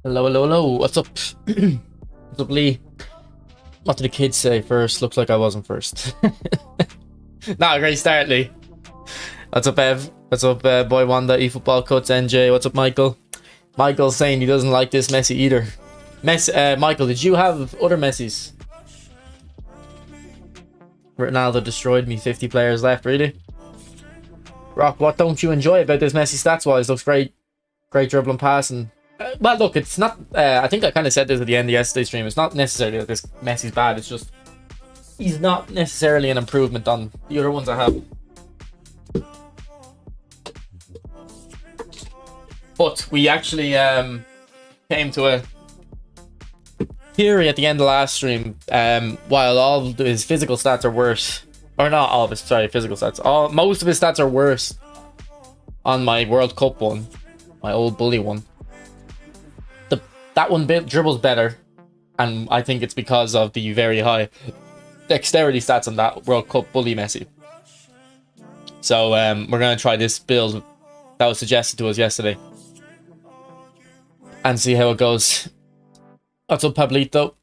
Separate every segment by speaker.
Speaker 1: Hello, hello, hello. What's up? What's up, Lee? What did the kids say first? Looks like I wasn't first. Not a great start, Lee. What's up, Ev? What's up, Boy Wanda, eFootball Cuts, NJ? What's up, Michael? Michael's saying he doesn't like this Messi either. Michael, did you have other Messis? Ronaldo destroyed me. 50 players left, really? Rock, what don't you enjoy about this Messi stats-wise? Looks great. Great dribbling, passing. Well, look, it's not... I think I kind of said this at the end of yesterday's stream. It's not necessarily that this Messi's bad. It's just... he's not necessarily an improvement on the other ones I have. But we actually came to a theory at the end of last stream. While all of his physical stats are worse... or not all of his, sorry, physical stats. Most of his stats are worse on my World Cup one. My old bully one. That one dribbles better, and I think it's because of the very high dexterity stats on that World Cup bully Messi. So we're going to try this build that was suggested to us yesterday and see how it goes. What's up, Pablito?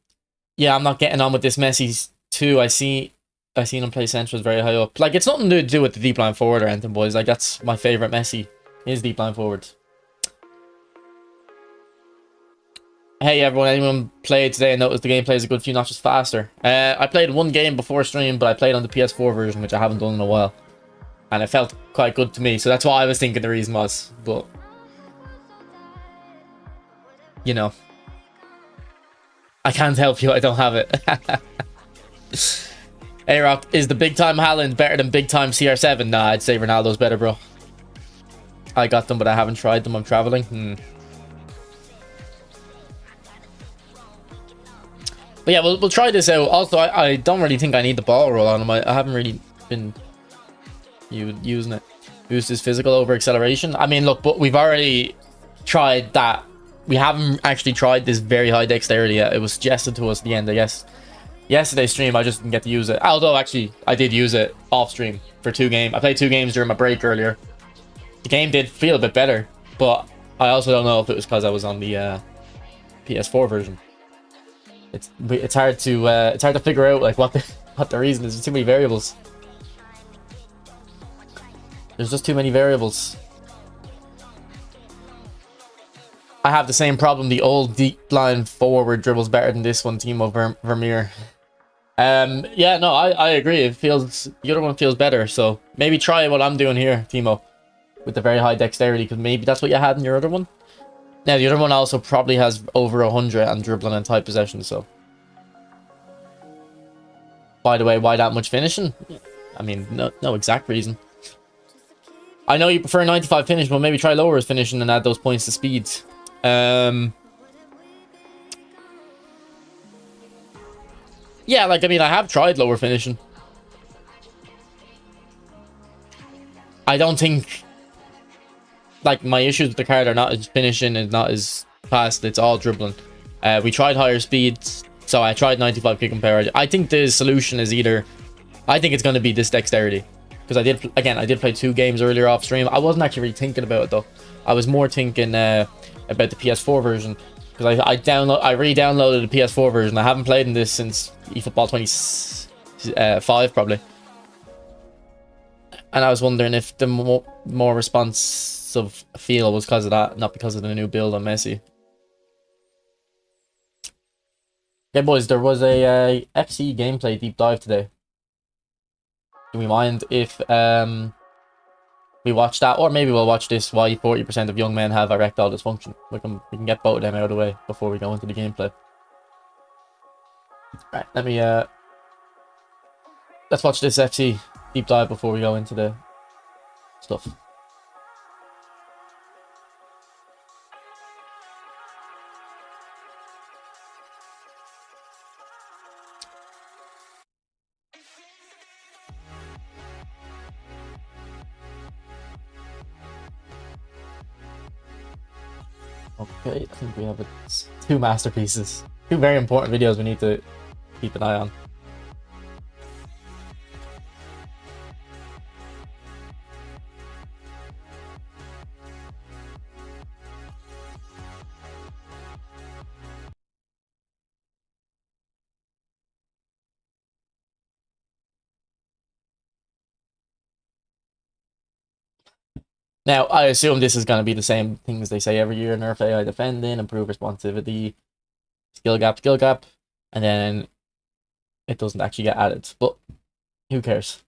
Speaker 1: Yeah, I'm not getting on with this Messi too. I seen him play centrals very high up. Like, it's nothing to do with the deep line forward or anything, boys. Like, that's my favourite Messi, is deep line forward. Hey everyone, anyone played today and noticed the gameplay is a good few notches faster? I played one game before stream, but I played on the PS4 version, which I haven't done in a while. And it felt quite good to me, so that's what I was thinking the reason was. But, you know, I can't help you, I don't have it. Hey Rock, is the big time Haaland better than big time CR7? Nah, I'd say Ronaldo's better, bro. I got them, but I haven't tried them. I'm traveling. But yeah, we'll try this out. Also, I don't really think I need the ball roll on him. I haven't really been using it. Boost his physical over acceleration. I mean, look, but we've already tried that. We haven't actually tried this very high dexterity yet. It was suggested to us at the end, I guess. Yesterday's stream, I just didn't get to use it. Although, actually, I did use it off stream for 2 games. I played 2 games during my break earlier. The game did feel a bit better, but I also don't know if it was because I was on the PS4 version. It's hard to figure out like what the reason is. There's too many variables. There's just too many variables. I have the same problem. The old deep line forward dribbles better than this one, Timo Vermeer. Yeah, no, I agree. It feels, the other one feels better. So maybe try what I'm doing here, Timo, with the very high dexterity, because maybe that's what you had in your other one. Now, the other one also probably has over 100 on dribbling and tight possession, so. By the way, why that much finishing? I mean, no exact reason. I know you prefer 95 finish, but maybe try lower his finishing and add those points to speed. Yeah, like, I mean, I have tried lower finishing. I don't think... like, my issues with the card are not as finishing, and not as fast. It's all dribbling. We tried higher speeds, so I tried 95 kick and power. I think the solution is either... I think it's going to be this dexterity. Because I did play 2 games earlier off stream. I wasn't actually really thinking about it, though. I was more thinking about the PS4 version. Because I re-downloaded the PS4 version. I haven't played in this since eFootball 25, probably. And I was wondering if the more responsive feel was because of that, not because of the new build on Messi. Yeah, boys, there was a FC gameplay deep dive today. Do we mind if we watch that, or maybe we'll watch this? Why 40% of young men have erectile dysfunction. We can get both of them out of the way before we go into the gameplay. Right, let's watch this FC deep dive before we go into the stuff. Okay, I think we have two masterpieces. Two very important videos we need to keep an eye on. Now, I assume this is going to be the same things they say every year: nerf AI defending, improve responsivity, skill gap, and then it doesn't actually get added. But who cares?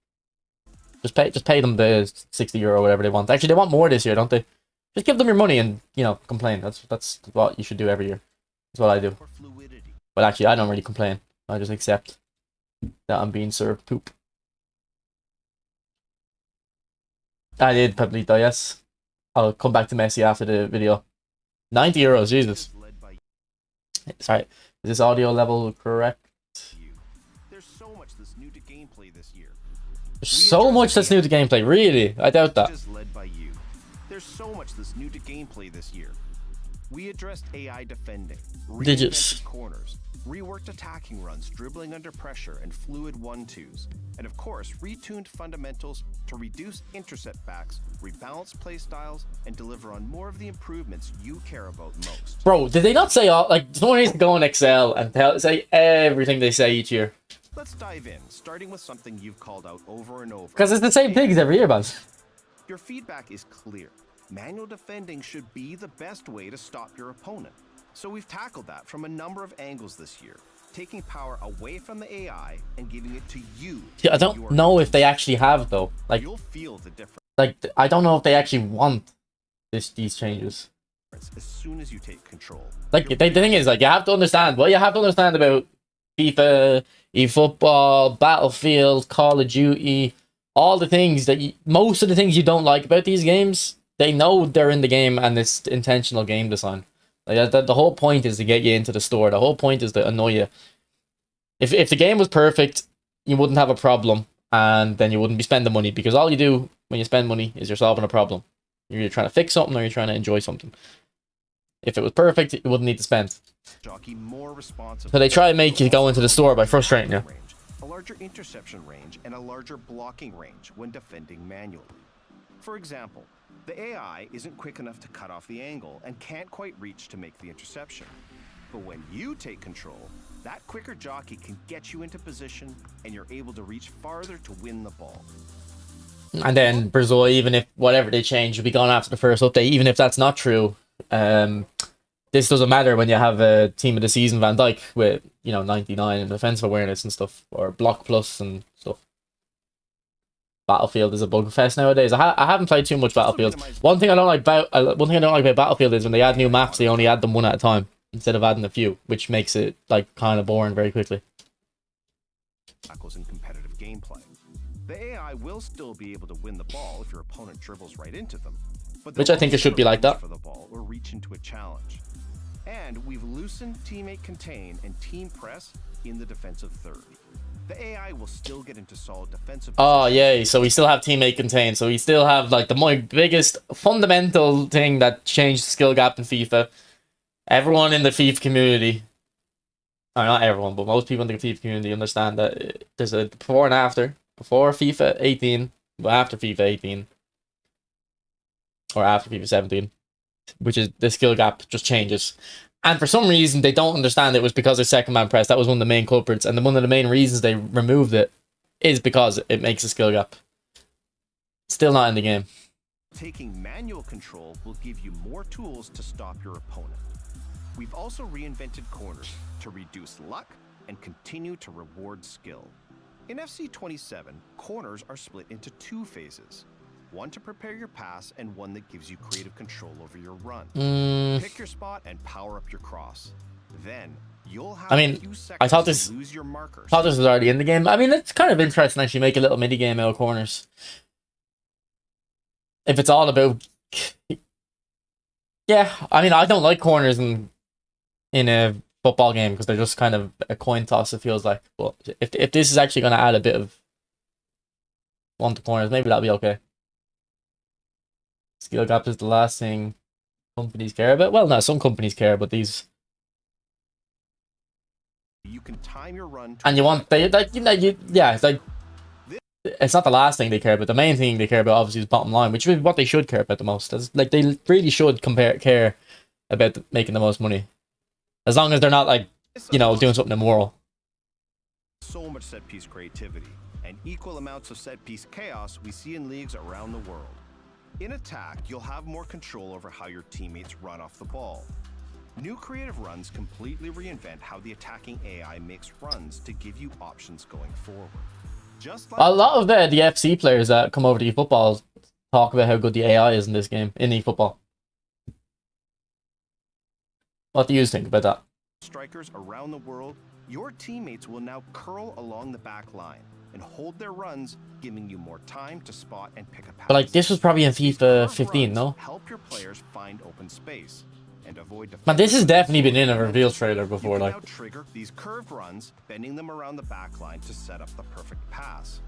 Speaker 1: Just pay them the €60 whatever they want. Actually, they want more this year, don't they? Just give them your money and, you know, complain. That's what you should do every year. That's what I do. But actually, I don't really complain. I just accept that I'm being served poop. I did Pablito, yes. I'll come back to Messi after the video. €90, Jesus. Sorry, is this audio level correct?
Speaker 2: There's so much that's new to gameplay this year.
Speaker 1: There's so much that's new to gameplay, really? I doubt that.
Speaker 2: There's so much that's new to gameplay this year. We addressed AI defending,
Speaker 1: Digits.
Speaker 2: corners, reworked attacking runs, dribbling under pressure, and fluid 1-2s. And of course, retuned fundamentals to reduce intercept backs, rebalance playstyles, and deliver on more of the improvements you care about most.
Speaker 1: Bro, did they not say all, like, someone needs to go in Excel and say everything they say each year?
Speaker 2: Let's dive in, starting with something you've called out over and over.
Speaker 1: Because it's the same things every year, man.
Speaker 2: Your feedback is clear. Manual defending should be the best way to stop your opponent. So we've tackled that from a number of angles this year, taking power away from the AI and giving it to you.
Speaker 1: Yeah, I don't know if they actually have, though. Like,
Speaker 2: you'll feel the difference.
Speaker 1: Like, I don't know if they actually want these changes.
Speaker 2: As soon as you take control.
Speaker 1: Like, the thing is, like, you have to understand what you have to understand about FIFA, eFootball, Battlefield, Call of Duty, all the things that most of the things you don't like about these games, they know they're in the game and it's intentional game design. Like, the whole point is to get you into the store. The whole point is to annoy you. If the game was perfect, you wouldn't have a problem, and then you wouldn't be spending money, because all you do when you spend money is you're solving a problem. You're either trying to fix something or you're trying to enjoy something. If it was perfect, you wouldn't need to spend. So they try to make you go into the store by frustrating you.
Speaker 2: A larger interception range and a larger blocking range when defending manually. For example, the AI isn't quick enough to cut off the angle and can't quite reach to make the interception. But when you take control, that quicker jockey can get you into position and you're able to reach farther to win the ball.
Speaker 1: And then Brazil, even if whatever they change, will be gone after the first update. Even if that's not true, this doesn't matter when you have a team of the season Van Dijk with, you know, 99 in defensive awareness and stuff, or block plus and stuff. Battlefield is a bug fest nowadays. I haven't played too much Battlefield. One thing I don't like about Battlefield is when they add new maps, they only add them one at a time instead of adding a few, which makes it like kind of boring very quickly.
Speaker 2: In competitive gameplay, the AI will still be able to win the ball if your opponent dribbles right into them, but
Speaker 1: which I think it should be like that.
Speaker 2: For the ball or reach into a challenge. And we've loosened teammate contain and team press in the defensive third. The AI will still get into solid defensive.
Speaker 1: Oh, yay. So we still have teammate contain. So we still have, like, my biggest fundamental thing that changed the skill gap in FIFA. Everyone in the FIFA community, or not everyone, but most people in the FIFA community understand that there's a before and after. Before FIFA 18, but after FIFA 18. Or after FIFA 17. Which is, the skill gap just changes. And for some reason, they don't understand it was because of second man press. That was one of the main culprits. And one of the main reasons they removed it is because it makes a skill gap. Still not in the game.
Speaker 2: Taking manual control will give you more tools to stop your opponent. We've also reinvented corners to reduce luck and continue to reward skill. In FC 27, corners are split into two phases. one to prepare your pass and one that gives you creative control over your run. Pick your spot and power up your cross. Then you'll have a few seconds to lose your markers.
Speaker 1: I thought this was already in the game. I mean, it's kind of interesting actually, make a little mini game out of corners. If it's all about, yeah, I mean, I don't like corners in a football game because they're just kind of a coin toss, it feels like. But if this is actually going to add a bit of one to corners, maybe that'll be okay. Skill gap is the last thing companies care about. Well, no, some companies care, but these.
Speaker 2: You can time your run.
Speaker 1: And you want yeah, it's like it's not the last thing they care about. The main thing they care about obviously is bottom line, which is what they should care about the most. That's, like, they really should care about making the most money, as long as they're not like, you know, doing something immoral.
Speaker 2: So much set piece creativity and equal amounts of set piece chaos we see in leagues around the world. In attack, you'll have more control over how your teammates run off the ball. New creative runs completely reinvent how the attacking AI makes runs to give you options going forward. Just like
Speaker 1: a lot of the FC players that come over to eFootball talk about how good the AI is in this game, in eFootball. What do you think about that?
Speaker 2: Strikers around the world, your teammates will now curl along the back line and hold their runs, giving you more time to spot and pick a pass.
Speaker 1: But like, this was probably in FIFA 15, no?
Speaker 2: Help your players find open space and avoid.
Speaker 1: Man, this has definitely been in a reveal trailer before.
Speaker 2: You can
Speaker 1: like,
Speaker 2: now trigger these curved runs, bending them around the back line to set up the perfect pass.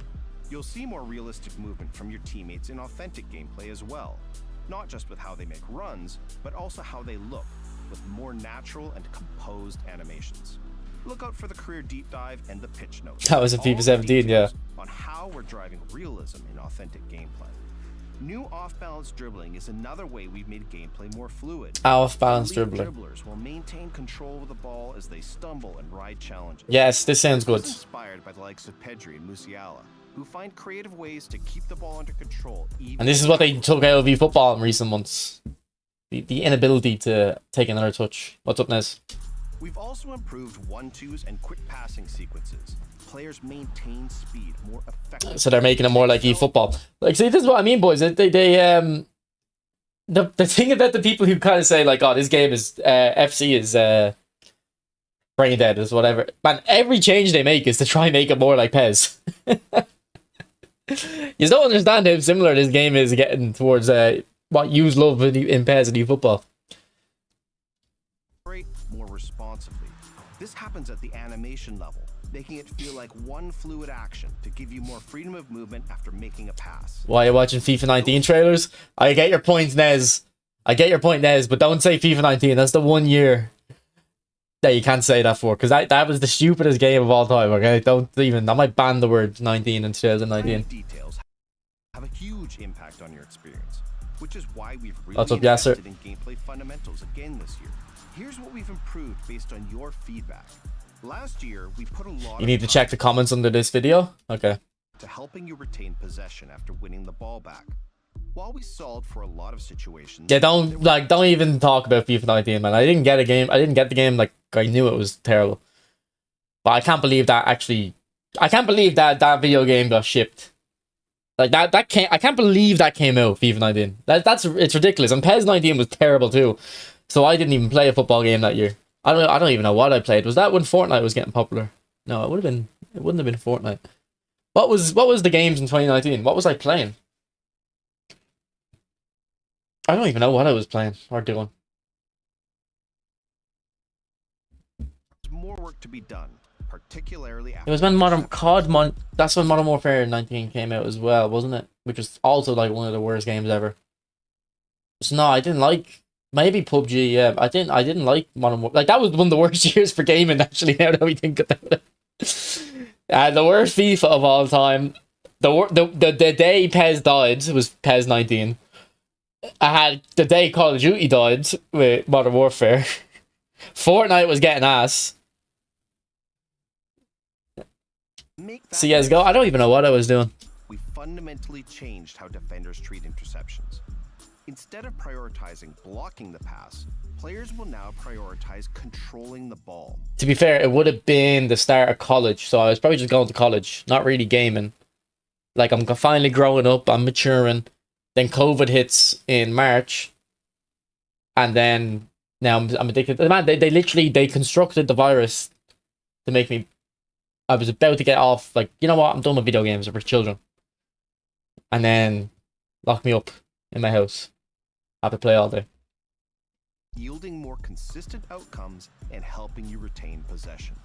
Speaker 2: You'll see more realistic movement from your teammates in authentic gameplay as well, not just with how they make runs, but also how they look, with more natural and composed animations. Look out for the career deep dive and the pitch notes.
Speaker 1: that was in FIFA 17, yeah.
Speaker 2: On how we're driving realism in authentic gameplay. New off-balance dribbling is another way we've made gameplay more fluid.
Speaker 1: Off-balance
Speaker 2: Elite
Speaker 1: dribbling.
Speaker 2: Dribblers will maintain control of the ball as they stumble and ride challenges.
Speaker 1: Yes, this sounds good.
Speaker 2: This is inspired by the likes of Pedri and Musiala, who find creative ways to keep the ball under control.
Speaker 1: And this is what they took out of eFootball in recent months. The inability to take another touch. What's up, Nez?
Speaker 2: We've also improved 1-2s and quick passing sequences. Players maintain speed more effectively.
Speaker 1: So they're making it more like eFootball. Like, see, this is what I mean, boys. The thing about the people who kind of say like, oh, this game is FC is brain dead, is whatever. Man, every change they make is to try and make it more like PES. You don't understand how similar this game is getting towards what you love in PES and eFootball.
Speaker 2: More responsibly. This happens at the animation level, making it feel like one fluid action to give you more freedom of movement after making a pass.
Speaker 1: Why are you watching FIFA 19 trailers? I get your point, Nez. I get your point, Nez, but don't say FIFA 19. That's the 1 year that you can't say that for, because that was the stupidest game of all time, okay? Don't even, I might ban the word 19 in 2019.
Speaker 2: Details have a huge impact on your experience, which is why we've really
Speaker 1: What's up, Yasser?
Speaker 2: invested in gameplay fundamentals again this year. Here's what we've improved based on your feedback. Last year, we put a lot.
Speaker 1: You need to check the comments under this video. Okay.
Speaker 2: To helping you retain possession after winning the ball back. While we solved for a lot of situations.
Speaker 1: Yeah, don't even talk about FIFA 19, man. I didn't get the game like I knew it was terrible. But I can't believe that I can't believe that video game got shipped. Like I can't believe that came out, FIFA 19. It's ridiculous. And PES 19 was terrible too. So I didn't even play a football game that year. I don't even know what I played. Was that when Fortnite was getting popular? No, it wouldn't have been Fortnite. What was the games in 2019? What was I playing? I don't even know what I was playing or doing.
Speaker 2: There's more work to be done, particularly after
Speaker 1: It was when that's when Modern Warfare 19 came out as well, wasn't it? Which was also like one of the worst games ever. So no, I didn't like. Maybe PUBG, yeah. I didn't like Modern Warfare. Like, that was one of the worst years for gaming, actually, now that we think about it. The worst FIFA of all time. The day PES died was PES 19. I had the day Call of Duty died with Modern Warfare. Fortnite was getting ass. CSGO, I don't even know what I was doing.
Speaker 2: We fundamentally changed how defenders treat interceptions. Instead of prioritizing blocking the pass, players will now prioritize controlling the ball.
Speaker 1: To be fair, it would have been the start of college, so I was probably just going to college, not really gaming. Like, I'm finally growing up, I'm maturing. Then COVID hits in March, and then now I'm addicted. Man, they literally they constructed the virus to make me. I was about to get off. Like, you know what? I'm done with video games. They're for children. And then lock me up in my house. Have to play all day.
Speaker 2: Yielding more consistent outcomes and helping you retain possession.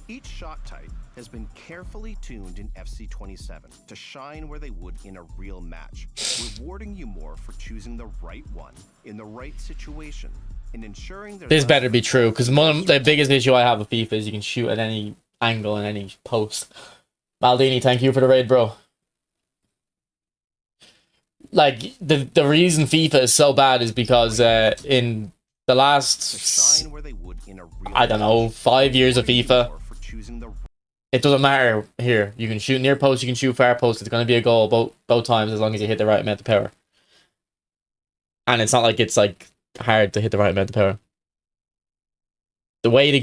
Speaker 2: Each shot type has been carefully tuned in FC27 to shine where they would in a real match, rewarding you more for choosing the right one in the right situation and ensuring there's
Speaker 1: this better be true, because one of the biggest issue I have with FIFA is you can shoot at any angle and any post. Maldini, thank you for the raid, bro. Like, the reason FIFA is so bad is because in the last, I don't know, 5 years of FIFA, it doesn't matter here. You can shoot near post, you can shoot far post. It's going to be a goal both times as long as you hit the right amount of power. And it's not like it's like hard to hit the right amount of power. The way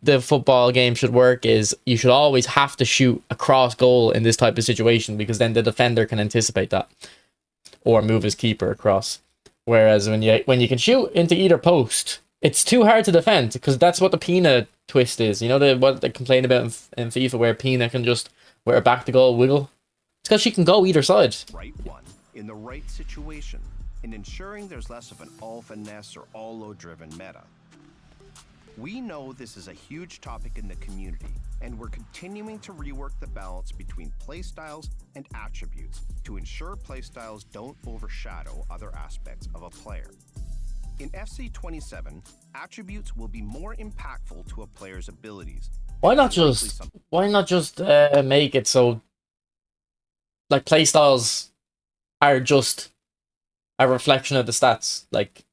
Speaker 1: the football game should work is you should always have to shoot across goal in this type of situation, because then the defender can anticipate that or move his keeper across. Whereas when you can shoot into either post, it's too hard to defend, because that's what the Pina twist is. You know what they complain about in FIFA, where Pina can just wear a back to goal wiggle. It's because she can go either side.
Speaker 2: Right one in the right situation, and ensuring there's less of an all finesse or all low driven meta. We know this is a huge topic in the community, and we're continuing to rework the balance between playstyles and attributes to ensure playstyles don't overshadow other aspects of a player. In FC27, attributes will be more impactful to a player's abilities.
Speaker 1: Why not just make it so like playstyles are just a reflection of the stats, like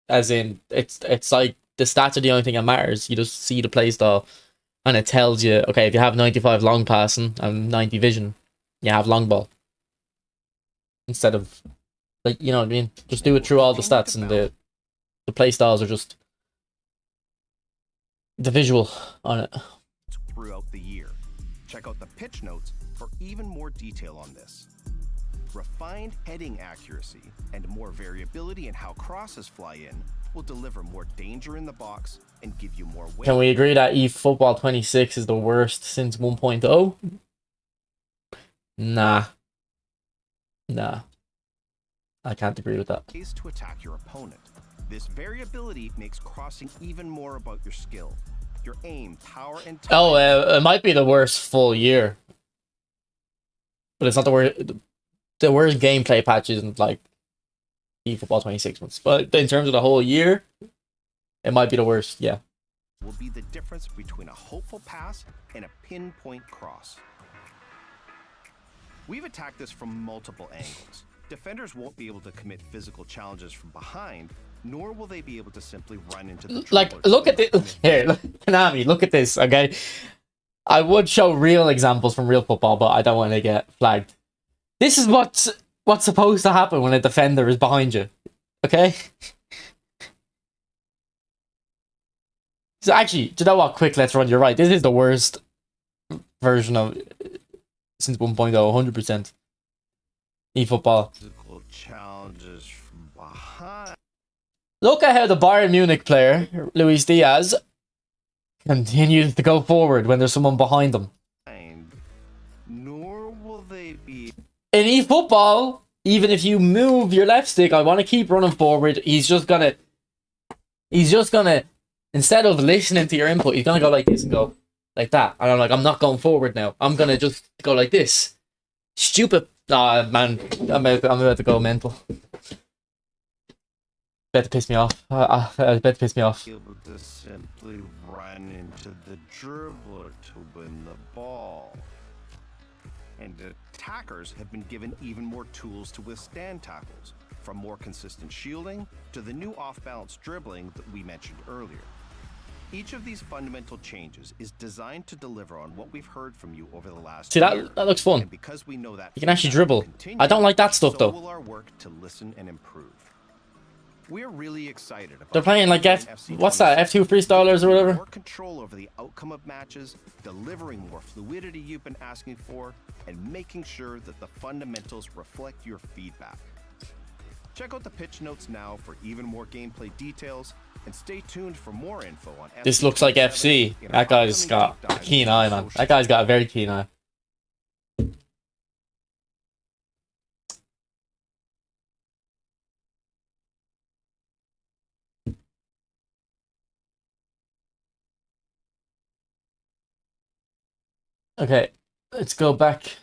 Speaker 1: as in it's like the stats are the only thing that matters. You just see the playstyle and it tells you, okay, if you have 95 long passing and 90 vision, you have long ball. Instead of, like, you know what I mean? Just do it through all the stats, and the playstyles are just the visual on it.
Speaker 2: Throughout the year. Check out the pitch notes for even more detail on this. Refined heading accuracy and more variability in how crosses fly in will deliver more danger in the box and give you more weight.
Speaker 1: Can we agree that eFootball 26 is the worst since 1.0? Nah. I can't agree with that.
Speaker 2: Is to attack your opponent. This variability makes crossing even more about your skill, your aim, power, and time.
Speaker 1: Oh, it might be the worst full year, but it's not the worst. The worst gameplay patch isn't like eFootball 26 months, but in terms of the whole year, it might be the worst. Yeah.
Speaker 2: Will be the difference between a hopeful pass and a pinpoint cross. We've attacked this from multiple angles. Defenders won't be able to commit physical challenges from behind, nor will they be able to simply run into the
Speaker 1: like. Look at this here, Konami. Look at this. Okay, I would show real examples from real football, but I don't want to get flagged. This is what's supposed to happen when a defender is behind you. Okay. So actually, do you know what? Quick, let's run. You're right. This is the worst version of since 1.0, 100%. eFootball.
Speaker 2: Challenges from behind.
Speaker 1: Look at how the Bayern Munich player, Luis Diaz, continues to go forward when there's someone behind them.
Speaker 2: Nor will they be.
Speaker 1: In eFootball, even if you move your left stick, I want to keep running forward. He's just gonna, instead of listening to your input, he's gonna go like this and go like that. And I'm like, I'm not going forward now. I'm gonna just go like this. Stupid. Ah, man, I'm about to go mental. About to piss me off. About to piss me off.
Speaker 2: Able to simply run into the dribbler to win the ball. And attackers have been given even more tools to withstand tackles, from more consistent shielding to the new off-balance dribbling that we mentioned earlier. Each of these fundamental changes is designed to deliver on what we've heard from you over the last year.
Speaker 1: That looks fun.
Speaker 2: And because we know that
Speaker 1: you can actually dribble. I don't like that stuff though.
Speaker 2: So will our work to listen and improve. We're really excited about
Speaker 1: They're playing like what's that? F2 freestylers or whatever.
Speaker 2: more control over the outcome of matches, delivering more fluidity you've been asking for, and making sure that the fundamentals reflect your feedback. Check out the pitch notes now for even more gameplay details, and stay tuned for more info on FC.
Speaker 1: This looks like FC. That guy's got a keen eye, man. That guy's got a very keen eye. Okay, let's go back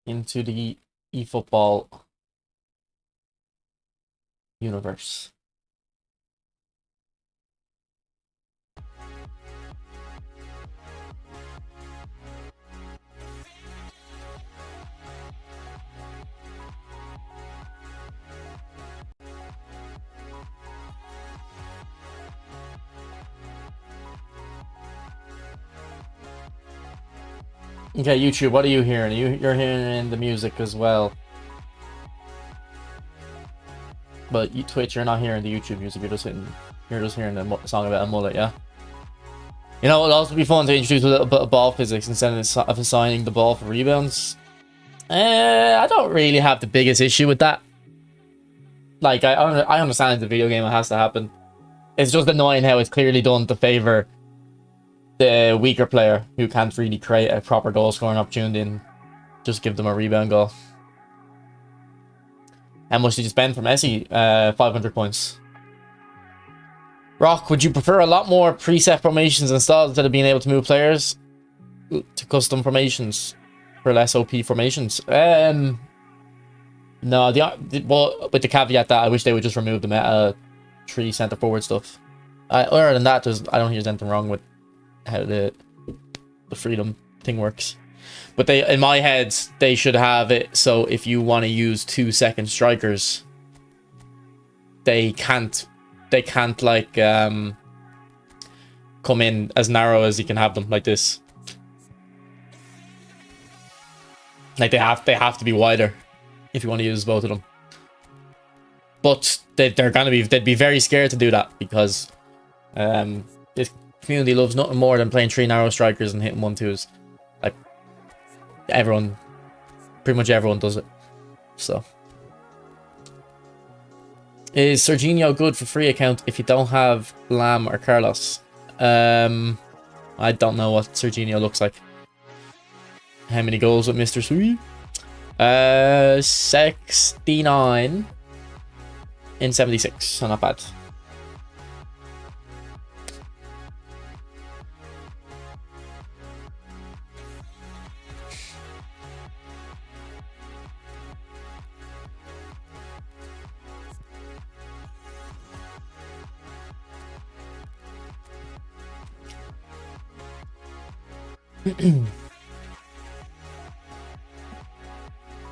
Speaker 1: into the eFootball universe. Okay, YouTube, what are you hearing? You're hearing the music as well. But Twitch, you're not hearing the YouTube music. You're just hearing the song about a mullet, yeah. You know, it'll also be fun to introduce a little bit of ball physics instead of assigning the ball for rebounds. I don't really have the biggest issue with that. Like, I understand it's a video game; it has to happen. It's just annoying how it's clearly done to favor the weaker player who can't really create a proper goal scoring opportunity and just give them a rebound goal. How much did you spend for Messi? 500 points. Rock, would you prefer a lot more preset formations installed instead of being able to move players to custom formations for less OP formations? No, well, with the caveat that I wish they would just remove the meta 3 center forward stuff. Other than that, I don't think there's anything wrong with how the freedom thing works. But in my head, they should have it so if you want to use 2 second strikers, they can't like come in as narrow as you can have them like this. Like they have to be wider if you want to use both of them. But they'd be very scared to do that because this community loves nothing more than playing 3 narrow strikers and hitting 1-2s. Like pretty much everyone does it. So is Serginho good for free account if you don't have Lam or Carlos? I don't know what Serginho looks like. How many goals with Mr. Sweet? 69 in 76, so not bad.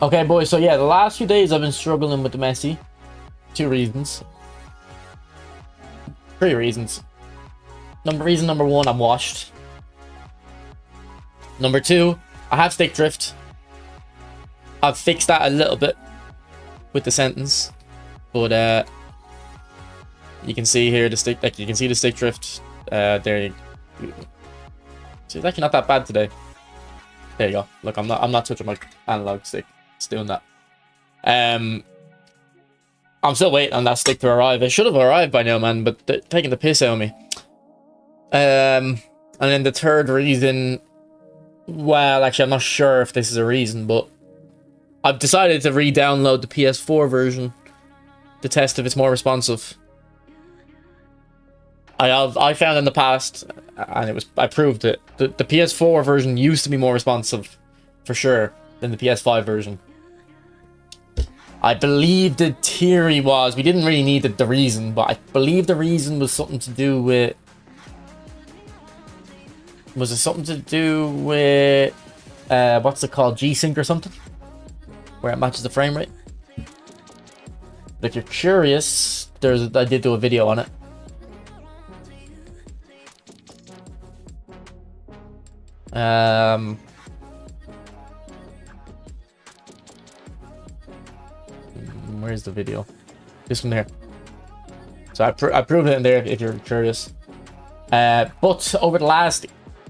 Speaker 1: Okay, boys, so yeah, the last few days I've been struggling with the Messi. 2 reasons. 3 reasons. Reason number 1, I'm washed. Number 2, I have stick drift. I've fixed that a little bit with the sentence. But you can see here the stick, like you can see the stick drift. There you see, it's actually not that bad today. There you go. Look, I'm not touching my analog stick. It's doing that. I'm still waiting on that stick to arrive. It should have arrived by now, man, but they're taking the piss out of me. And then the third reason, well, actually, I'm not sure if this is a reason, but I've decided to re-download the PS4 version to test if it's more responsive. I found in the past, and I proved it. The PS4 version used to be more responsive, for sure, than the PS5 version. I believe the theory was, we didn't really need the reason, but I believe the reason was something to do with... Was it something to do with... what's it called? G-Sync or something? Where it matches the frame rate? But if you're curious, I did do a video on it. Where's the video? This one there. So I proved it in there if you're curious. But over the last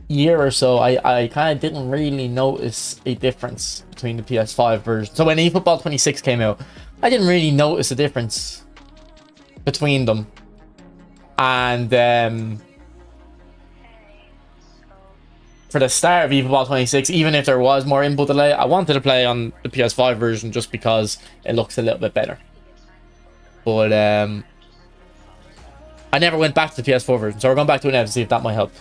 Speaker 1: year or so, I kind of didn't really notice a difference between the PS5 version. So when eFootball 26 came out, I didn't really notice a difference between them. And for the start of eFootball 26, even if there was more input delay, I wanted to play on the PS5 version just because it looks a little bit better. But I never went back to the PS4 version, so we're going back to it now to see if that might help.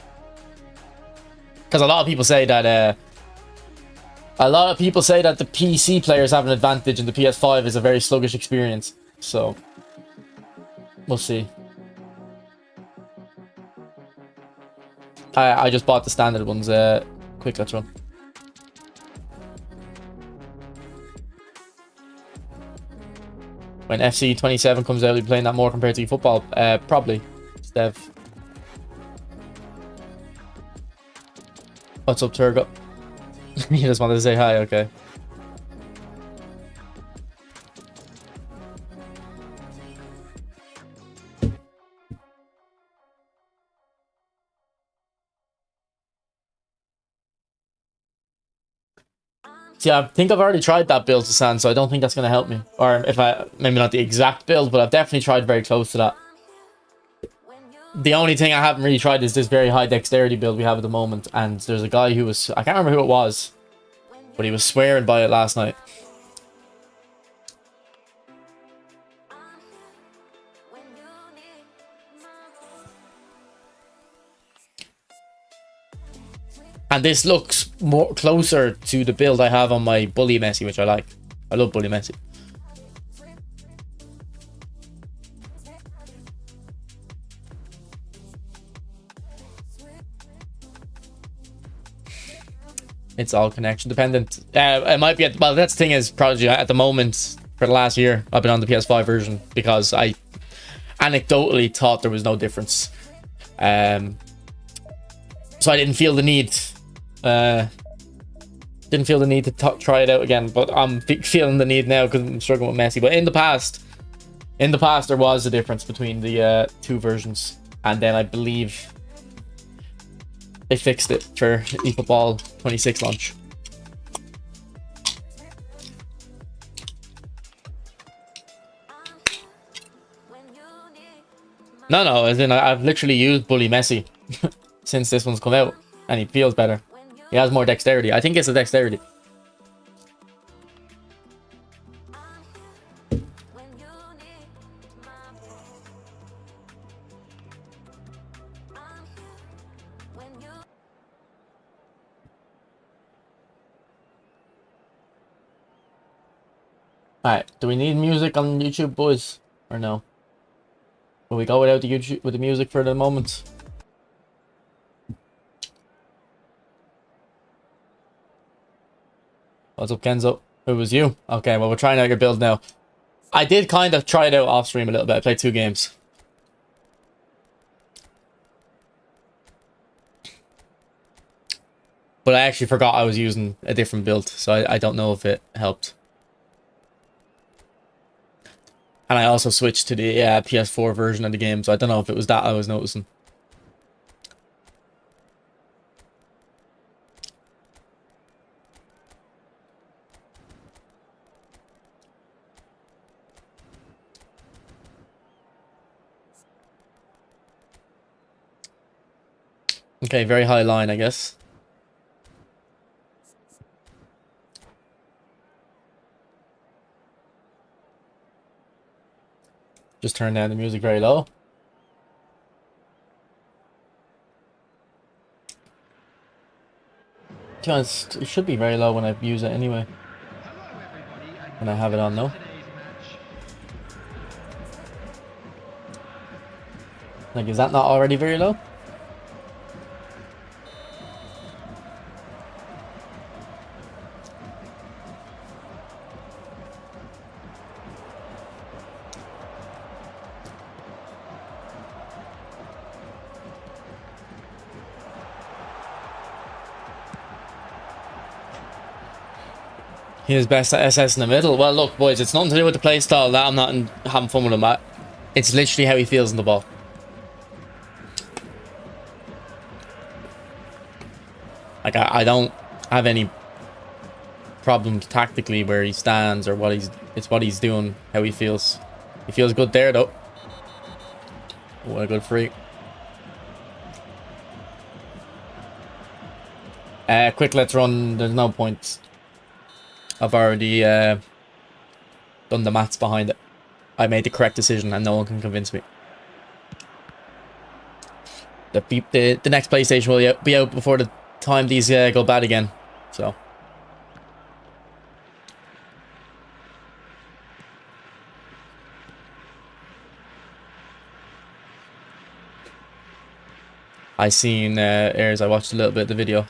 Speaker 1: Because a lot of people say that the PC players have an advantage and the PS5 is a very sluggish experience. So we'll see. I just bought the standard ones. Quick, let's run. When FC 27 comes out, we'll be playing that more compared to football. Probably. Stev. What's up, Turgo? You just wanted to say hi, okay. See, I think I've already tried that build to sand, so I don't think that's going to help me. Or if maybe not the exact build, but I've definitely tried very close to that. The only thing I haven't really tried is this very high dexterity build we have at the moment. And there's a guy who was, I can't remember who it was, but he was swearing by it last night. And this looks more closer to the build I have on my Bully Messi, which I like. I love Bully Messi. It's all connection dependent. It might be, well, that's the thing is, Prodigy, at the moment, for the last year, I've been on the PS5 version because I anecdotally thought there was no difference. So I didn't feel the need. Didn't feel the need to try it out again, but I'm feeling the need now because I'm struggling with Messi. But in the past there was a difference between the two versions, and then I believe they fixed it for eFootball 26 launch. No, as in I've literally used Bully Messi since this one's come out, and he feels better. He has more dexterity. I think it's the dexterity. Alright, do we need music on YouTube, boys? Or no? Will we go without the YouTube with the music for the moment? What's up, Kenzo? It was you? Okay, well, we're trying out your build now. I did kind of try it out off stream a little bit. I played 2 games. But I actually forgot I was using a different build, so I don't know if it helped. And I also switched to the PS4 version of the game, so I don't know if it was that I was noticing. Okay, very high line, I guess. Just turn down the music very low. To be honest, it should be very low when I use it anyway. When I have it on, no? Like, is that not already very low? He is best at SS in the middle. Well, look, boys, it's nothing to do with the play style. That I'm not having fun with him. It's literally how he feels in the ball. Like, I don't have any problems tactically where he stands or what he's... It's what he's doing, how he feels. He feels good there, though. What a good free. Quick, let's run. There's no point. I've already done the maths behind it. I made the correct decision and no one can convince me. The next PlayStation will be out before the time these go bad again. So. I seen Airs. I watched a little bit of the video.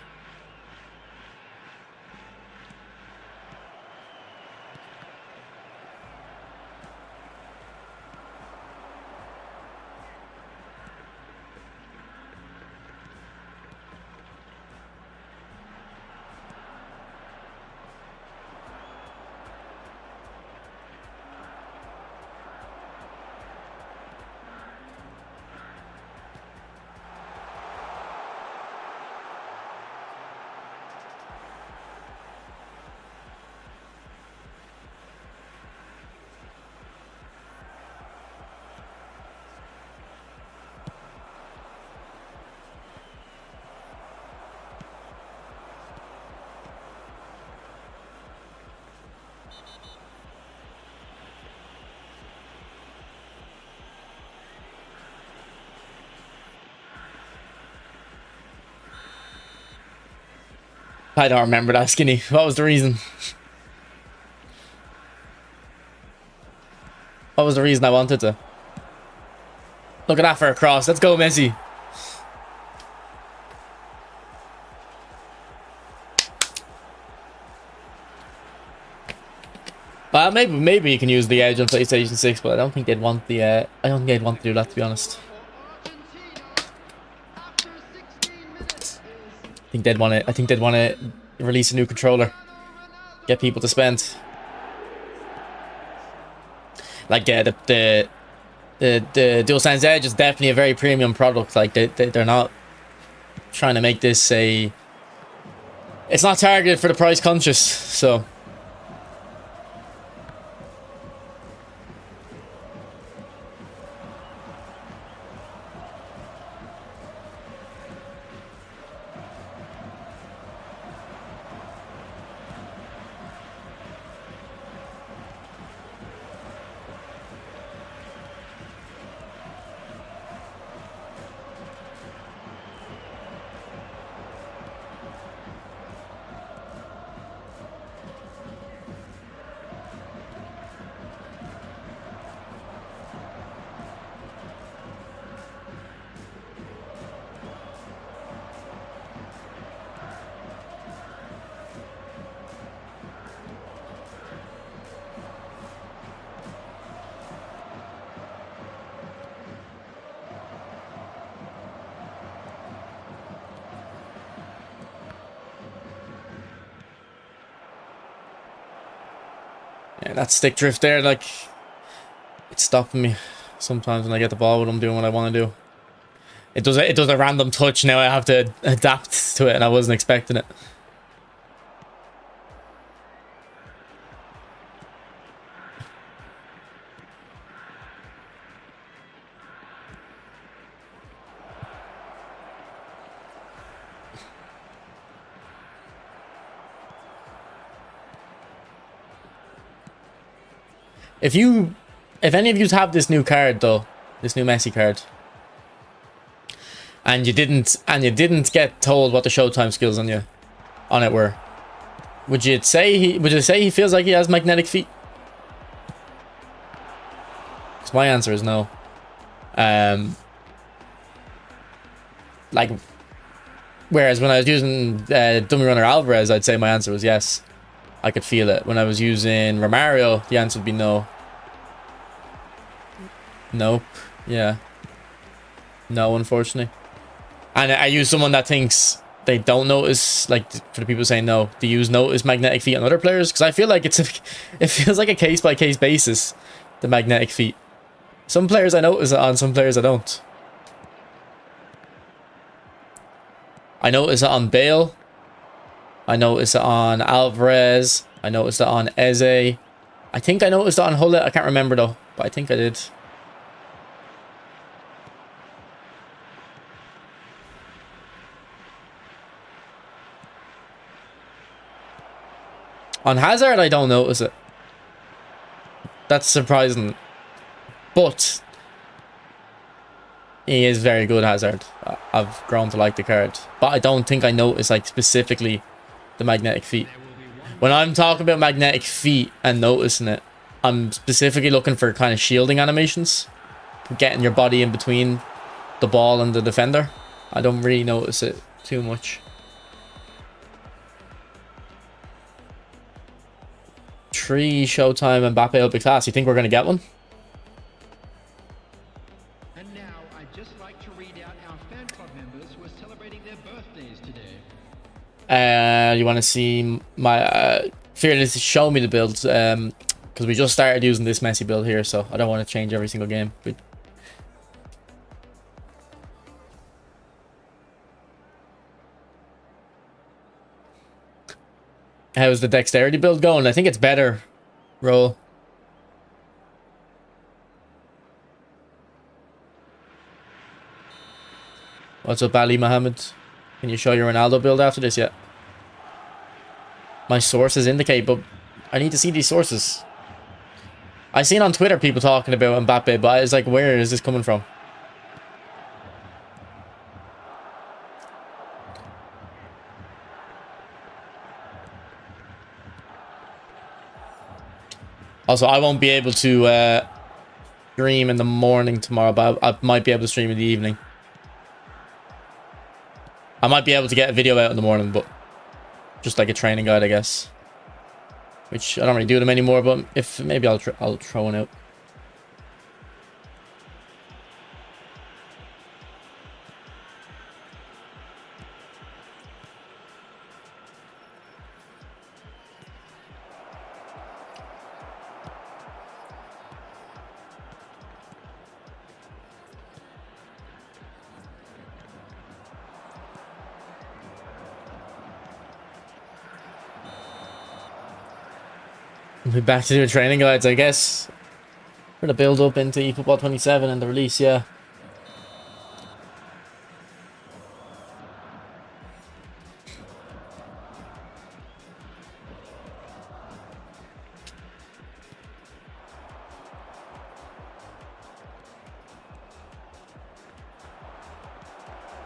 Speaker 1: I don't remember that, Skinny. What was the reason? What was the reason I wanted to? Look at that for a cross. Let's go, Messi. Well, maybe you can use the edge on PlayStation 6, but I don't think they'd want the. I don't think they'd want to do that, to be honest. I think they'd want to release a new controller, get people to spend. Like, yeah, the DualSense Edge is definitely a very premium product. Like, they're not trying to make this a... It's not targeted for the price conscious, so... Yeah, that stick drift there, like, it's stopping me sometimes when I get the ball when I'm doing what I want to do. It does a random touch now. I have to adapt to it, and I wasn't expecting it. If any of you have this new card though, this new Messi card, and you didn't get told what the Showtime skills on it were, would you say he feels like he has magnetic feet? Because my answer is no. Like, whereas when I was using Dummy Runner Alvarez, I'd say my answer was yes. I could feel it. When I was using Romario, the answer would be no. Nope. Yeah. No, unfortunately. And I use someone that thinks they don't notice, like for the people saying no, do you notice magnetic feet on other players? Because I feel like it feels like a case by case basis, the magnetic feet. Some players I notice it on, some players I don't. I notice it on Bale. I notice it on Alvarez. I noticed it on Eze. I think I noticed it on Hullet. I can't remember though, but I think I did. On Hazard, I don't notice it. That's surprising. But he is very good, Hazard. I've grown to like the card. But I don't think I notice, like, specifically the magnetic feet. When I'm talking about magnetic feet and noticing it, I'm specifically looking for kind of shielding animations. Getting your body in between the ball and the defender. I don't really notice it too much. Tree, Showtime, Mbappe will be class. You think we're going to get one?
Speaker 3: And now I'd just like to read out our fan club members who are celebrating their birthdays today.
Speaker 1: You want to see my Fearless show me the builds, because we just started using this Messi build here, so I don't want to change every single game. But how's the dexterity build going? I think it's better. Roll. What's up, Ali Mohammed? Can you show your Ronaldo build after this yet? My sources indicate, but I need to see these sources. I seen on Twitter people talking about Mbappe, but it's like, where is this coming from? Also, I won't be able to stream in the morning tomorrow, but I might be able to stream in the evening. I might be able to get a video out in the morning, but just like a training guide, I guess. Which I don't really do them anymore, but if maybe I'll throw one out. We'll be back to doing training guides, I guess. For the build up into eFootball 27 and the release, yeah.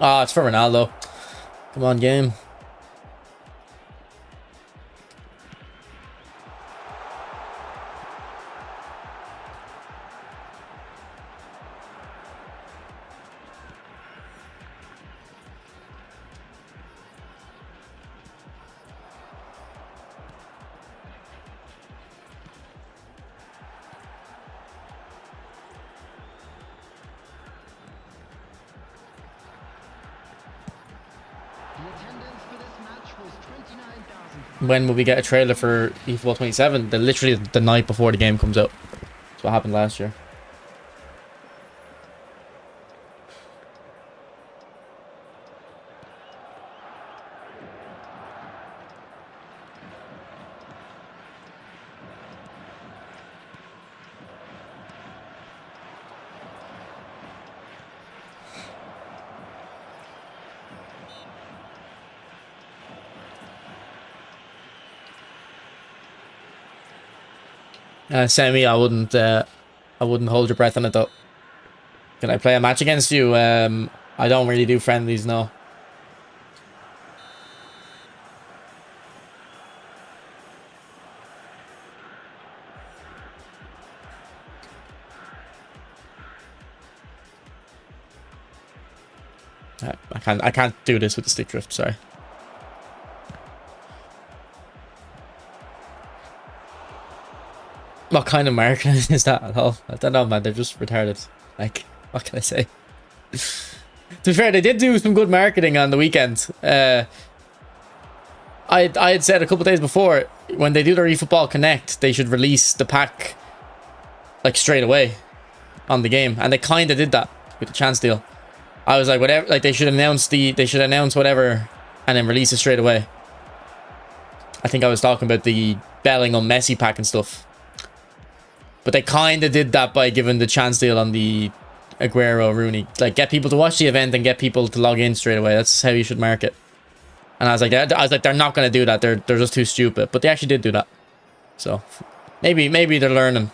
Speaker 1: Ah, it's for Ronaldo. Come on, game. When will we get a trailer for eFootball 27? Literally the night before the game comes out. That's what happened last year. Semi, I wouldn't hold your breath on it though. Can I play a match against you? I don't really do friendlies, no. I can't do this with the stick drift, sorry. What kind of marketing is that at all? I don't know, man. They're just retarded. Like, what can I say? To be fair, they did do some good marketing on the weekend. I had said a couple days before, when they do their eFootball Connect, they should release the pack like straight away on the game, and they kind of did that with the chance deal. I was like, whatever, like they should announce whatever and then release it straight away. I think I was talking about the Bellingham Messi pack and stuff, but they kind of did that by giving the chance deal on the Aguero Rooney, like get people to watch the event and get people to log in straight away. That's how you should market. And I was like, they're not going to do that. They're just too stupid. But they actually did do that. So maybe they're learning.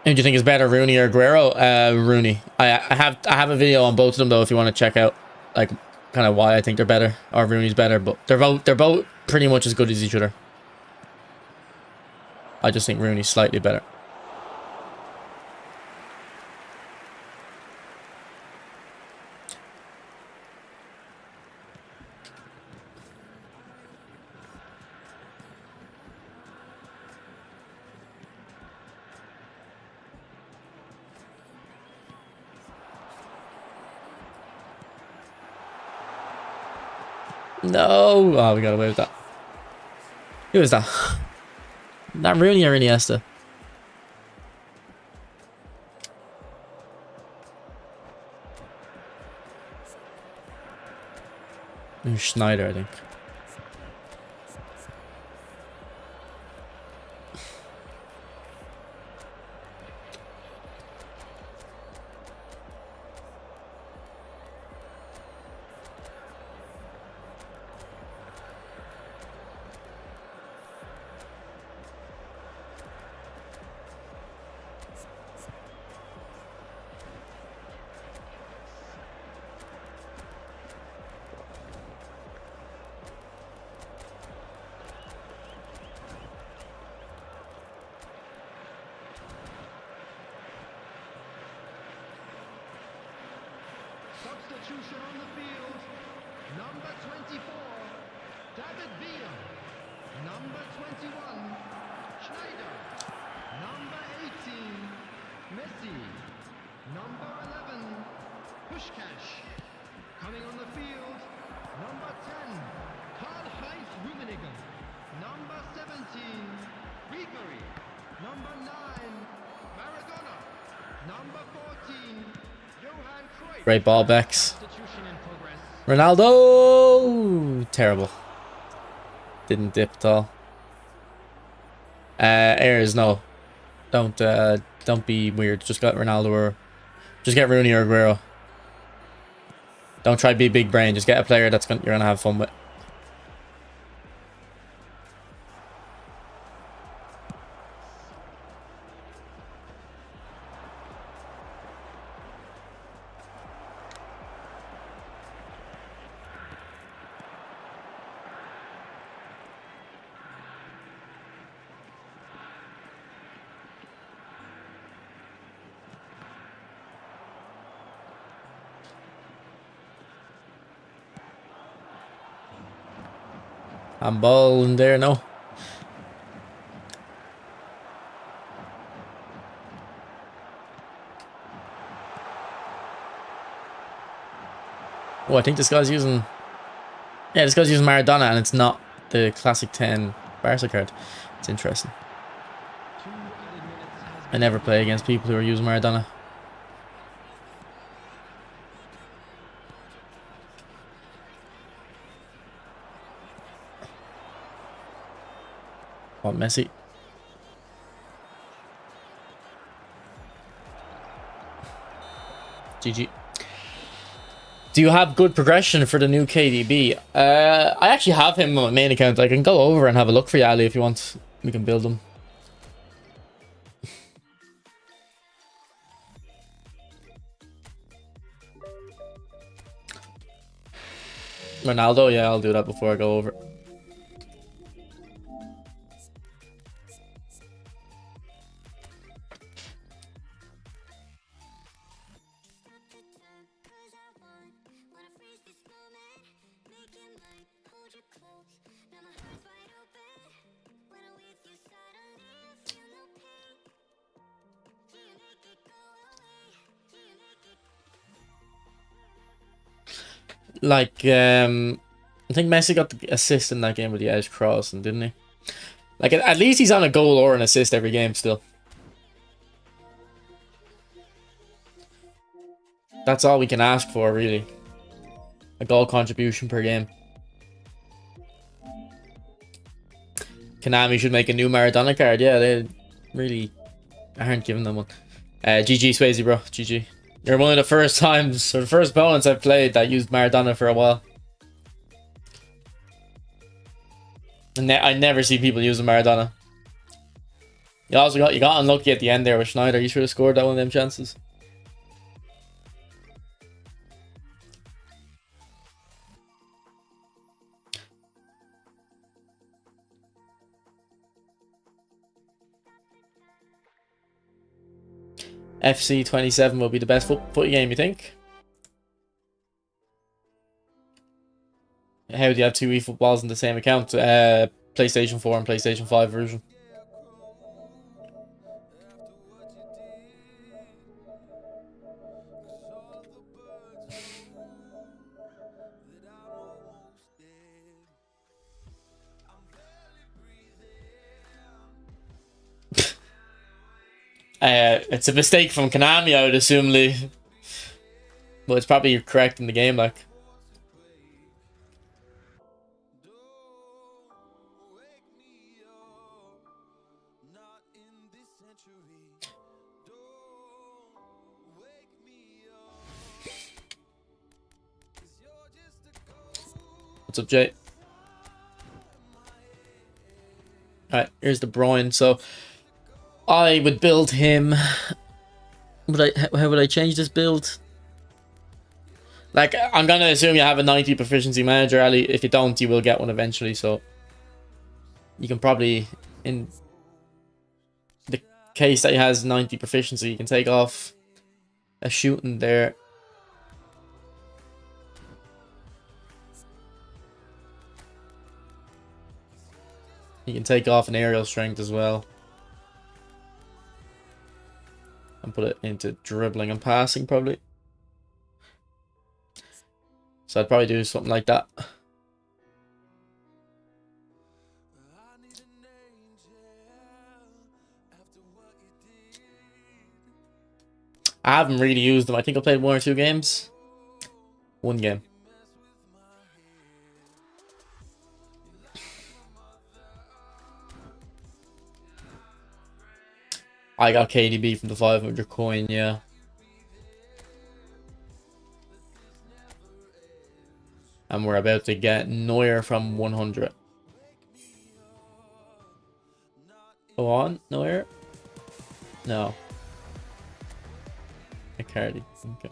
Speaker 1: Who do you think is better, Rooney or Aguero? Rooney. I have a video on both of them though, if you want to check out like kind of why I think they're better, or Rooney's better. But they're both pretty much as good as each other. I just think Rooney's slightly better. No! Oh, we got away with that. Who was that? Not Rooney or Iniesta? Schneider, I think.
Speaker 3: Substitution on the field. Number 24, David Villa. Number 21, Schneider. Number 18, Messi. Number 11, Pushkash. Coming on the field, number 10, Karl-Heinz Rummenigge. Number 17, Ribery. Number 9, Maradona. Number 14, Johan Cruyff.
Speaker 1: Great ball, Bex. Ronaldo! Terrible. Didn't dip at all. Ayers, no. Don't be weird. Just get Ronaldo or... Just get Rooney or Aguero. Don't try to be big brain. Just get a player you're gonna have fun with. Handball in there, no. Oh, I think this guy's using... Yeah, this guy's using Maradona, and it's not the classic 10 Barca card. It's interesting. I never play against people who are using Maradona. Oh, Messi. GG. Do you have good progression for the new KDB? I actually have him on my main account. I can go over and have a look for you, Ali, if you want. We can build them. Ronaldo, yeah, I'll do that before I go over. Like, I think Messi got the assist in that game with the edge crossing, didn't he? Like, at least he's on a goal or an assist every game still. That's all we can ask for, really. A goal contribution per game. Konami should make a new Maradona card. Yeah, they really aren't giving them one. GG Swayze, bro. GG. You're one of the first times, or the first opponents I've played that used Maradona for a while. And I never see people using Maradona. You got unlucky at the end there with Schneider. You should have scored that one of them chances. FC 27 will be the best footy game, you think? How do you have two eFootballs in the same account? PlayStation 4 and PlayStation 5 version. It's a mistake from Konami, I would assume, Lee. But it's probably correct in the game, like. What's up, Jay? Alright, here's De Bruyne. So I would build him. How would I change this build? Like, I'm gonna assume you have a 90 proficiency manager, Ali. If you don't, you will get one eventually. So you can probably, in the case that he has 90 proficiency, you can take off a shooting there. You can take off an aerial strength as well. And put it into dribbling and passing, probably. So I'd probably do something like that. I haven't really used them. I think I played 1 or 2 games. 1 game. I got KDB from the 500 coin, yeah. And we're about to get Neuer from 100. Go on, Neuer? No. Icardi, okay.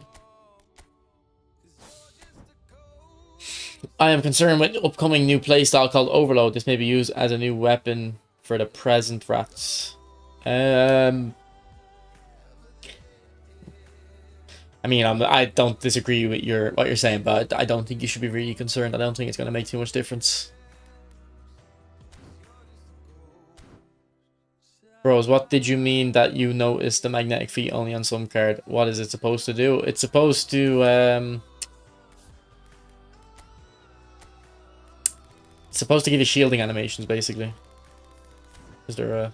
Speaker 1: I am concerned with upcoming new playstyle called Overload. This may be used as a new weapon for the present rats. I mean, I don't disagree with what you're saying, but I don't think you should be really concerned. I don't think it's going to make too much difference. Bros, what did you mean that you noticed the magnetic feet only on some card? What is it supposed to do? It's supposed to give you shielding animations, basically. Is there a...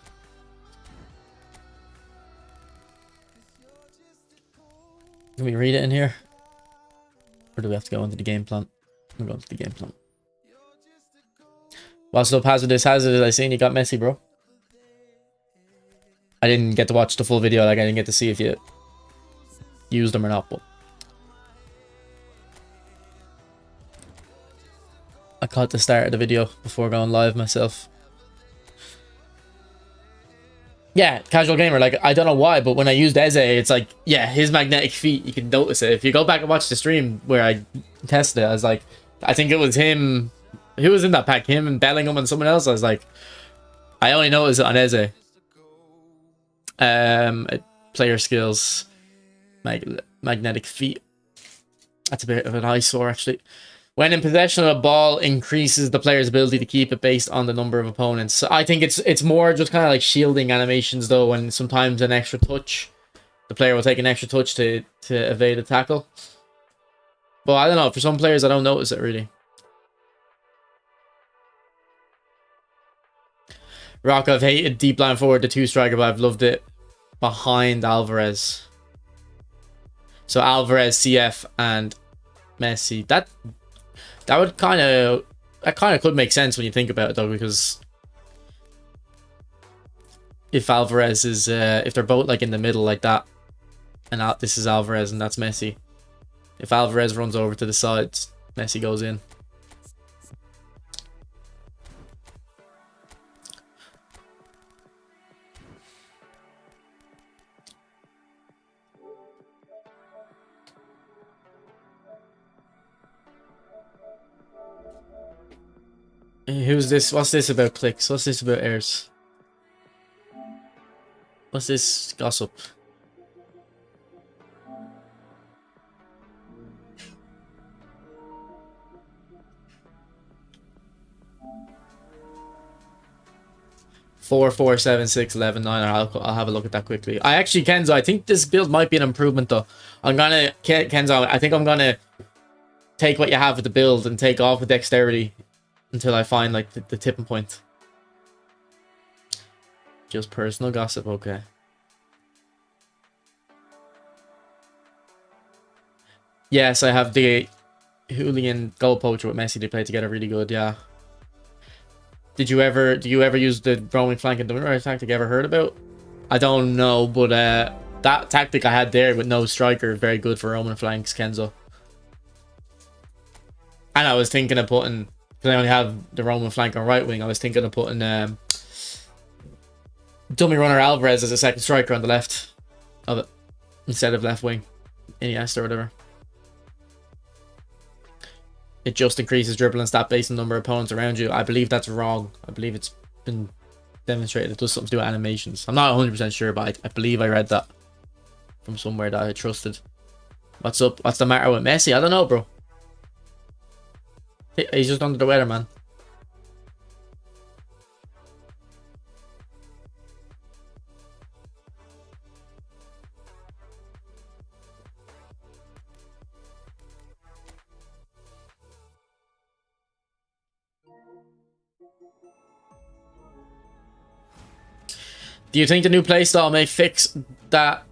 Speaker 1: Can we read it in here? Or do we have to go into the game plan? We'll go into the game plan. What's up, Hazardous? I seen you got Messi, bro. I didn't get to watch the full video. Like, I didn't get to see if you used them or not, but I caught the start of the video before going live myself. Yeah, casual gamer, like, I don't know why, but when I used Eze, it's like, yeah, his magnetic feet, you can notice it. If you go back and watch the stream where I tested it, I was like, I think it was him, who was in that pack? Him and Bellingham and someone else? I was like, I only noticed it on Eze. Player skills, magnetic feet. That's a bit of an eyesore, actually. When in possession of a ball, increases the player's ability to keep it based on the number of opponents. So I think it's more just kind of like shielding animations, though, when sometimes an extra touch, the player will take an extra touch to evade a tackle. But I don't know. For some players, I don't notice it really. Rock, I've hated deep line forward, the 2-striker, but I've loved it behind Alvarez. So Alvarez, CF, and Messi. That would kind of could make sense when you think about it though, because if Alvarez is if they're both like in the middle like that, and this is Alvarez and that's Messi. If Alvarez runs over to the sides, Messi goes in. Who's this? What's this about clicks? What's this about airs? What's this gossip? Four, 4, 7, 6, 11, 9. I'll have a look at that quickly. I actually, Kenzo, I think this build might be an improvement though. Kenzo, I think I'm gonna take what you have with the build and take off with dexterity until I find like the tipping point. Just personal gossip, okay. Yes, I have the hooligan goal poacher with Messi. They play together really good, yeah. Do you ever use the roaming flank and the winner tactic? Ever heard about? I don't know, but that tactic I had there with no striker, very good for roaming flanks, Kenzo. And I was thinking of putting, because I only have the roaming flank on right wing, I was thinking of putting dummy runner Alvarez as a second striker on the left of it, instead of left wing, Iniesta or whatever. It just increases dribbling stat based on the number of opponents around you. I believe that's wrong. I believe it's been demonstrated it does something to do with animations. I'm not 100% sure, but I believe I read that from somewhere that I trusted. What's up? What's the matter with Messi? I don't know, bro. He's just under the weather, man. Do you think the new playstyle may fix that?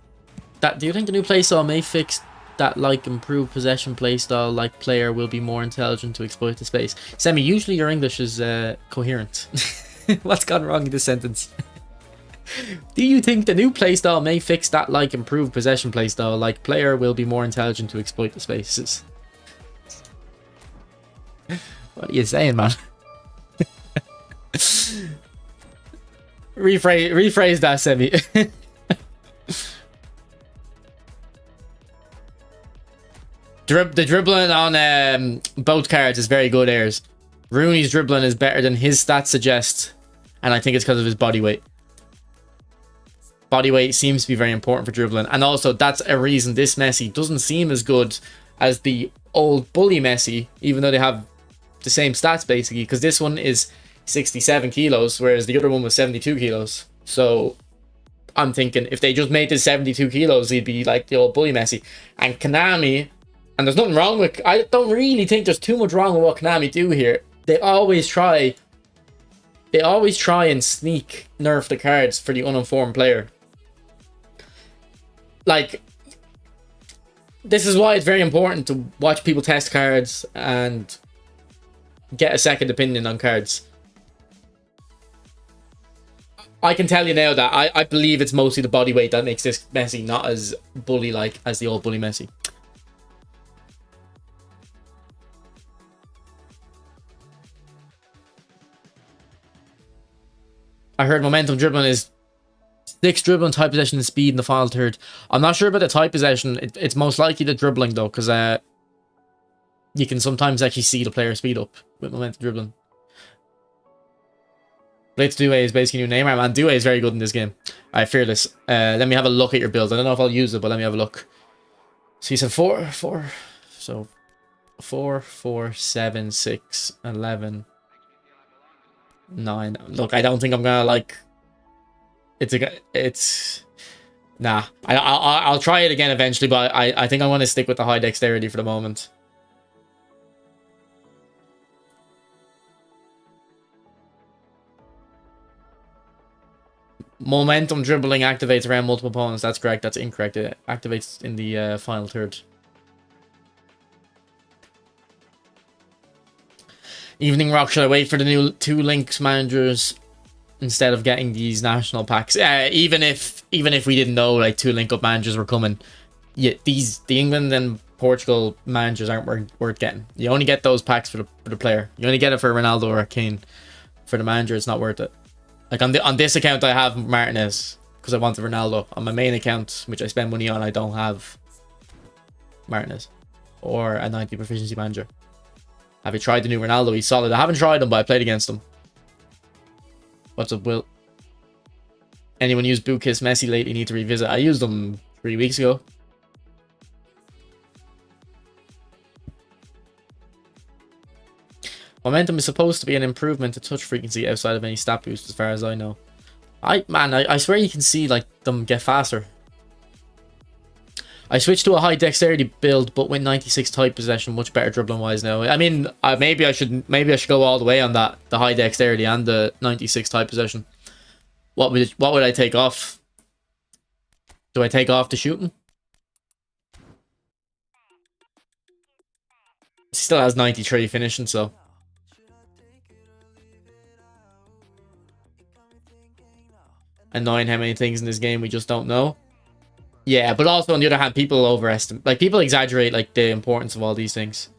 Speaker 1: Do you think the new playstyle may fix that, like, improved possession playstyle, like player will be more intelligent to exploit the space? Semi, usually your English is coherent. What's gone wrong in this sentence? Do you think the new playstyle may fix that, like, improved possession playstyle, like player will be more intelligent to exploit the spaces? What are you saying, man? Rephrase that, Semi. The dribbling on both cards is very good, Ayers. Rooney's dribbling is better than his stats suggest, and I think it's because of his body weight. Body weight seems to be very important for dribbling, and also that's a reason this Messi doesn't seem as good as the old bully Messi, even though they have the same stats basically, because this one is 67 kilos, whereas the other one was 72 kilos. So I'm thinking if they just made this 72 kilos, he'd be like the old bully Messi. And Konami, and there's nothing wrong with, I don't really think there's too much wrong with what Konami do here. They always try and sneak nerf the cards for the uninformed player. Like, this is why it's very important to watch people test cards and get a second opinion on cards. I can tell you now that I believe it's mostly the body weight that makes this Messi not as bully-like as the old bully Messi. I heard momentum dribbling is 6 dribbling, type possession, and speed in the final third. I'm not sure about the type possession. It's most likely the dribbling though, because you can sometimes actually see the player speed up with momentum dribbling. Blitz Due is basically new Neymar, man. Due is very good in this game. Alright, Fearless. Let me have a look at your build. I don't know if I'll use it, but let me have a look. So you said 4. So 4, 4, 7, 6, 11, 9. Look, I don't think I'm gonna like. Nah. I'll try it again eventually, but I think I want to stick with the high dexterity for the moment. Momentum dribbling activates around multiple opponents. That's correct. That's incorrect. It activates in the final third. Evening Rock, should I wait for the new 2 links managers instead of getting these national packs? Even if we didn't know like 2 link up managers were coming, yeah, the England and Portugal managers aren't worth getting. You only get those packs for the player. You only get it for Ronaldo or Kane. For the manager, it's not worth it. Like on this account, I have Martinez because I wanted Ronaldo. On my main account, which I spend money on, I don't have Martinez or a 90 proficiency manager. Have you tried the new Ronaldo? He's solid. I haven't tried him, but I played against him. What's up, Will? Anyone use Boot Kiss Messi lately? Need to revisit. I used them 3 weeks ago. Momentum is supposed to be an improvement to touch frequency outside of any stat boost, as far as I know. I swear you can see like them get faster. I switched to a high dexterity build, but with 96 tight possession, much better dribbling wise now. I mean, maybe I should go all the way on that, the high dexterity and the 96 tight possession. What would I take off? Do I take off the shooting? Still has 93 finishing, so. Annoying how many things in this game we just don't know. Yeah, but also on the other hand, people overestimate, like people exaggerate like the importance of all these things.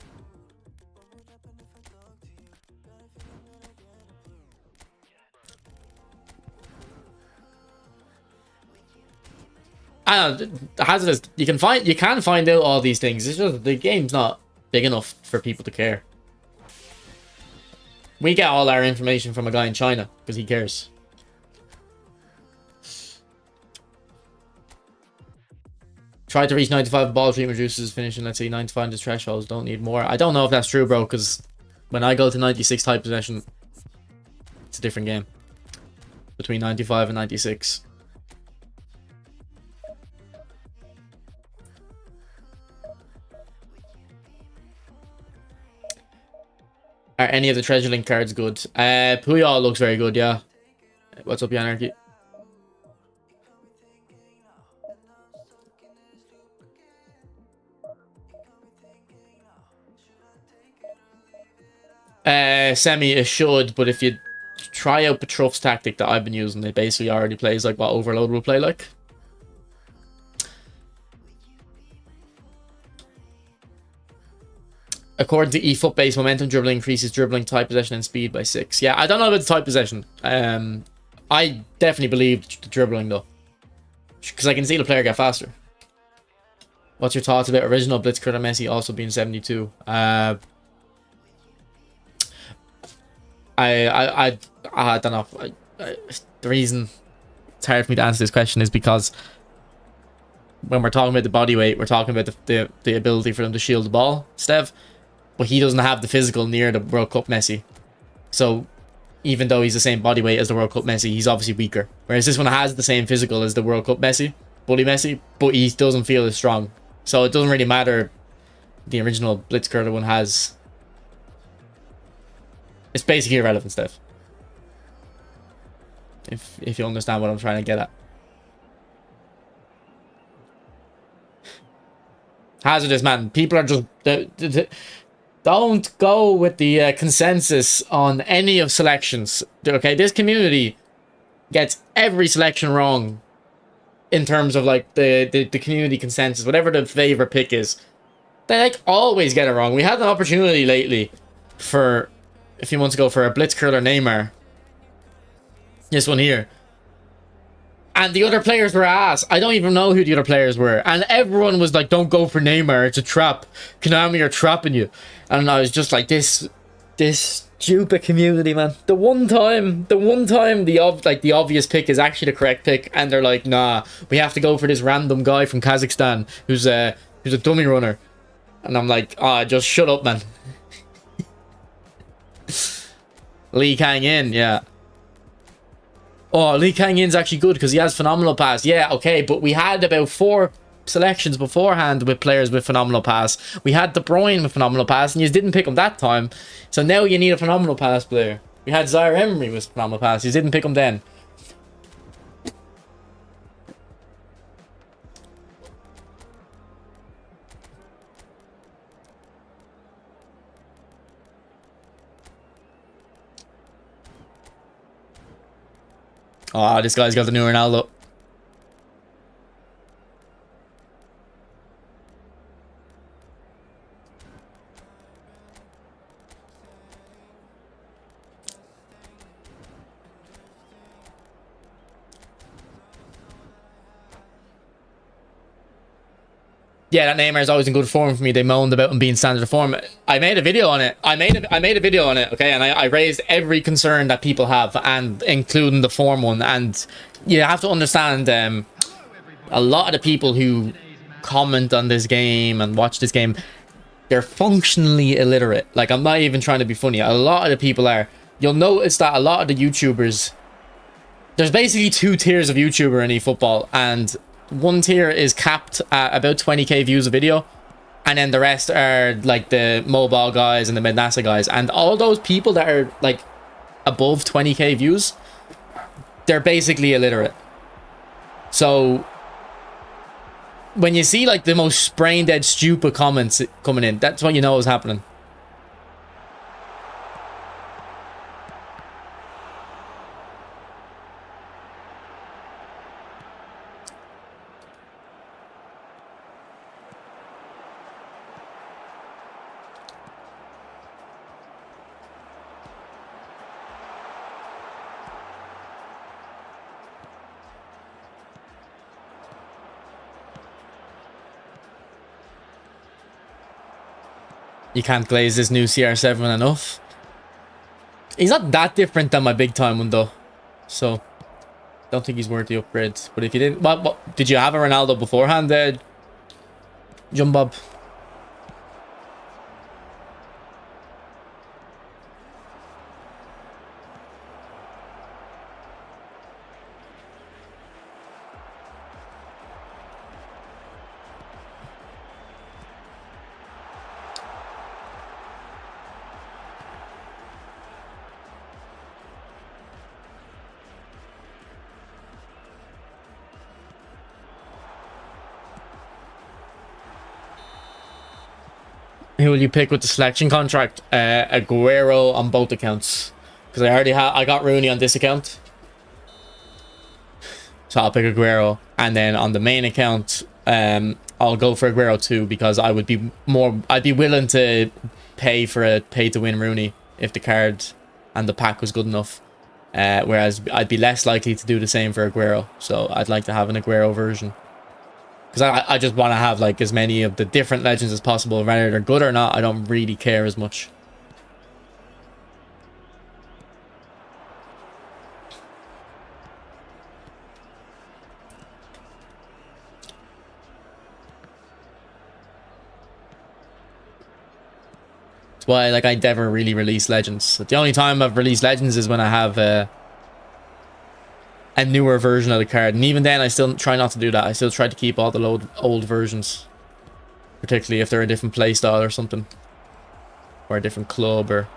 Speaker 1: I don't know, hazardous. You can find out all these things. It's just the game's not big enough for people to care. We get all our information from a guy in China because he cares. Try to reach 95 ball treatment reduces finishing. Let's say 95 into thresholds. Don't need more. I don't know if that's true, bro, because when I go to 96 type possession, it's a different game. Between 95 and 96. Are any of the treasure link cards good? Puyol looks very good, yeah. What's up, Yanarchy? Semi, it should, but if you try out Petruff's tactic that I've been using, it basically already plays like what Overload will play like. According to eFoot base, momentum dribbling increases dribbling, type possession, and speed by 6. Yeah, I don't know about the type possession. I definitely believe the dribbling though, because I can see the player get faster. What's your thoughts about original Blitzkrieg Messi also being 72? I don't know. The reason it's hard for me to answer this question is because when we're talking about the body weight, we're talking about the ability for them to shield the ball, Stev. But he doesn't have the physical near the World Cup Messi. So even though he's the same body weight as the World Cup Messi, he's obviously weaker. Whereas this one has the same physical as the World Cup Messi, Bully Messi, but he doesn't feel as strong. So it doesn't really matter. The original Blitzkrieg one has... It's basically irrelevant stuff. If you understand what I'm trying to get at. Hazardous, man. People are just... Don't go with the consensus on any of selections. Okay, this community gets every selection wrong in terms of like the community consensus, whatever the favorite pick is. They like always get it wrong. We had an opportunity lately for a few months ago for a Blitzkrieg Neymar. This one here. And the other players were ass. I don't even know who the other players were. And everyone was like, don't go for Neymar. It's a trap. Konami are trapping you. And I was just like, this stupid community, man. The one time the obvious pick is actually the correct pick. And they're like, nah, we have to go for this random guy from Kazakhstan who's a dummy runner. And I'm like, just shut up, man. Lee Kang-in, yeah. Oh, Lee Kang-in's actually good because he has phenomenal pass. Yeah, okay, but we had about 4 selections beforehand with players with phenomenal pass. We had De Bruyne with phenomenal pass, and you didn't pick him that time. So now you need a phenomenal pass player. We had Zaire Emery with phenomenal pass. You didn't pick him then. Oh, this guy's got the new Ronaldo. Yeah, that Neymar is always in good form for me. They moaned about him being standard of form. I made a video on it. I made a video on it, okay? And I raised every concern that people have, and including the form one. And you have to understand, a lot of the people who comment on this game and watch this game, they're functionally illiterate. Like, I'm not even trying to be funny. A lot of the people are. You'll notice that a lot of the YouTubers, there's basically 2 tiers of YouTuber in eFootball, and one tier is capped at about 20k views a video, and then the rest are like the mobile guys and the mid-NASA guys. And all those people that are like above 20k views, they're basically illiterate. So when you see like the most brain dead stupid comments coming in, that's what you know is happening. You can't glaze this new CR7 enough. He's not that different than my big time one though, so don't think he's worth the upgrade. But if you didn't, what did you have a Ronaldo beforehand, Jumbob? Who will you pick with the selection contract? Aguero on both accounts, because I got Rooney on this account, so I'll pick Aguero. And then on the main account, I'll go for Aguero too, because I'd be willing to pay for a pay to win Rooney if the card and the pack was good enough, whereas I'd be less likely to do the same for Aguero. So I'd like to have an Aguero version, because I just want to have like as many of the different legends as possible. Whether they're good or not, I don't really care as much. That's why like I never really release legends. The only time I've released legends is when I have a newer version of the card, and even then I still try not to do that. I still try to keep all the old versions, particularly if they're a different playstyle or something, or a different club. Or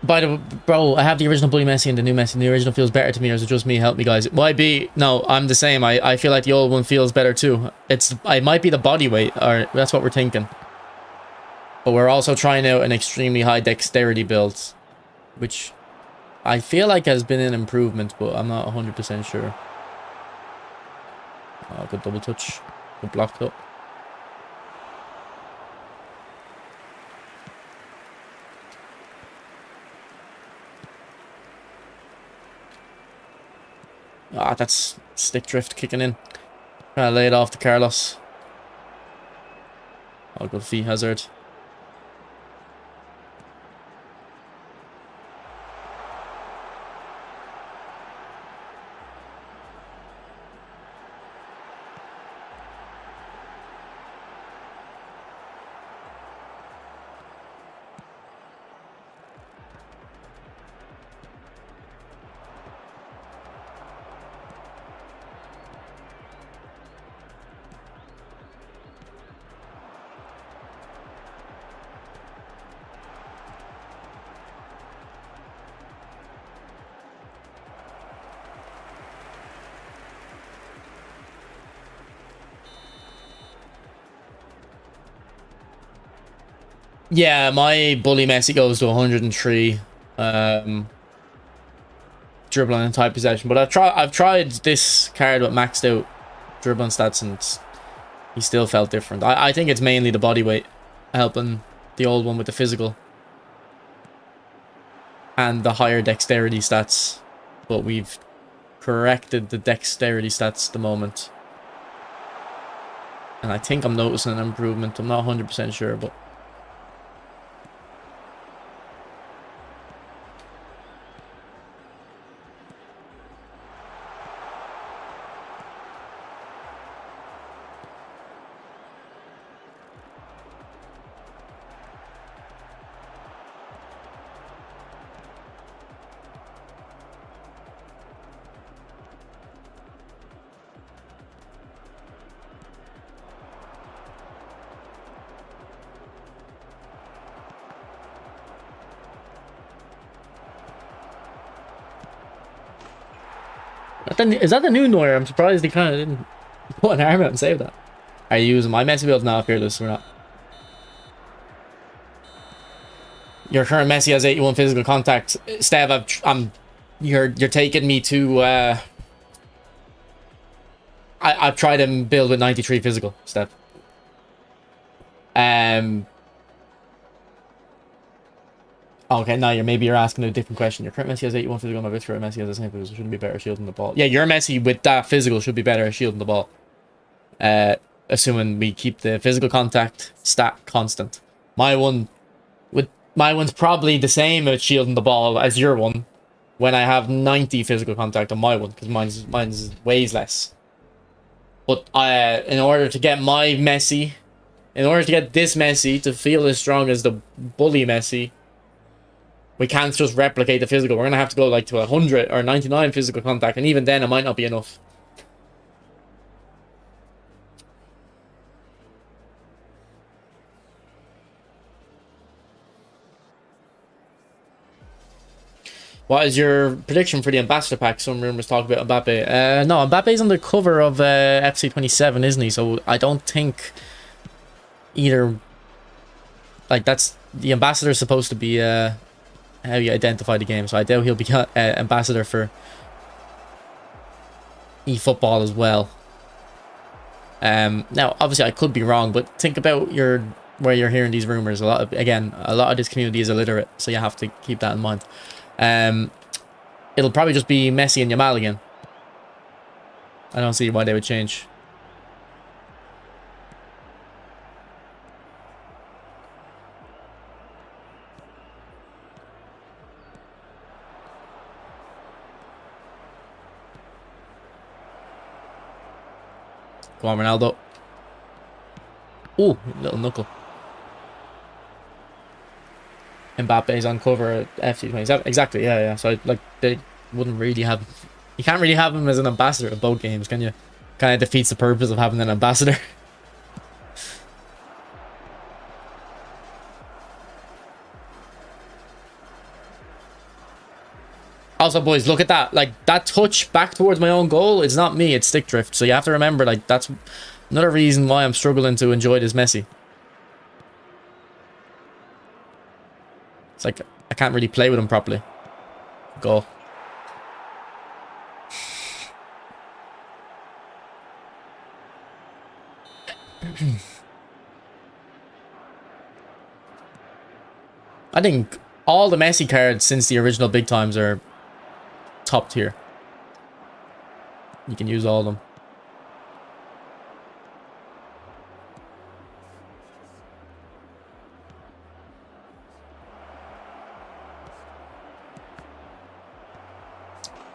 Speaker 1: by the way, bro, I have the original Bully Messi and the new Messi, and the original feels better to me, or is it just me? Help me, guys. YB, no, I'm the same. I feel like the old one feels better too. It might be the body weight, or that's what we're thinking. But we're also trying out an extremely high dexterity build, which I feel like has been an improvement, but I'm not 100% sure. Oh, good double touch. Good blocked up. Ah, that's stick drift kicking in. Trying to lay it off to Carlos. Oh, good feet, Hazard. Yeah, my bully Messi goes to 103. Dribbling and tight possession, but I've tried this card with maxed out dribbling stats, and he still felt different. I think it's mainly the body weight helping the old one with the physical and the higher dexterity stats, but we've corrected the dexterity stats at the moment, and I think I'm noticing an improvement. I'm not 100% sure, but is that the new Neuer? I'm surprised he kind of didn't put an arm out and save that. Are you using my Messi build now, Fearless, or not? Your current Messi has 81 physical contact. Stev, you're taking me to I've tried to build with 93 physical, Stev. Okay, now you're asking a different question. Your current Messi has 81 physical, my current Messi has the same physical, shouldn't be better shielding the ball. Yeah, your Messi with that physical should be better at shielding the ball. Assuming we keep the physical contact stat constant. My one's probably the same at shielding the ball as your one when I have 90 physical contact on my one, because mine's weighs less. But in order to get my Messi, in order to get this Messi to feel as strong as the bully Messi, we can't just replicate the physical. We're going to have to go like to 100 or 99 physical contact, and even then it might not be enough. What is your prediction for the ambassador pack? Some rumors talk about Mbappe. No, Mbappe's on the cover of FC27, isn't he? So I don't think either. Like, that's the ambassador is supposed to be how you identify the game. So I doubt he'll be ambassador for eFootball as well. Now obviously I could be wrong, but think about where you're hearing these rumors. A lot of this community is illiterate, so you have to keep that in mind. It'll probably just be Messi and Yamal again. I don't see why they would change. Go on, Ronaldo. Ooh, little knuckle. Mbappe's on cover at FC27. Exactly, yeah. So, like, they wouldn't really have... You can't really have him as an ambassador of both games, can you? Kind of defeats the purpose of having an ambassador. Also, boys, look at that. Like, that touch back towards my own goal, it's not me, it's stick drift. So you have to remember, like, that's another reason why I'm struggling to enjoy this Messi. It's like, I can't really play with him properly. Goal. I think all the Messi cards since the original big times are top tier. You can use all of them.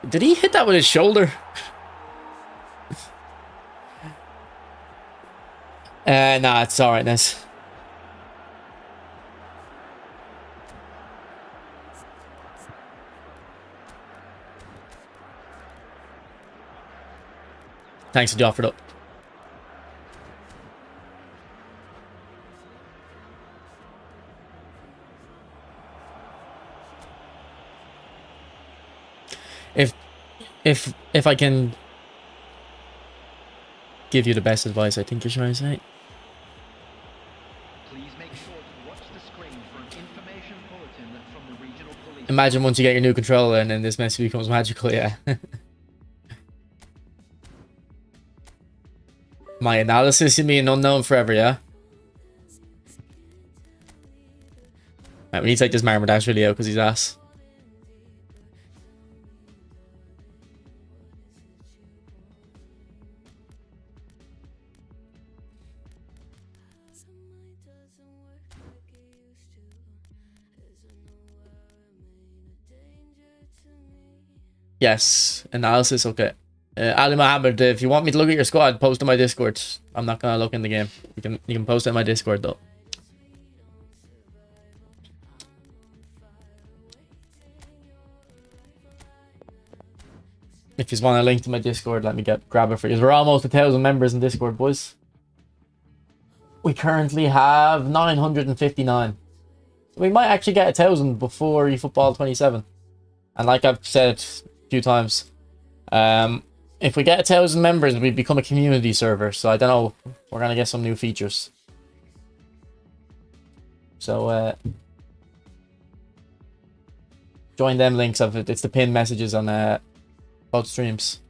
Speaker 1: Did he hit that with his shoulder? Nah, it's alright, Ness. Thanks, you offered up. If I can give you the best advice, I think you're trying to say.
Speaker 3: Please make sure to watch the screen from the regional police.
Speaker 1: Imagine once you get your new controller and then this Messi becomes magical, yeah. My analysis, you mean unknown forever, yeah? Right, we need to take this Marmodash really out because he's ass. Yes, analysis, okay. Ali Mohammed, if you want me to look at your squad, post in my Discord. I'm not gonna look in the game. You can post it in my Discord though. If you want a link to my Discord, let me grab it for you. We're almost 1,000 members in Discord, boys. We currently have 959. We might actually get 1,000 before eFootball 27. And like I've said a few times, if we get 1,000 members, we become a community server. So I don't know, we're gonna get some new features. So join them links of it. It's the pinned messages on both streams.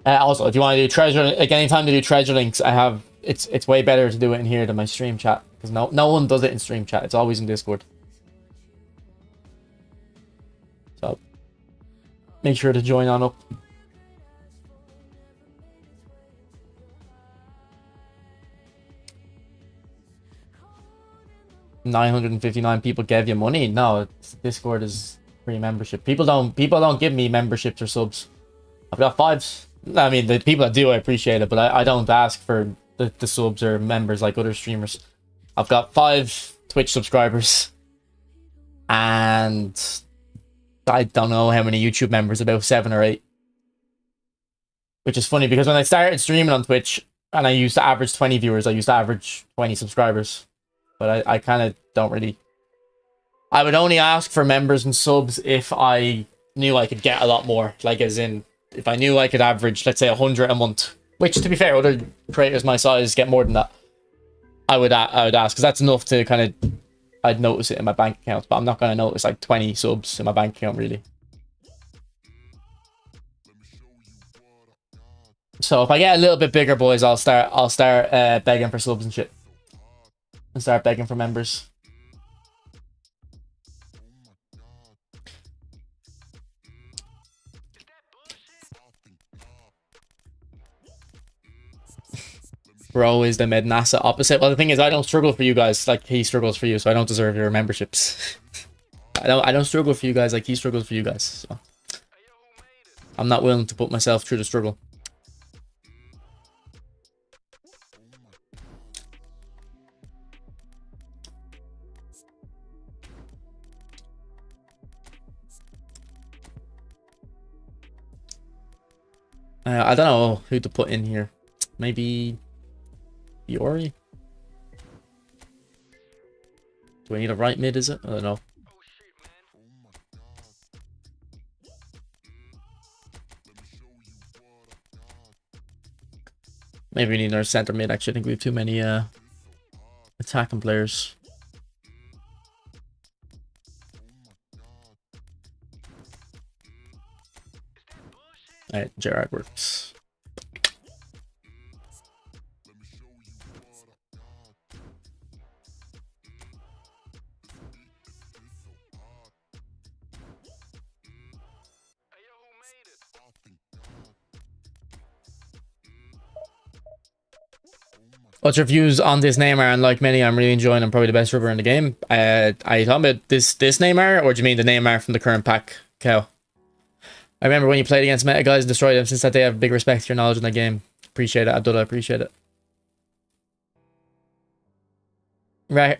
Speaker 1: Also, if you want to do treasure, like anytime to do treasure links, I have it's way better to do it in here than my stream chat because no one does it in stream chat. It's always in Discord. So make sure to join on up. $959 people gave you money. No, Discord is free membership. People don't give me memberships or subs. I've got 5. I mean, the people that do, I appreciate it, but I don't ask for the subs or members like other streamers. I've got 5 Twitch subscribers, and I don't know how many YouTube members, about 7 or 8. Which is funny because when I started streaming on Twitch and I used to average 20 viewers, I used to average 20 subscribers. But I kind of don't really... I would only ask for members and subs if I knew I could get a lot more. Like, as in, if I knew I could average, let's say, 100 a month. Which, to be fair, other creators my size get more than that. I would ask, because that's enough to kind of... I'd notice it in my bank account. But I'm not going to notice, like, 20 subs in my bank account, really. So, if I get a little bit bigger, boys, I'll start begging for subs and shit. And start begging for members. Bro is the mid NASA opposite. Well, the thing is, I don't struggle for you guys like he struggles for you, so I don't deserve your memberships. I don't struggle for you guys like he struggles for you guys. So I'm not willing to put myself through the struggle. I don't know who to put in here. Maybe Yori? Do I need a right mid, is it? I don't know. Maybe we need another center mid. Actually, I think we have too many attacking players. Alright, Gerard works. What's your views on this Neymar? And like many, I'm really enjoying him. Probably the best river in the game. Are you talking about this Neymar, or do you mean the Neymar from the current pack, Cow? I remember when you played against meta guys and destroyed them. Since that day, I have big respect for your knowledge in the game. Appreciate it, Abdullah. Appreciate it.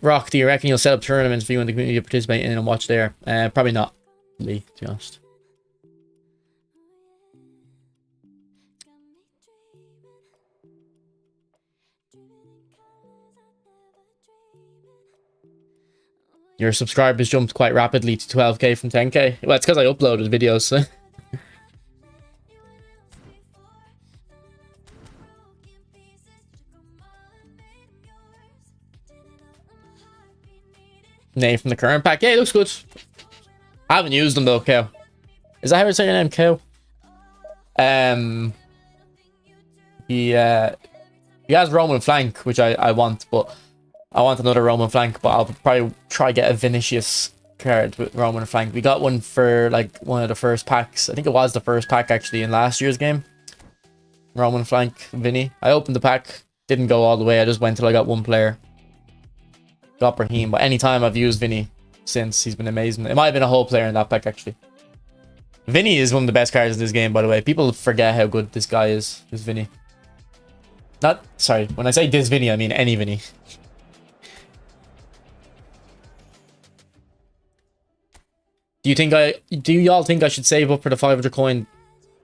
Speaker 1: Rock, do you reckon you'll set up tournaments for you and the community to participate in and watch there? Probably not, Lee, to be honest. Your subscribers jumped quite rapidly to 12k from 10k. Well, it's because I uploaded videos. So. Name from the current pack. Yeah, it looks good. I haven't used them though, Cow. Is that how you say your name, Cow? He has Roman flank, which I want, but I want another Roman flank, but I'll probably try to get a Vinicius card with Roman flank. We got one for like one of the first packs. I think it was the first pack actually in last year's game. Roman flank, Vinny. I opened the pack, didn't go all the way. I just went till I got one player. Got Brahim, but anytime I've used Vinny since, he's been amazing. It might have been a whole player in that pack actually. Vinny is one of the best cards in this game, by the way. People forget how good this guy is. This Vinny. Not, sorry, when I say this Vinny, I mean any Vinny. Do y'all think I should save up for the 500 coin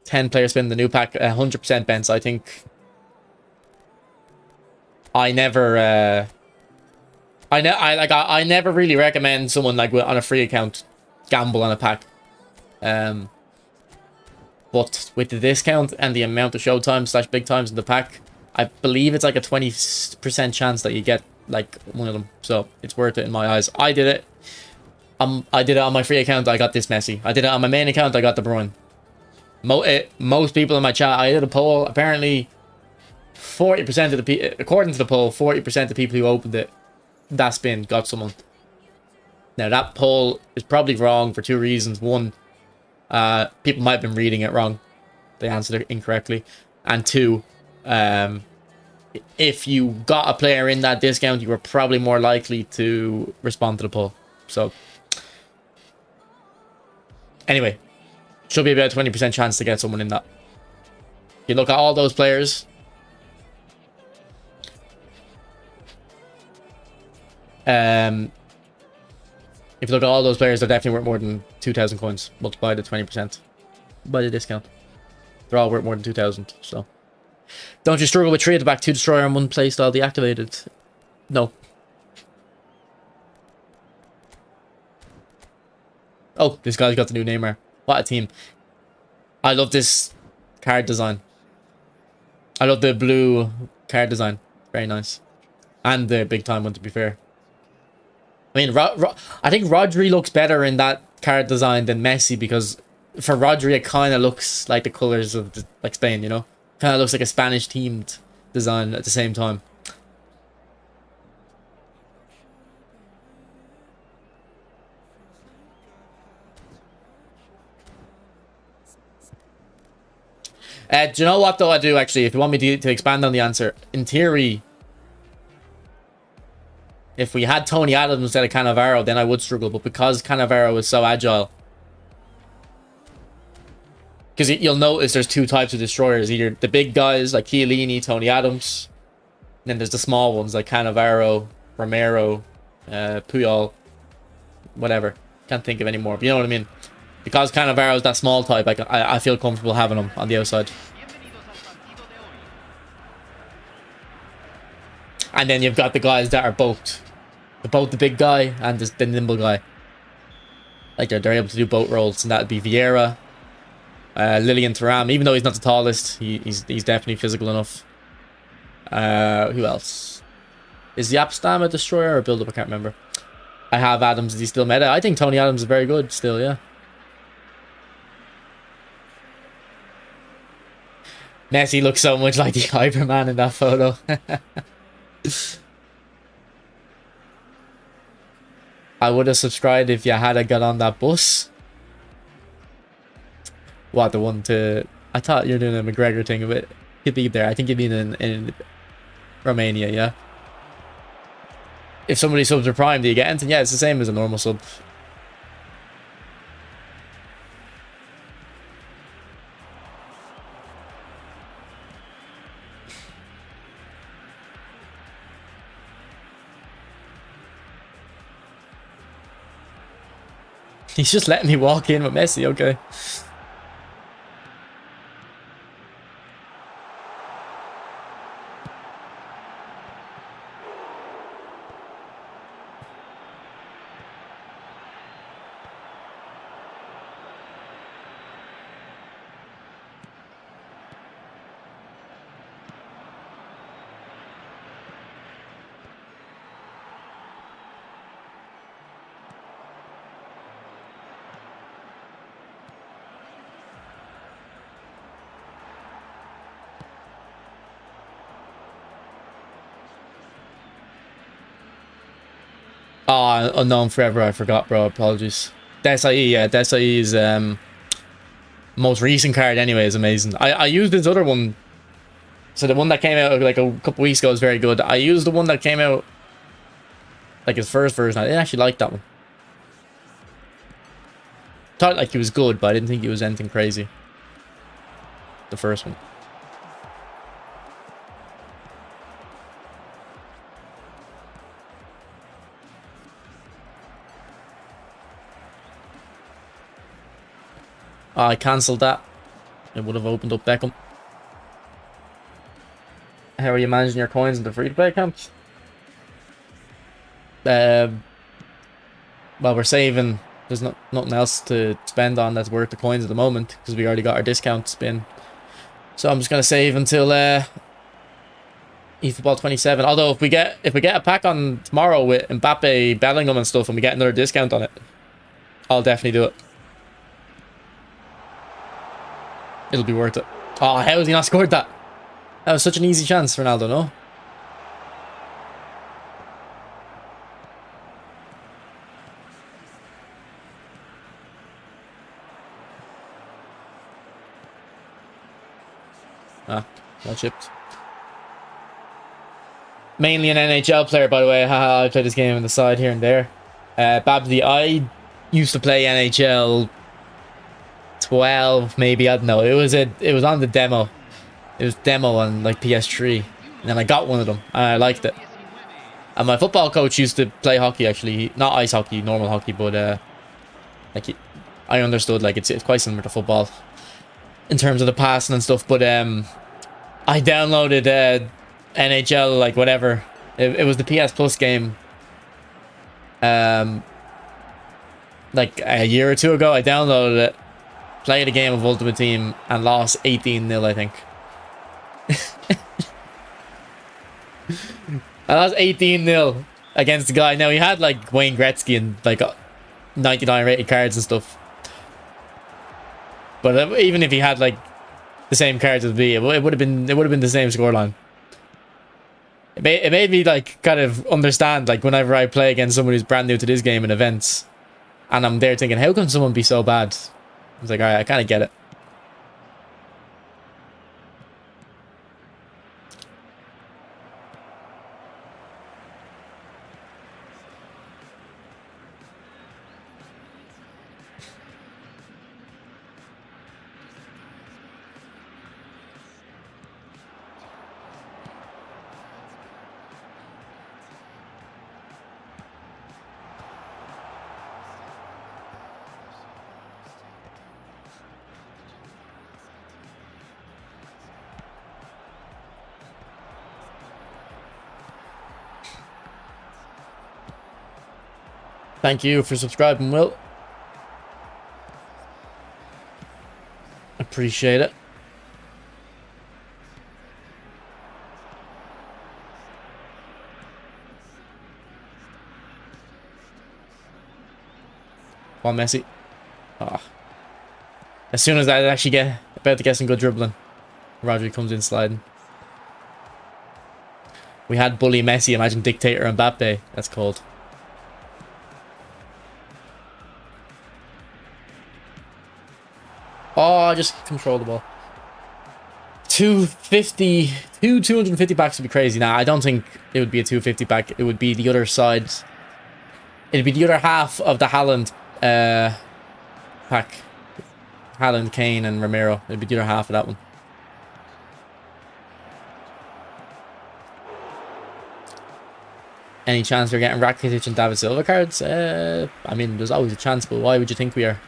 Speaker 1: 10 player spin the new pack? 100% Benz. I think I never I never really recommend someone like on a free account gamble on a pack. But with the discount and the amount of showtime / big times in the pack, I believe it's like a 20% chance that you get like one of them. So it's worth it in my eyes. I did it. I did it on my free account. I got this Messi. I did it on my main account. I got De Bruyne. Most people in my chat, I did a poll. Apparently, 40% of the people, according to the poll, 40% of the people who opened it, that spin got someone. Now that poll is probably wrong for two reasons. One, people might have been reading it wrong. They answered it incorrectly. And two, if you got a player in that discount, you were probably more likely to respond to the poll. So, anyway, should be about 20% chance to get someone in that. You look at all those players. If you look at all those players, they're definitely worth more than 2,000 coins. Multiply the 20% by the discount. They're all worth more than 2,000, so. Don't you struggle with 3 at the back, 2 destroyer and 1 playstyle deactivated? No. Oh, this guy's got the new Neymar. What a team. I love this card design. I love the blue card design. Very nice. And the big time one, to be fair. I mean, I think Rodri looks better in that card design than Messi, because for Rodri it kind of looks like the colours of like Spain, you know? Kind of looks like a Spanish themed design at the same time. Do you know what though I do actually? If you want me to expand on the answer, in theory, if we had Tony Adams instead of Cannavaro, then I would struggle. But because Cannavaro is so agile, because you'll notice there's 2 types of destroyers: either the big guys like Chiellini, Tony Adams, and then there's the small ones like Cannavaro, Romero, Puyol, whatever. Can't think of any more, but you know what I mean. Because Cannavaro is that small type, I feel comfortable having him on the outside. And then you've got the guys that are both the big guy and the nimble guy. Like they're able to do both roles, and that'd be Vieira, Lilian Thuram. Even though he's not the tallest, he's definitely physical enough. Who else? Is the Apstam a destroyer or build up? I can't remember. I have Adams. Is he still meta? I think Tony Adams is very good still, yeah. Messi looks so much like the Hyperman in that photo. I would have subscribed if you had got on that bus. What, the one to... I thought you were doing a McGregor thing, but you'd be there. I think you'd be in Romania, yeah? If somebody subs for Prime, do you get anything? Yeah, it's the same as a normal sub. He's just letting me walk in with Messi, okay. Oh, unknown forever. I forgot, bro. Apologies. Desai, yeah, Desai is most recent card anyway. Is amazing. I used his other one. So the one that came out like a couple weeks ago is very good. I used the one that came out like his first version. I didn't actually like that one. Thought like he was good, but I didn't think he was anything crazy. The first one. Oh, I cancelled that. It would have opened up Beckham. How are you managing your coins in the free-to-play camps? Well, we're saving. There's nothing else to spend on that's worth the coins at the moment because we already got our discount spin. So I'm just gonna save until eFootball 27. Although if we get a pack on tomorrow with Mbappe, Bellingham and stuff, and we get another discount on it, I'll definitely do it. It'll be worth it. Oh, how has he not scored that? That was such an easy chance, Ronaldo, no? Ah, well chipped. Mainly an NHL player, by the way. Haha, I play this game on the side here and there. Babsy, I used to play NHL 12, maybe, I don't know. It was on the demo. It was demo on like PS3. And then I got one of them and I liked it. And my football coach used to play hockey actually. Not ice hockey, normal hockey, but like I understood like it's quite similar to football in terms of the passing and stuff, but I downloaded NHL like whatever. It was the PS Plus game. Like a year or two ago, I downloaded it, played a game of Ultimate Team, and lost 18-0, I think. I lost 18-0 against the guy. Now he had like Wayne Gretzky and like 99 rated cards and stuff. But even if he had like the same cards as me, it would have been the same scoreline. It made me like kind of understand like whenever I play against someone who's brand new to this game in events, and I'm there thinking, how can someone be so bad? I was like, alright, I kind of get it. Thank you for subscribing, Will. Appreciate it. Come on, Messi. Oh. As soon as I actually get about to get some good dribbling, Rodri comes in sliding. We had bully Messi, imagine dictator Mbappe. That's cold. Oh, I just control the ball. 250 packs would be crazy. Nah, I don't think it would be a 250 pack. It would be the other side. It'd be the other half of the Haaland pack. Haaland, Kane, and Romero. It'd be the other half of that one. Any chance we're getting Rakitic and David Silva cards? I mean, there's always a chance, but why would you think we are?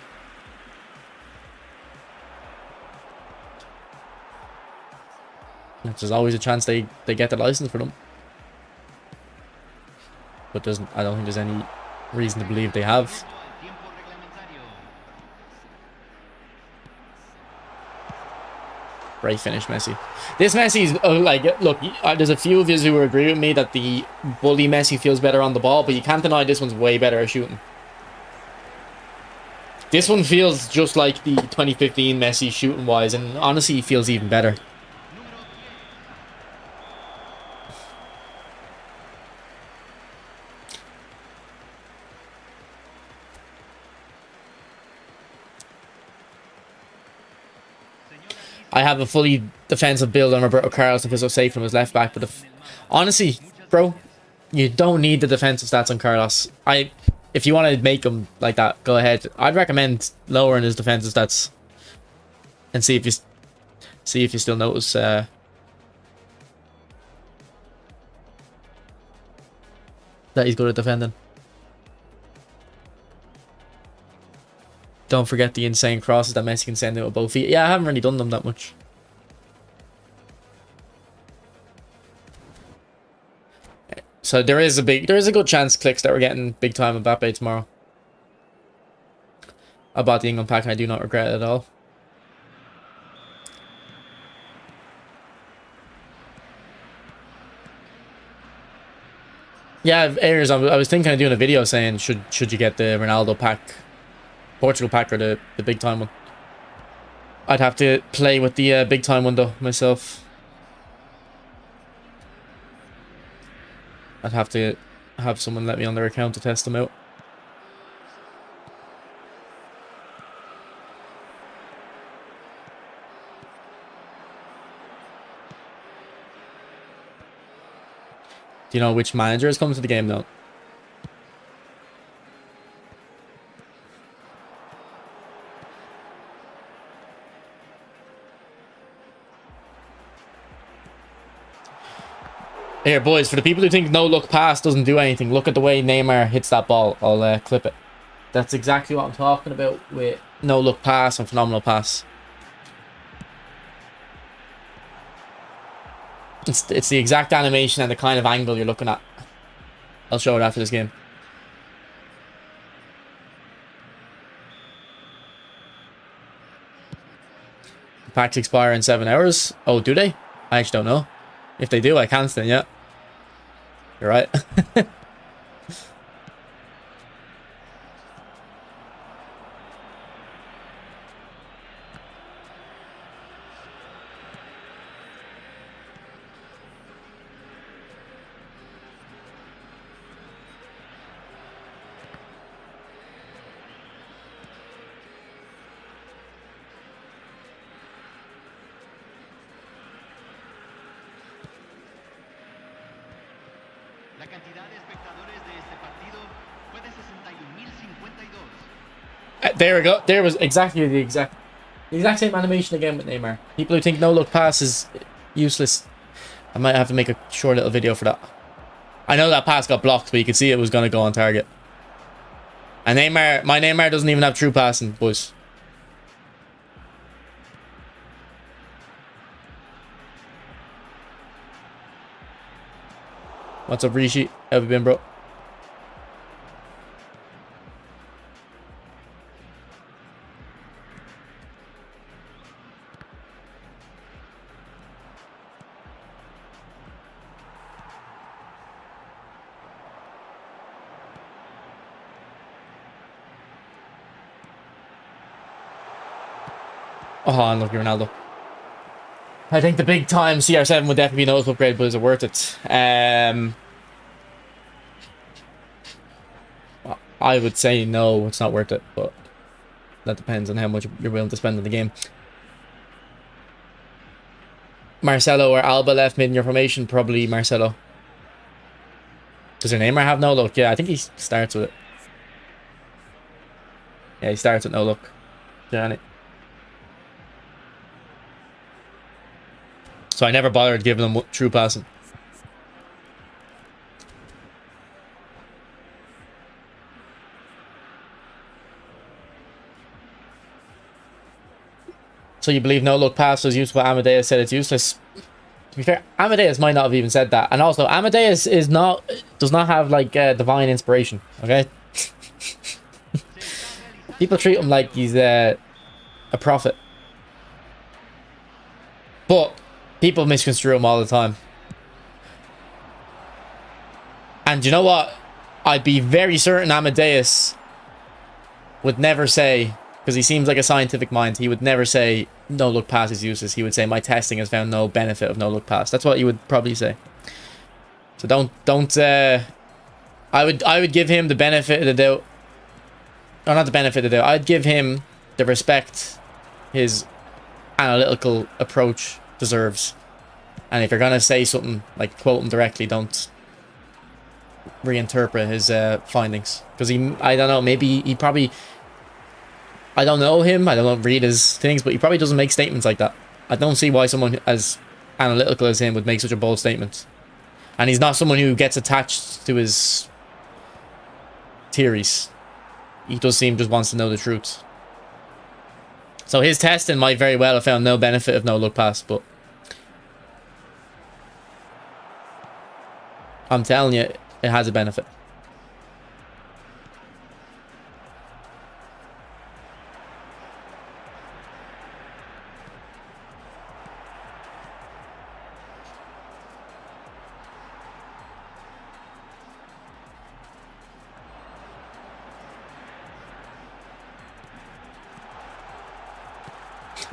Speaker 1: There's always a chance they get the license for them. But I don't think there's any reason to believe they have. Great finish, Messi. This Messi's like, look, there's a few of you who agree with me that the bully Messi feels better on the ball, but you can't deny this one's way better at shooting. This one feels just like the 2015 Messi shooting wise, and honestly, he feels even better. I have a fully defensive build on Roberto Carlos because I was safe from his left back. But honestly, bro, you don't need the defensive stats on Carlos. If you want to make him like that, go ahead. I'd recommend lowering his defensive stats and see if you still notice. That he's good at defending. Don't forget the insane crosses that Messi can send out with both feet. Yeah, I haven't really done them that much. So there is a good chance, Clicks, that we're getting big time Mbappe tomorrow. I bought the England pack and I do not regret it at all. Yeah, Ayers, I was thinking of doing a video saying should you get the Ronaldo pack, Portugal pack, or the big time one. I'd have to play with the big time one though myself. I'd have to have someone let me on their account to test them out. Do you know which manager is coming to the game now? Here, boys, for the people who think no-look pass doesn't do anything, look at the way Neymar hits that ball. I'll clip it. That's exactly what I'm talking about with no-look pass and phenomenal pass. It's the exact animation and the kind of angle you're looking at. I'll show it after this game. The packs expire in 7 hours. Oh, do they? I actually don't know. If they do, I can't then, yeah. You're right.
Speaker 3: La cantidad de espectadores de este partido fue de 61.052.
Speaker 1: There we go. There was exactly the exact same animation again with Neymar. People who think no-look pass is useless, I might have to make a short little video for that. I know that pass got blocked, but you could see it was going to go on target. And my Neymar doesn't even have true passing, boys. What's up, Rishi? How have you been, bro? Oh, unlucky Ronaldo. I think the big time CR7 would definitely be a nose upgrade, but is it worth it? I would say no, it's not worth it, but that depends on how much you're willing to spend on the game. Marcelo or Alba left mid in your formation? Probably Marcelo. Does your Neymar have no look? Yeah, I think he starts with it. Yeah, he starts with no look. Johnny. So I never bothered giving him true passing. So you believe no-look pass was useful, but Amadeus said it's useless. To be fair, Amadeus might not have even said that. And also, Amadeus does not have, like, divine inspiration, okay? People treat him like he's a prophet. But people misconstrue him all the time. And you know what? I'd be very certain Amadeus would never say, because he seems like a scientific mind, he would never say no-look pass is useless. He would say my testing has found no benefit of no-look pass. That's what he would probably say. So don't I would give him the benefit of the doubt. Or not the benefit of the doubt. I'd give him the respect his analytical approach deserves. And if you're gonna say something, like quote him directly, don't reinterpret his findings. Because I don't know, maybe he probably, I don't know him, I don't read his things, but he probably doesn't make statements like that. I don't see why someone as analytical as him would make such a bold statement. And he's not someone who gets attached to his theories. He does seem just wants to know the truth. So his testing might very well have found no benefit of no look pass, but I'm telling you, it has a benefit.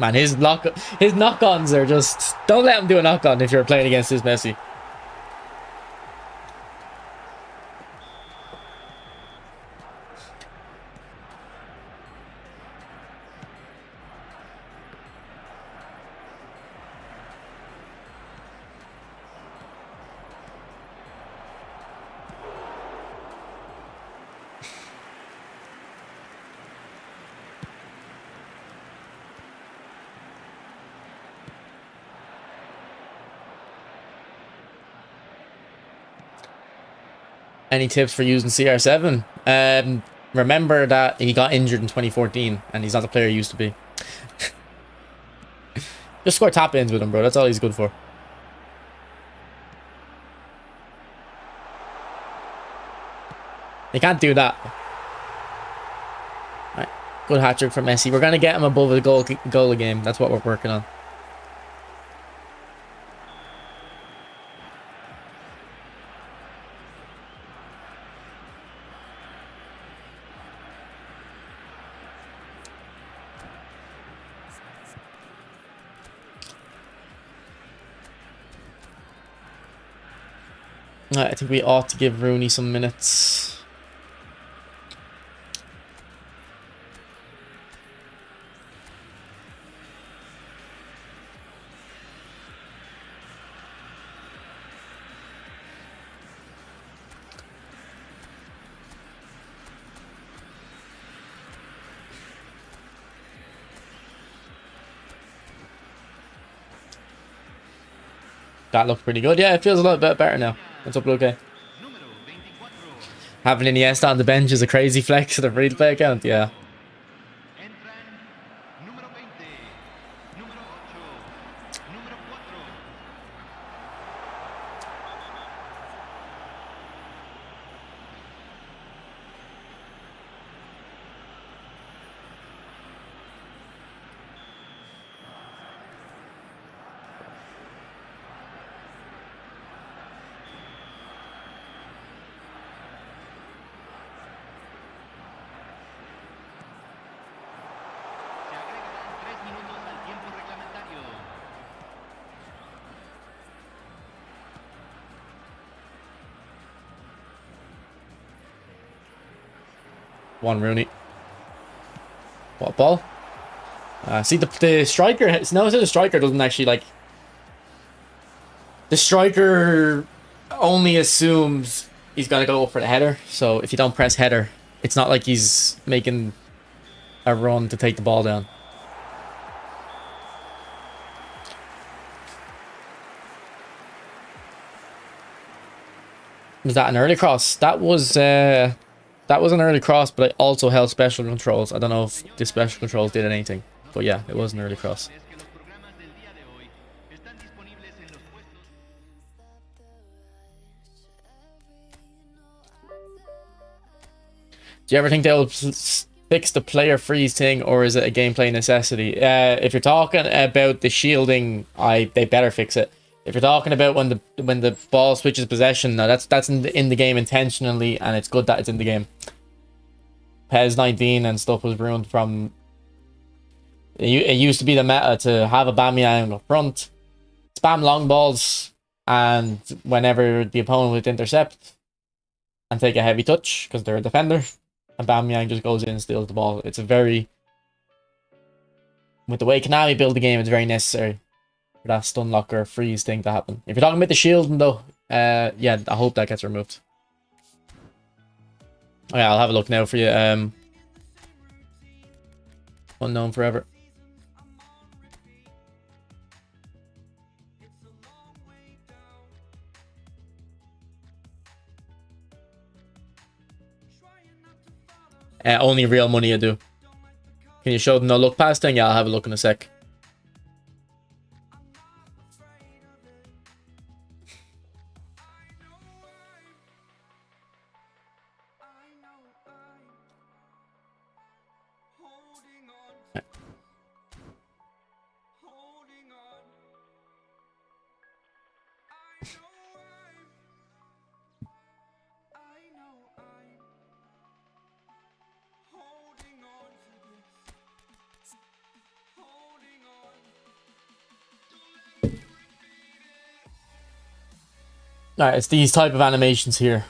Speaker 1: Man, his knock-ons are just... Don't let him do a knock-on if you're playing against this Messi. Any tips for using CR7? Remember that he got injured in 2014 and he's not the player he used to be. Just score tap ins with him, bro. That's all he's good for. He can't do that. Right. Good hat trick for Messi. We're going to get him above a goal a game. That's what we're working on. I think we ought to give Rooney some minutes. That looked pretty good. Yeah, it feels a lot bit better now. What's up, okay? Having Iniesta on the bench is a crazy flex to the free to play account, yeah. One Rooney. What ball? See the striker. Notice the striker doesn't actually like. The striker only assumes he's gonna go for the header. So if you don't press header, it's not like he's making a run to take the ball down. Was that an early cross? That was an early cross, but I also held special controls. I don't know if the special controls did anything, but yeah, it was an early cross. Do you ever think they'll fix the player freeze thing, or is it a gameplay necessity? If you're talking about the shielding, they better fix it. If you're talking about when the ball switches possession, no, that's in the game intentionally, and it's good that it's in the game. PES 19 and stuff was ruined from... It used to be the meta to have a Aubameyang up front, spam long balls, and whenever the opponent would intercept and take a heavy touch because they're a defender, Aubameyang just goes in and steals the ball. It's a very with the way Konami build the game, it's very necessary for that stun lock or freeze thing to happen. If you're talking about the shielding though, yeah, I hope that gets removed. Oh yeah, I'll have a look now for you. Unknown forever. Only real money I do. Can you show the no look pass thing? Yeah, I'll have a look in a sec. Alright, it's these type of animations here.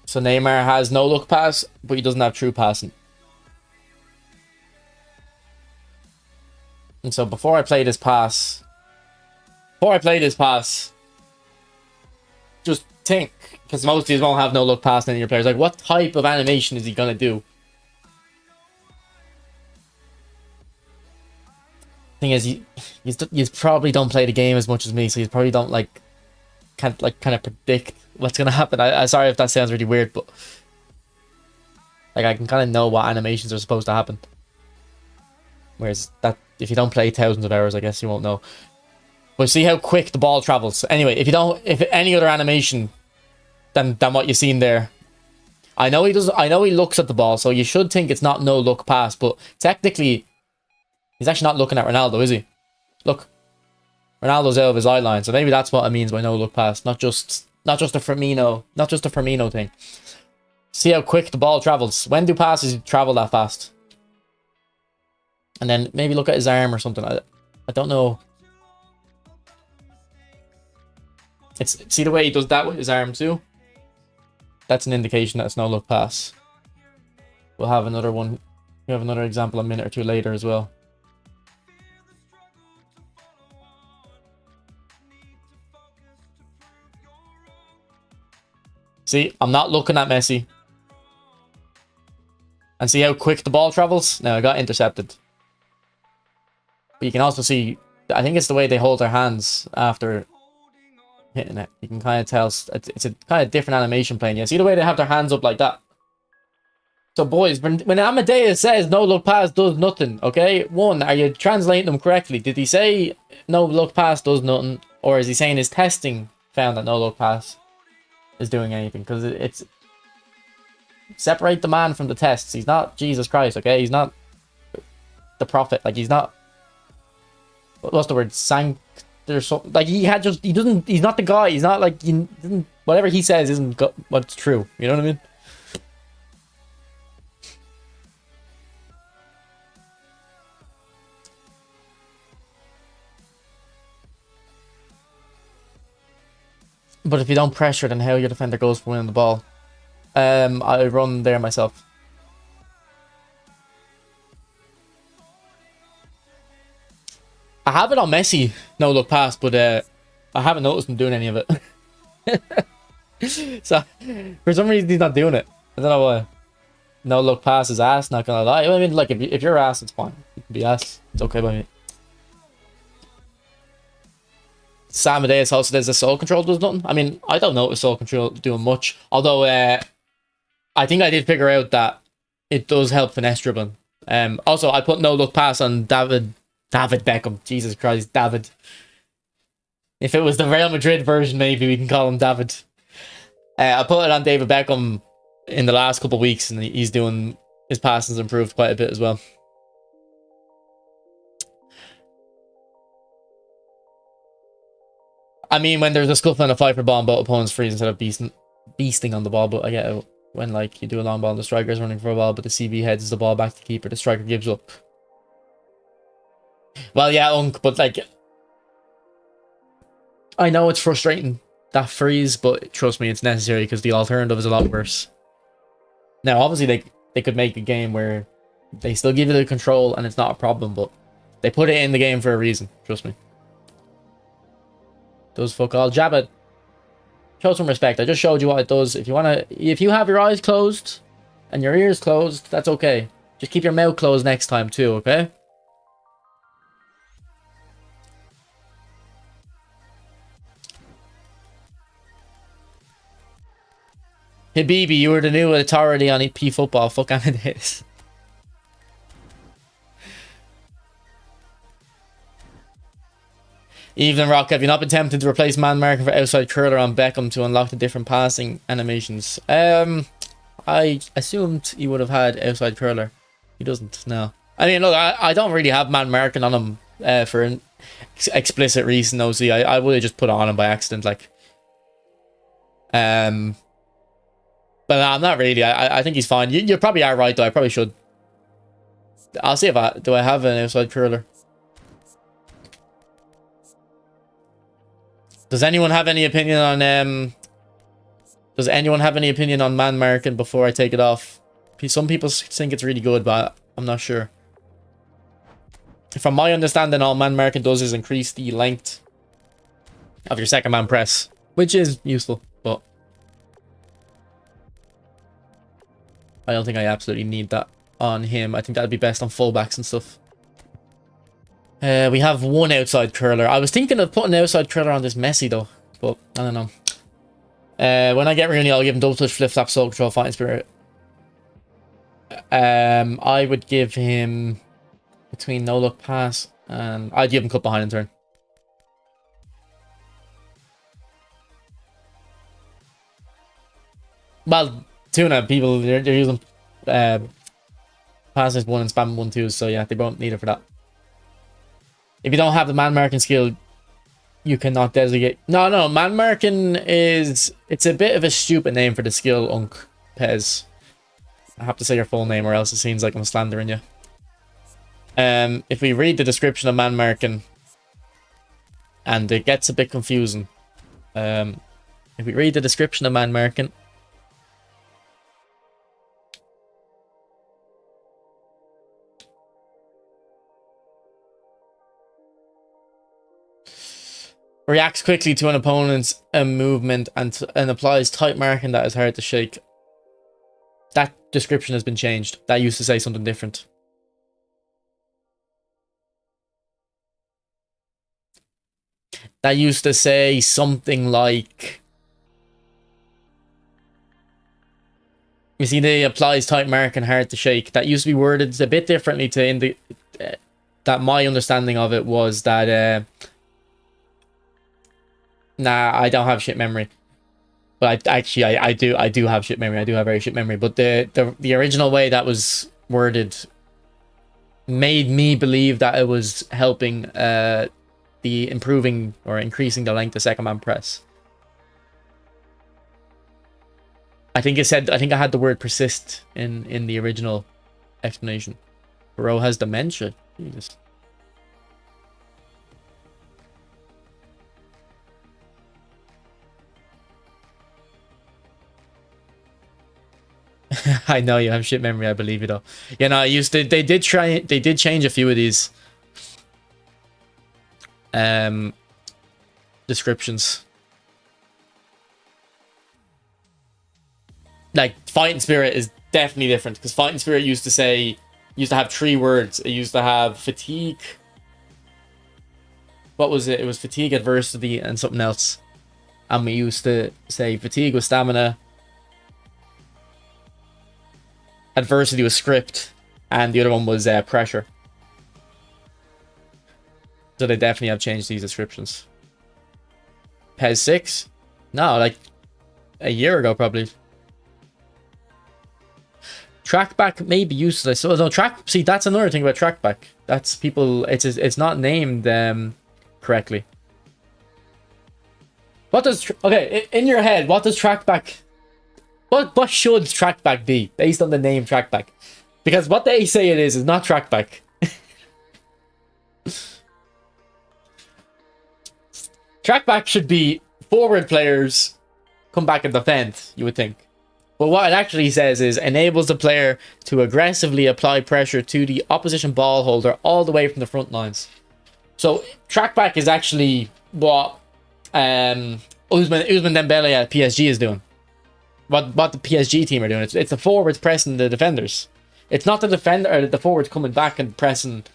Speaker 1: So Neymar has no look pass, but he doesn't have true passing. And so before I play this pass, just think, because most of these won't have no look pass in your players. Like, what type of animation is he gonna do? Thing is, you probably don't play the game as much as me, so you probably don't can't kind of predict what's gonna happen. I sorry if that sounds really weird, but like I can kind of know what animations are supposed to happen. Whereas that if you don't play thousands of hours, I guess you won't know. But see how quick the ball travels. Anyway, if any other animation than what you've seen there. I know he does. I know he looks at the ball, so you should think it's not no look pass, but technically. He's actually not looking at Ronaldo, is he? Look. Ronaldo's out of his eye line, so maybe that's what it means by no look pass. Not just a Firmino thing. See how quick the ball travels. When do passes travel that fast? And then maybe look at his arm or something. I don't know. See the way he does that with his arm too? That's an indication that it's no look pass. We'll have another one. We have another example a minute or two later as well. See, I'm not looking at Messi. And see how quick the ball travels? Now, I got intercepted. But you can also see, I think it's the way they hold their hands after hitting it. You can kind of tell, it's a kind of different animation playing. Yeah, see the way they have their hands up like that? So boys, when Amadeus says no look pass does nothing, okay? One, are you translating them correctly? Did he say no look pass does nothing? Or is he saying his testing found that no look pass is doing anything? Because it's separate the man from the tests. He's not Jesus Christ, okay? He's not the prophet. Like, he's not, what's the word, there's something like he's not the guy. He's not like, whatever he says isn't what's true, you know what I mean? But if you don't pressure, then how your defender goes for winning the ball. I run there myself. I have it on Messi, no look pass, but I haven't noticed him doing any of it. So, for some reason, he's not doing it. I don't know why. No look pass is ass, not gonna lie. I mean, like, if you're ass, it's fine. You can be ass. It's okay by me. Sam Amadeus also says the soul control does nothing. I mean, I don't know if soul control doing much. Although, I think I did figure out that it does help finesse dribbling. Also, I put no look pass on David Beckham. Jesus Christ, David. If it was the Real Madrid version, maybe we can call him David. I put it on David Beckham in the last couple of weeks, and he's doing, his passing's improved quite a bit as well. I mean, when there's a scuffle and a fight for ball, both opponents freeze instead of beasting on the ball. But I get it when, like, you do a long ball and the striker's running for a ball, but the CB heads the ball back to the keeper, the striker gives up. Well, yeah, but, like, I know it's frustrating, that freeze, but trust me, it's necessary because the alternative is a lot worse. Now, obviously, they could make a game where they still give you the control and it's not a problem, but they put it in the game for a reason. Trust me. Does fuck all. Jab it. Show some respect. I just showed you what it does. If you have your eyes closed and your ears closed, that's okay. Just keep your mouth closed next time too, okay? Habibi, you were the new authority on EP football. Fuck Amadeus. Evelyn Rock, have you not been tempted to replace Man Marking for outside curler on Beckham to unlock the different passing animations? I assumed he would have had outside curler. He doesn't, no. I mean, look, I don't really have Man Marking on him for an explicit reason, though. See, I would have just put it on him by accident, like. But no, I'm not really. I think he's fine. You probably are right, though. I probably should. I'll see if do I have an outside curler. Does anyone have any opinion on Does anyone have any opinion on Man Marking before I take it off? Some people think it's really good, but I'm not sure. From my understanding, all Man Marking does is increase the length of your second man press, which is useful, but I don't think I absolutely need that on him. I think that'd be best on fullbacks and stuff. We have one outside curler. I was thinking of putting an outside curler on this Messi though, but I don't know. When I get Rooney, I'll give him double touch, flip flap, soul control, fighting spirit. I would give him between no look pass and I'd give him cut behind and turn. Well, tuna people they're using passes 1 and spam 1-2, so yeah, they won't need it for that. If you don't have the Man Marking skill, you cannot designate. No, Man Marking is... It's a bit of a stupid name for the skill, Unk Pez. I have to say your full name or else it seems like I'm slandering you. If we read the description of Man Marking, and it gets a bit confusing. If we read the description of Man Marking... Reacts quickly to an opponent's movement and applies tight marking that is hard to shake. That description has been changed. That used to say something different. That used to say something like... You see, they applies tight marking hard to shake. That used to be worded a bit differently to that my understanding of it was that... Nah, I don't have shit memory. But I do have shit memory. I do have very shit memory. But the original way that was worded made me believe that it was helping the improving or increasing the length of second man press. I think I had the word persist in the original explanation. Bro has dementia. Jesus. I know you have shit memory, I believe you though. Yeah, no, they did change a few of these descriptions. Like fighting spirit is definitely different because fighting spirit used to have 3 words. It used to have fatigue. What was it? It was fatigue, adversity, and something else. And we used to say fatigue was stamina, adversity was script, and the other one was pressure. So they definitely have changed these descriptions. PES 6? No, like a year ago probably. Trackback may be useless. So no, see, that's another thing about trackback. That's people. It's not named correctly. What does in your head? What does trackback? What should trackback be based on the name trackback? Because what they say it is not trackback. Trackback should be forward players come back and defend. You would think. But what it actually says is enables the player to aggressively apply pressure to the opposition ball holder all the way from the front lines. So trackback is actually what Ousmane Dembele at PSG is doing. What the PSG team are doing. It's the forwards pressing the defenders. It's not the defender or the forwards coming back and pressing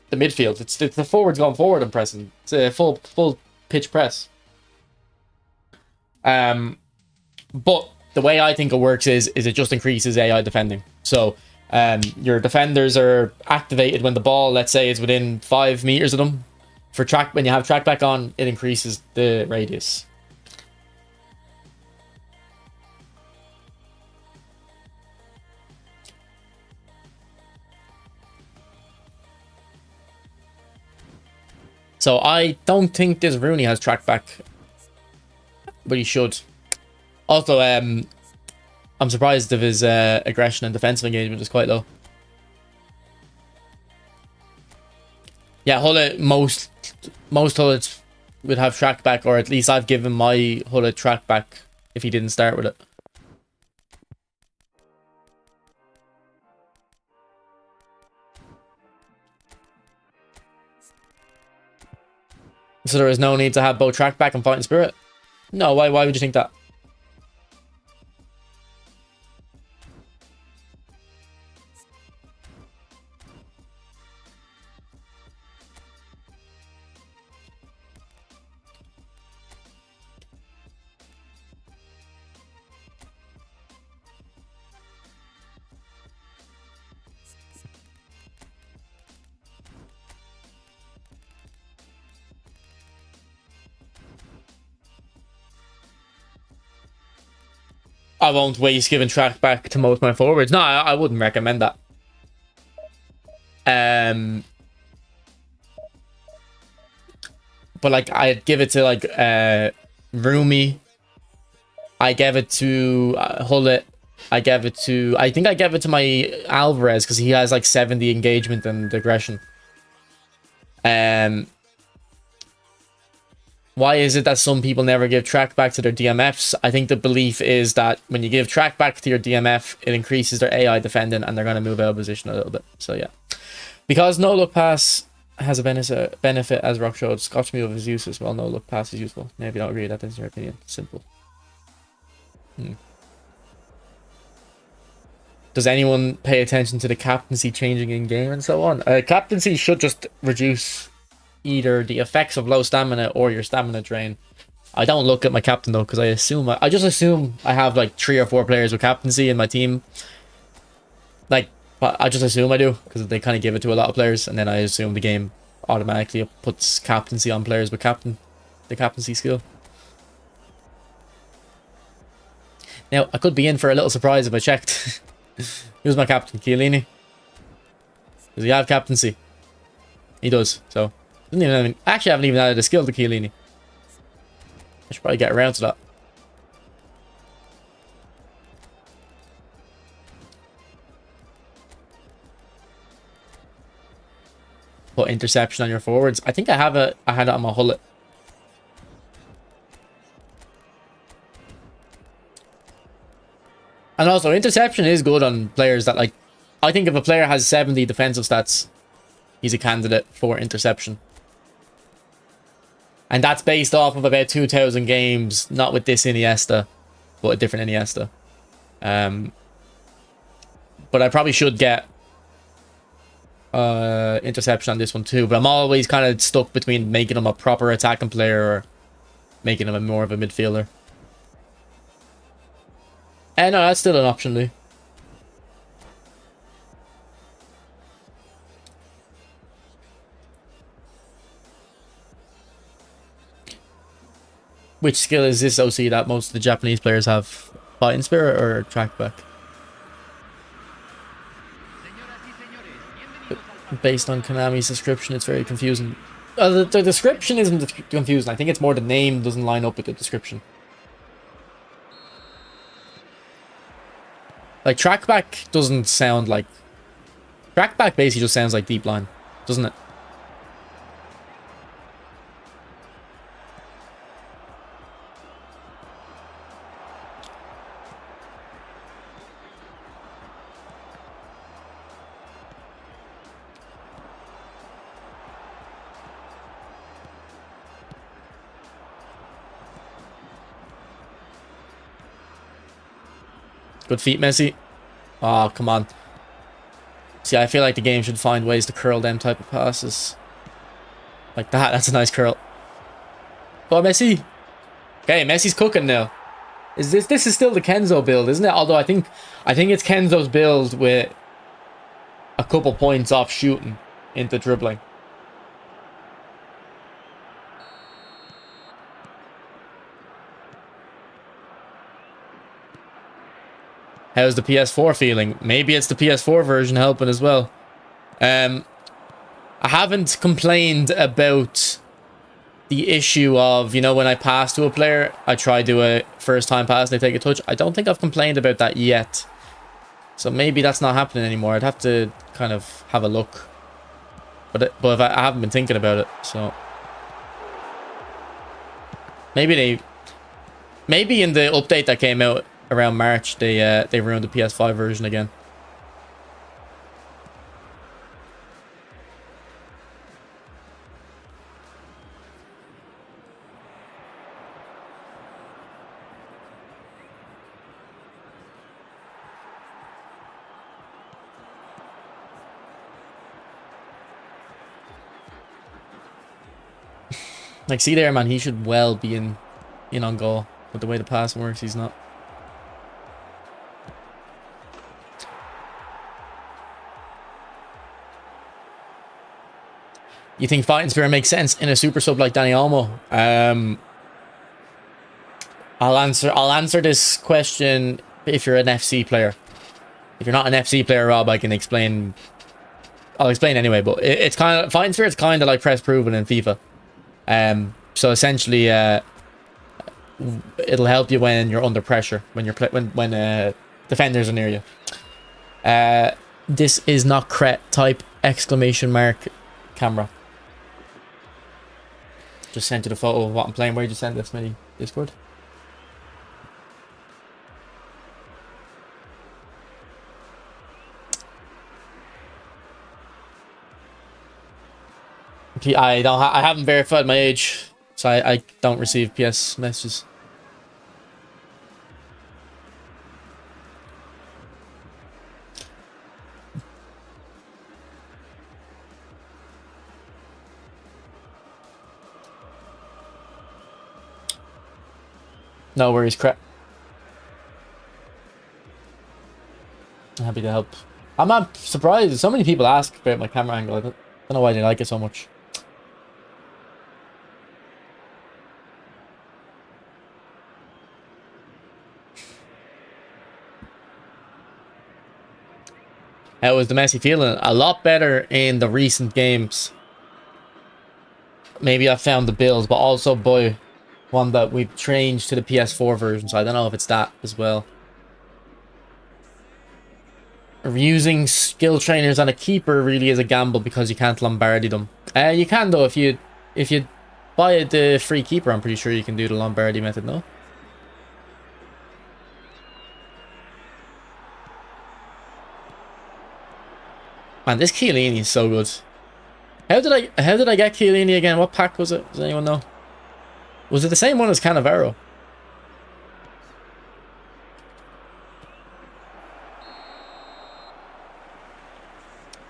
Speaker 1: the midfield. It's the forwards going forward and pressing. It's a full pitch press. But the way I think it works is it just increases AI defending. So your defenders are activated when the ball, let's say, is within 5 meters of them. When you have trackback on, it increases the radius. So I don't think this Rooney has trackback, but he should. Also, I'm surprised if his aggression and defensive engagement is quite low. Yeah, Hullet, most Hullets would have trackback, or at least I've given my Hullet trackback if he didn't start with it. So there is no need to have both trackback and fighting spirit? No, why would you think that? I won't waste giving track back to most of my forwards. No, I wouldn't recommend that. But like I'd give it to like Rumi. I gave it to Hullet. I think I gave it to my Alvarez because he has like 70 engagement and aggression. Why is it that some people never give track back to their DMFs? I think the belief is that when you give track back to your DMF, it increases their AI defending and they're going to move out of position a little bit. So yeah. Because no look pass has a benefit, as Rock showed, Scotch me of his uses. Well, no look pass is useful. Maybe you don't agree with that. That's your opinion. Simple. Does anyone pay attention to the captaincy changing in game and so on? Captaincy should just reduce either the effects of low stamina or your stamina drain. I don't look at my captain though, because I just assume I have like 3 or 4 players with captaincy in my team. Like, I just assume I do, because they kind of give it to a lot of players, and then I assume the game automatically puts captaincy on players with the captaincy skill. Now, I could be in for a little surprise if I checked. Who's my captain? Chiellini? Does he have captaincy? He does, so... Actually, I haven't even added a skill to Chiellini. I should probably get around to that. Put interception on your forwards. I think I had it on my Hullet. And also, interception is good on players that, like... I think if a player has 70 defensive stats, he's a candidate for interception. And that's based off of about 2,000 games, not with this Iniesta, but a different Iniesta. But I probably should get interception on this one too. But I'm always kind of stuck between making him a proper attacking player or making him more of a midfielder. And no, that's still an option, Lee. Which skill is this OC that most of the Japanese players have? Fighting Spirit or Trackback? Based on Konami's description, it's very confusing. The description isn't confusing. I think it's more the name doesn't line up with the description. Like, Trackback doesn't sound like... Trackback basically just sounds like Deep Line, doesn't it? Good feet, Messi. Oh, come on. See, I feel like the game should find ways to curl them type of passes. Like that. That's a nice curl. Oh, Messi. Okay, Messi's cooking now. This is still the Kenzo build, isn't it? Although I think it's Kenzo's build with a couple points off shooting into dribbling. How's the PS4 feeling? Maybe it's the PS4 version helping as well. I haven't complained about the issue of, you know, when I pass to a player, I try to do a first time pass and they take a touch. I don't think I've complained about that yet. So maybe that's not happening anymore. I'd have to kind of have a look. But if I haven't been thinking about it, so maybe in the update that came out around March, they ruined the PS5 version again. Like, see there, man, he should well be in on goal. But the way the pass works, he's not. You think Fighting Spirit makes sense in a super sub like Danny Olmo? I'll answer this question if you're an FC player. If you're not an FC player, Rob, I can explain. I'll explain anyway. But it's kind of Fighting Spirit's kind of like press proven in FIFA. So essentially, it'll help you when you're under pressure, when defenders are near you. This is not Cret type ! Camera. Just sent you the photo of what I'm playing. Where did you send this, Smitty? Discord? I haven't verified my age, so I don't receive PS messages. No worries, crap. I'm happy to help. I'm not surprised. So many people ask about my camera angle. I don't know why they like it so much. How was the Messi feeling? A lot better in the recent games. Maybe I found the build, but also boy, one that we've changed to the PS4 version, so I don't know if it's that as well. Using skill trainers on a keeper really is a gamble because you can't Lombardi them. You can though if you buy the free keeper. I'm pretty sure you can do the Lombardi method. No. Man, this Chiellini is so good. How did I get Chiellini again? What pack was it? Does anyone know? Was it the same one as Cannavaro?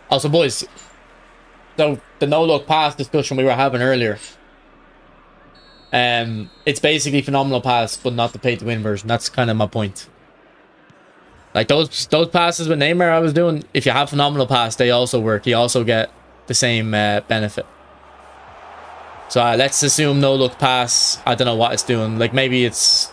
Speaker 1: Also, boys, so the no-look pass discussion we were having earlier, it's basically phenomenal pass, but not the pay-to-win version. That's kind of my point. Like those passes with Neymar I was doing, if you have phenomenal pass, they also work. You also get the same benefit. So let's assume no-look pass. I don't know what it's doing. Like maybe it's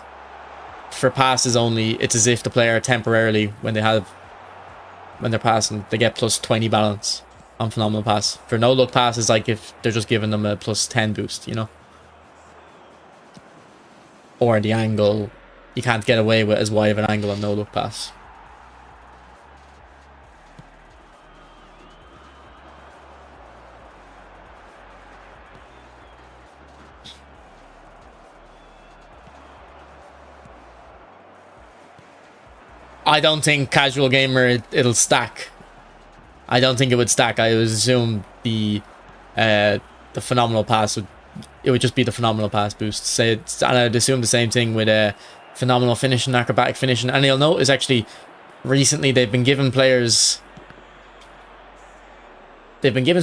Speaker 1: for passes only. It's as if the player temporarily, when they're passing, they get plus 20 balance on phenomenal pass. For no-look pass, it's like if they're just giving them a plus 10 boost, you know? Or the angle, you can't get away with as wide of an angle on no-look pass. I don't think casual gamer it'll stack. I don't think it would stack. I would assume the phenomenal pass would just be the phenomenal pass boost. And I'd assume the same thing with phenomenal finishing, acrobatic finishing. And you'll notice actually recently they've been giving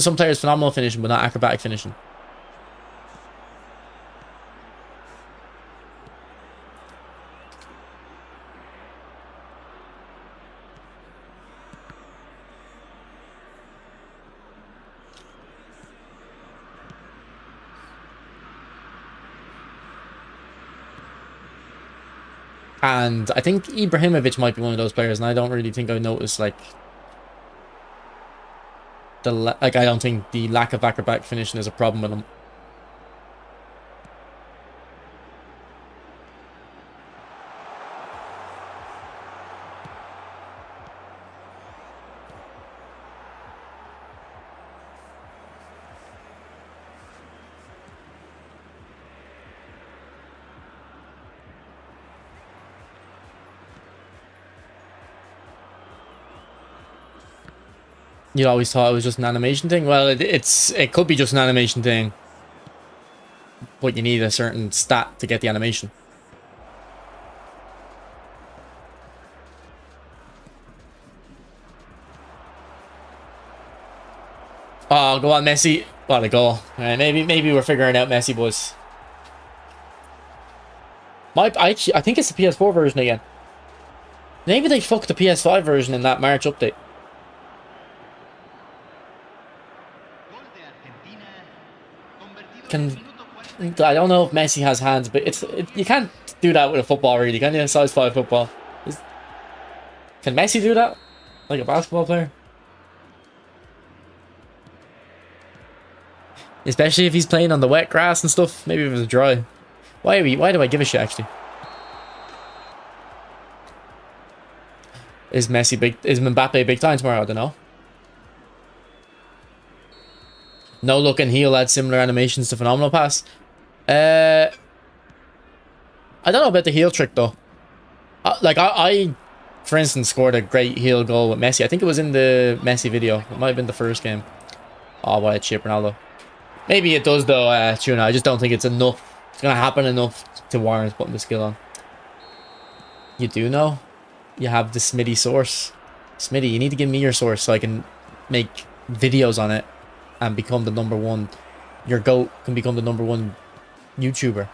Speaker 1: some players phenomenal finishing, but not acrobatic finishing. And I think Ibrahimovic might be one of those players, and I don't really think I noticed like I don't think the lack of acrobatic finishing is a problem with him. You always thought it was just an animation thing. Well, it could be just an animation thing, but you need a certain stat to get the animation. Oh, go on, Messi. What a goal. Alright, maybe we're figuring out Messi, boys. I think it's the PS4 version again. Maybe they fucked the PS5 version in that March update. I don't know if Messi has hands, but you can't do that with a football, really, can you? Size 5 football. Can Messi do that? Like a basketball player? Especially if he's playing on the wet grass and stuff. Maybe if it was dry. Why do I give a shit, actually? Is Mbappe big time tomorrow? I don't know. No look and he'll add similar animations to Phenomenal Pass. I don't know about the heel trick though. I, for instance, scored a great heel goal with Messi. I think it was in the Messi video. It might have been the first game. Oh, what a chip, Ronaldo. Maybe it does though, Tuna. I just don't think it's enough. It's gonna happen enough to warrant putting the skill on. You do know? You have the Smitty source. Smitty, you need to give me your source so I can make videos on it and become the #1. Your GOAT can become the #1 YouTuber.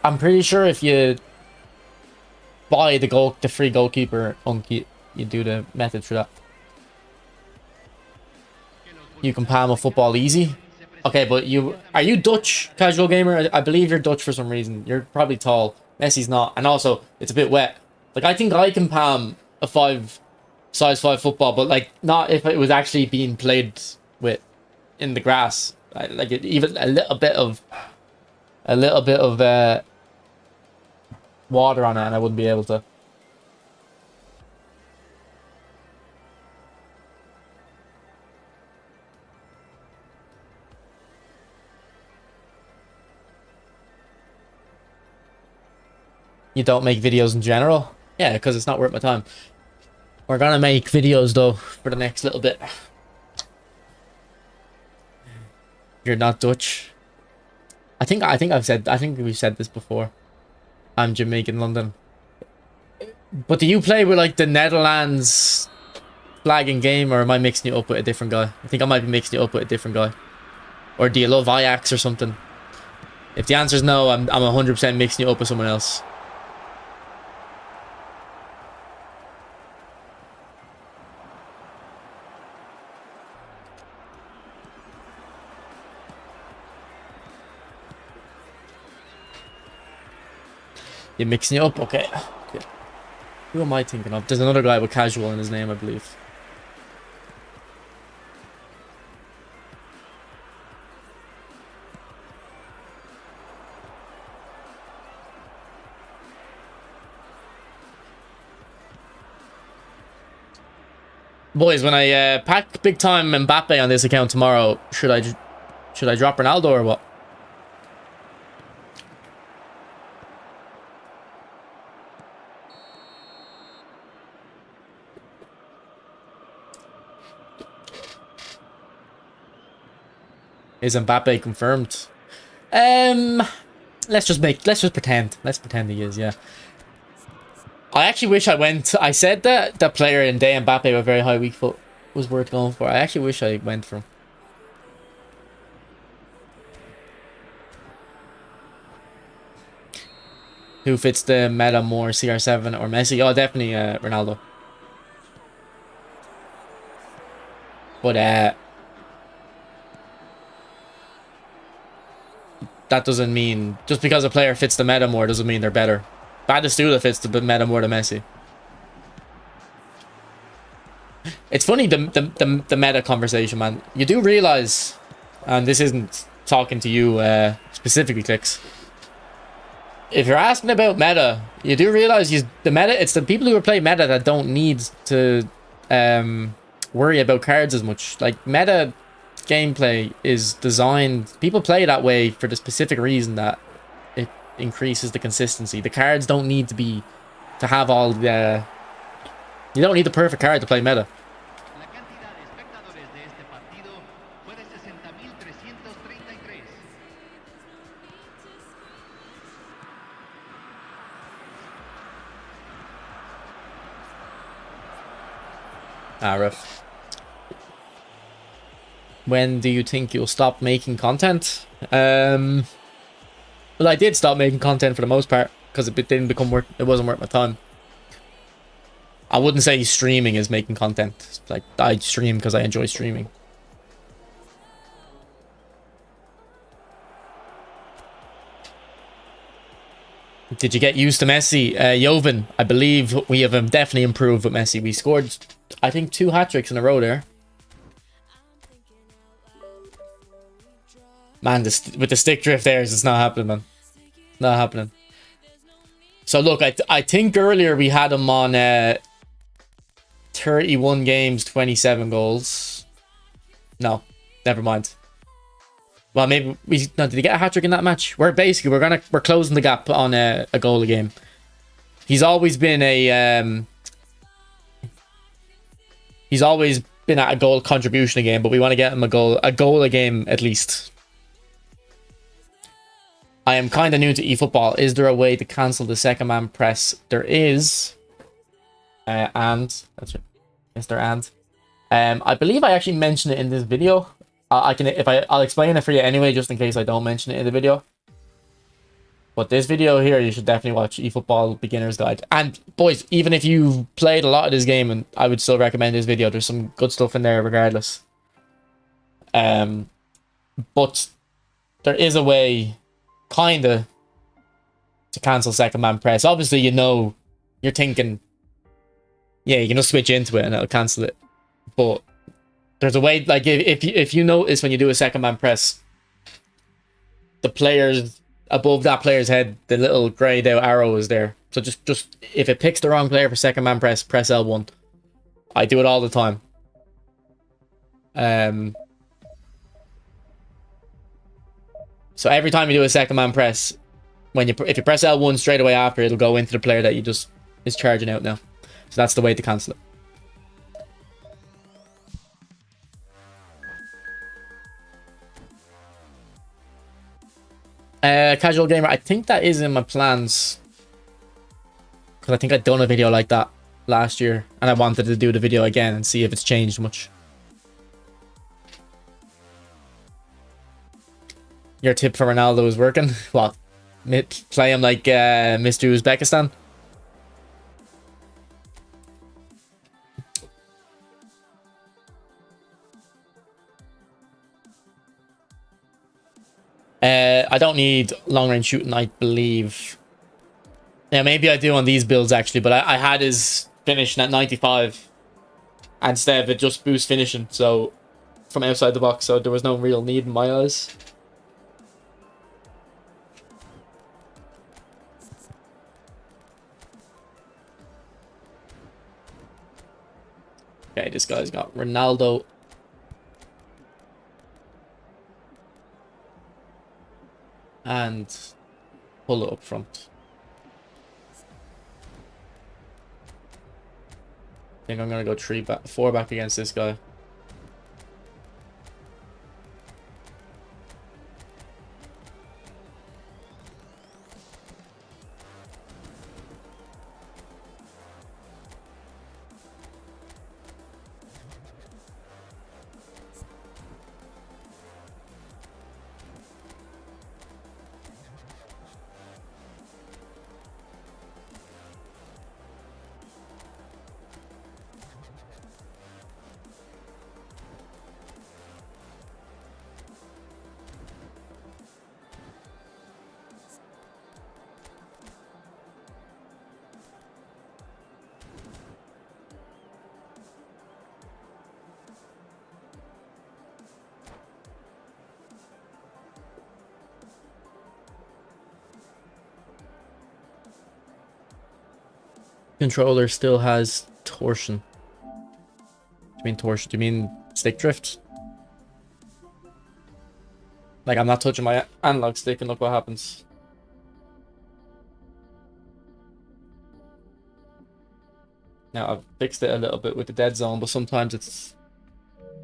Speaker 1: I'm pretty sure if you buy the free goalkeeper unki, you do the method for that. You can palm a football easy. Okay, but are you Dutch, casual gamer? I believe you're Dutch for some reason. You're probably tall. Messi's not, and also it's a bit wet. Like I think I can palm a size 5 football, but like not if it was actually being played with in the grass. Like even a little bit of water on it, and I wouldn't be able to. You don't make videos in general? Yeah, because it's not worth my time. We're gonna make videos though for the next little bit. You're not Dutch. I think we've said this before. I'm Jamaican, London. But do you play with like the Netherlands flag in game, or am I mixing you up with a different guy? I think I might be mixing you up with a different guy. Or do you love Ajax or something? If the answer is no, I'm 100% mixing you up with someone else. You're mixing it up? Okay. Who am I thinking of? There's another guy with casual in his name, I believe. Boys, when I pack big time Mbappe on this account tomorrow, should I drop Ronaldo or what? Is Mbappe confirmed? Let's just pretend. Let's pretend he is, yeah. I actually wish I went. I said that the player in Day Mbappe with very high weak foot was worth going for. I actually wish I went for him. Who fits the meta more, CR7 or Messi? Oh, definitely Ronaldo. But that doesn't mean, just because a player fits the meta more doesn't mean they're better. Batistuta fits the meta more than Messi. It's funny, the meta conversation, man. You do realize, and this isn't talking to you specifically, Clicks. If you're asking about meta, you do realize the meta, it's the people who play meta that don't need to worry about cards as much. Like, meta gameplay is designed, people play that way for the specific reason that it increases the consistency. The cards don't need to have all the, you don't need the perfect card to play meta. Rough. When do you think you'll stop making content? Well, I did stop making content for the most part because it wasn't worth my time. I wouldn't say streaming is making content. Like, I stream because I enjoy streaming. Did you get used to Messi? Joven, I believe we have definitely improved with Messi. We scored, I think, 2 hat-tricks in a row there. Man, with the stick drift there, it's not happening, man. Not happening. So, look, I think earlier we had him on 31 games, 27 goals. No, never mind. Well, maybe did he get a hat-trick in that match? We're closing the gap on a goal a game. He's always been he's always been at a goal contribution a game, but we want to get him a goal a game at least. I am kind of new to eFootball. Is there a way to cancel the second man press? There is. That's it. Mr. And. I believe I actually mentioned it in this video. I'll explain it for you anyway, just in case I don't mention it in the video. But this video here, you should definitely watch eFootball Beginner's Guide. And boys, even if you've played a lot of this game, and I would still recommend this video. There's some good stuff in there regardless. But there is a way, kinda, to cancel second man press. Obviously, you're thinking, yeah, you can just switch into it and it'll cancel it. But there's a way, like, if you notice when you do a second man press, the players above that player's head, the little grayed out arrow is there. So just if it picks the wrong player for second man press L1. I do it all the time. So every time you do a second man press, if you press L1 straight away after, it'll go into the player that you just is charging out now. So that's the way to cancel it. Casual gamer, I think that is in my plans, because I think I'd done a video like that last year and I wanted to do the video again and see if it's changed much. Your tip for Ronaldo is working? What? Play him like Mr. Uzbekistan? I don't need long-range shooting, I believe. Yeah, maybe I do on these builds, actually, but I had his finishing at 95 instead of it just boost finishing, so from outside the box, so there was no real need in my eyes. Okay, this guy's got Ronaldo. And pull it up front. I think I'm gonna go 4 back against this guy. controller still has torsion. Do you mean torsion? Do you mean stick drift? Like, I'm not touching my analog stick and look what happens. Now, I've fixed it a little bit with the dead zone, but sometimes it's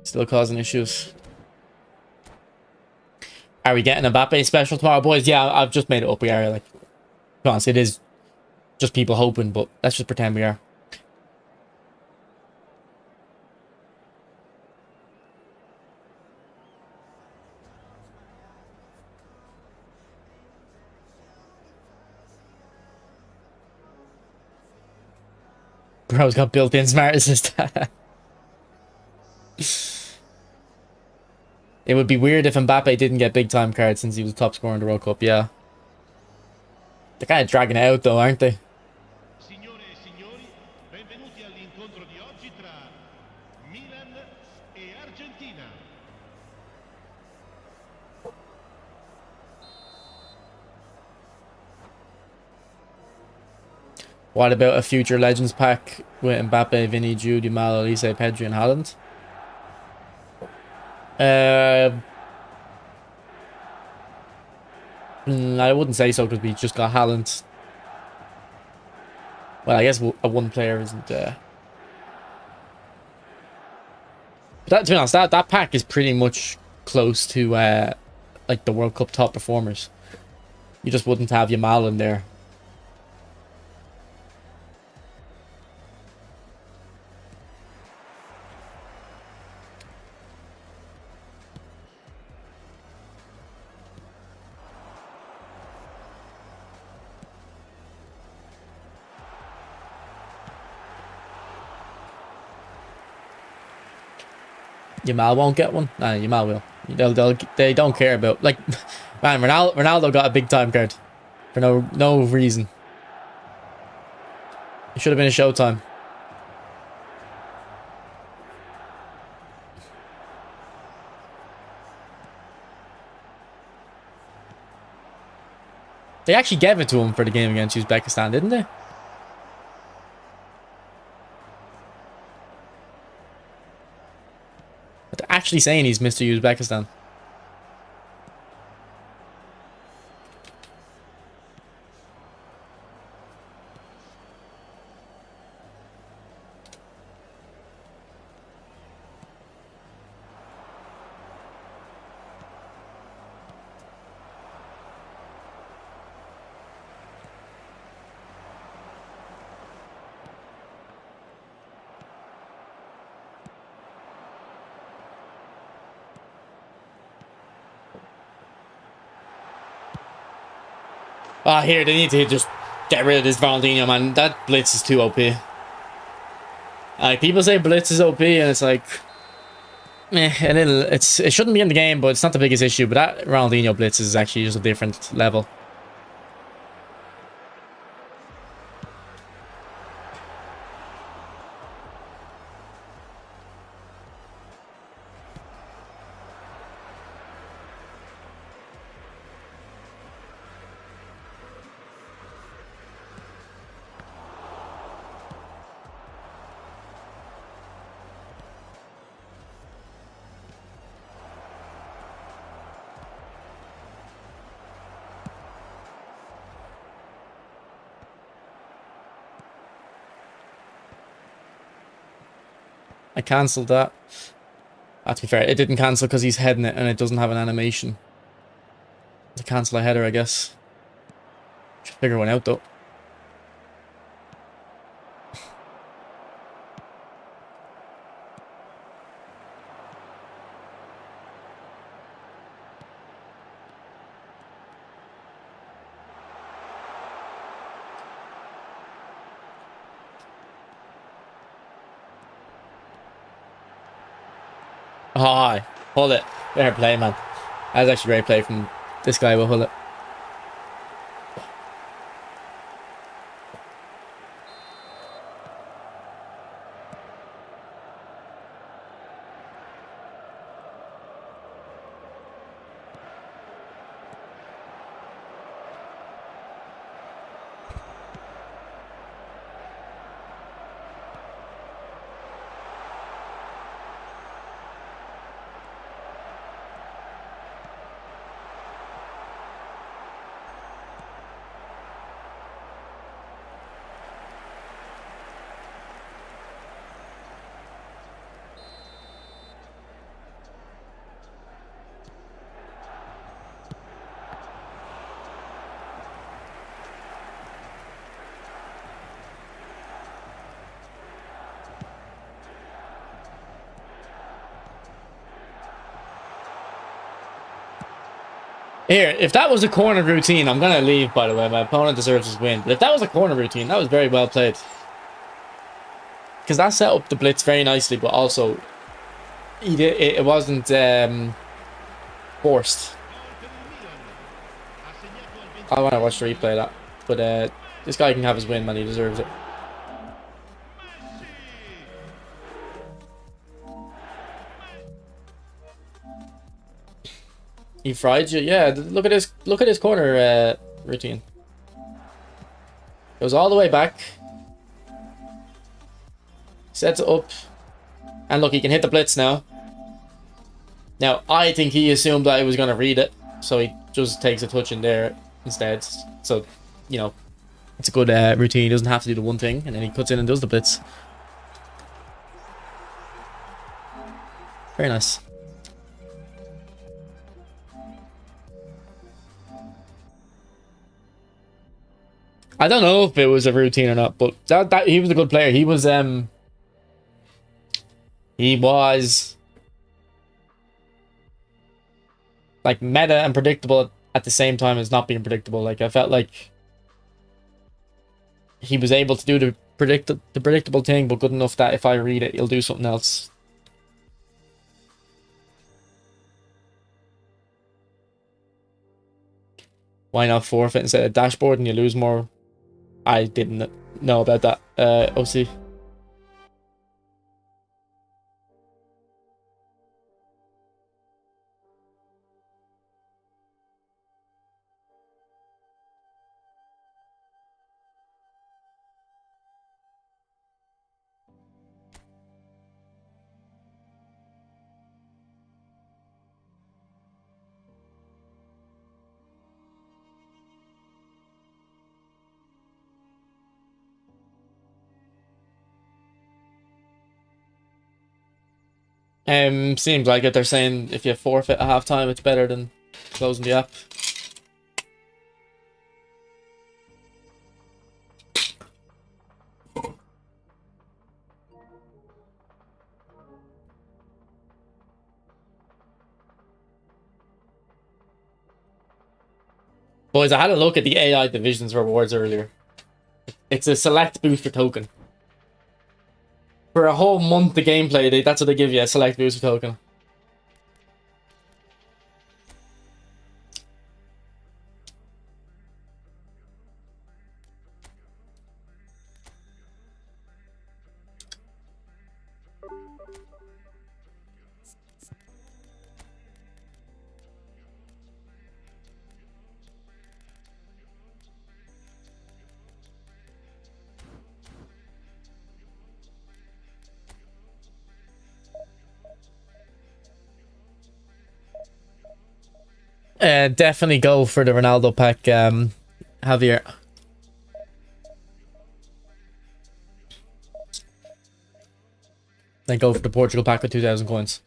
Speaker 1: still causing issues. Are we getting a Mbappe special tomorrow, boys? Yeah, I've just made it up. We are, like, to be honest, it is just people hoping, but let's just pretend we are. Bro's got built-in smart assist. It would be weird if Mbappe didn't get big-time cards since he was top scorer in the World Cup, yeah. They're kind of dragging it out, though, aren't they?
Speaker 4: Signore e signori, benvenuti all'incontro di oggi tra Milan e Argentina.
Speaker 1: What about a future Legends pack with Mbappe, Vinny, Jude, Yamal, Elise, Pedri, and Haaland? I wouldn't say so because we just got Haaland. Well, I guess a one player isn't. But that, to be honest, that pack is pretty much close to like the World Cup top performers. You just wouldn't have Yamal in there. Yamal won't get one. Nah, Yamal will. They don't care about, like, man. Ronaldo got a big time card for no reason. It should have been a Showtime. They actually gave it to him for the game against Uzbekistan, didn't they? But they're actually saying he's Mr. Uzbekistan. Ah, here, they need to just get rid of this Ronaldinho, man. That blitz is too OP. Like, people say blitz is OP, and it's like, meh, it shouldn't be in the game, but it's not the biggest issue. But that Ronaldinho blitz is actually just a different level. I cancelled that. To be fair, it didn't cancel because he's heading it and it doesn't have an animation to cancel a header, I guess. Should figure one out, though. Oh, hold it. Fair play, man. That was actually a great play from this guy. Will hold it. Here, if that was a corner routine, I'm gonna leave, by the way. My opponent deserves his win. But if that was a corner routine, that was very well played. Because that set up the blitz very nicely, but also it wasn't forced. I want to watch the replay of that. But this guy can have his win, man. He deserves it. He fried you? Yeah, look at his corner routine. Goes all the way back. Sets it up. And look, he can hit the blitz now. Now, I think he assumed that I was going to read it. So he just takes a touch in there instead. So, you know, it's a good routine. He doesn't have to do the one thing. And then he cuts in and does the blitz. Very nice. I don't know if it was a routine or not, but that he was a good player. He was like meta and predictable at the same time as not being predictable. Like I felt like he was able to do the predictable thing, but good enough that if I read it, he'll do something else. Why not forfeit instead of dashboard and you lose more? I didn't know about that. OC. Seems like it. They're saying if you forfeit at halftime, it's better than closing the app. Boys, I had a look at the AI Divisions rewards earlier. It's a select booster token. For a whole month of gameplay, that's what they give you, a select booster token. Definitely go for the Ronaldo pack, Javier. Then go for the Portugal pack with 2,000 coins.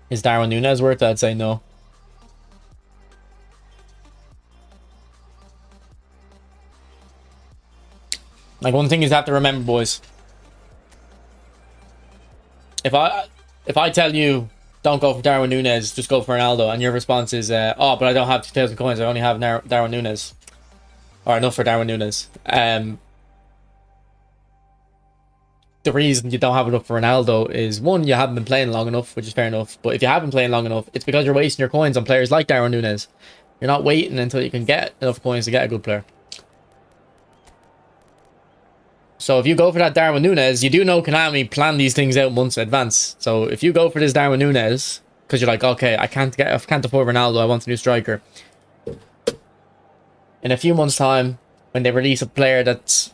Speaker 1: Is Darwin Núñez worth it? I'd say no. Like, one thing you have to remember, boys. If I tell you don't go for Darwin Núñez, just go for Ronaldo, and your response is, oh, but I don't have 2,000 coins. I only have Darwin Núñez, or enough for Darwin Núñez. The reason you don't have enough for Ronaldo is, one, you haven't been playing long enough, which is fair enough. But if you have been playing long enough, it's because you're wasting your coins on players like Darwin Núñez. You're not waiting until you can get enough coins to get a good player. So if you go for that Darwin Núñez, you do know Konami plan these things out months in advance. So if you go for this Darwin Núñez, because you're like, okay, I can't afford Ronaldo, I want a new striker. In a few months' time, when they release a player that's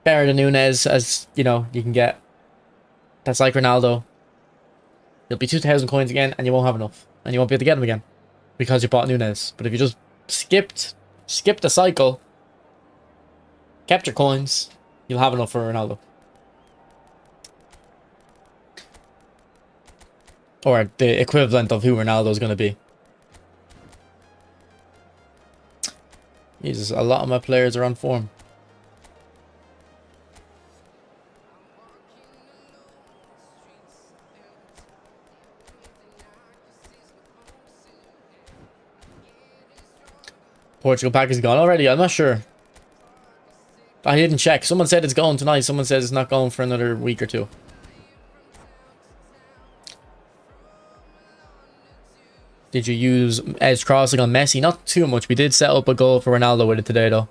Speaker 1: better than Nunez as, you know, you can get. That's like Ronaldo. You'll be 2,000 coins again, and you won't have enough. And you won't be able to get them again. Because you bought Nunez. But if you just skipped the cycle, kept your coins, you'll have enough for Ronaldo. Or the equivalent of who Ronaldo's going to be. Jesus, a lot of my players are on form. Portugal pack is gone already? I'm not sure. I didn't check. Someone said it's going tonight. Someone says it's not going for another week or two. Did you use edge crossing on Messi? Not too much. We did set up a goal for Ronaldo with it today, though.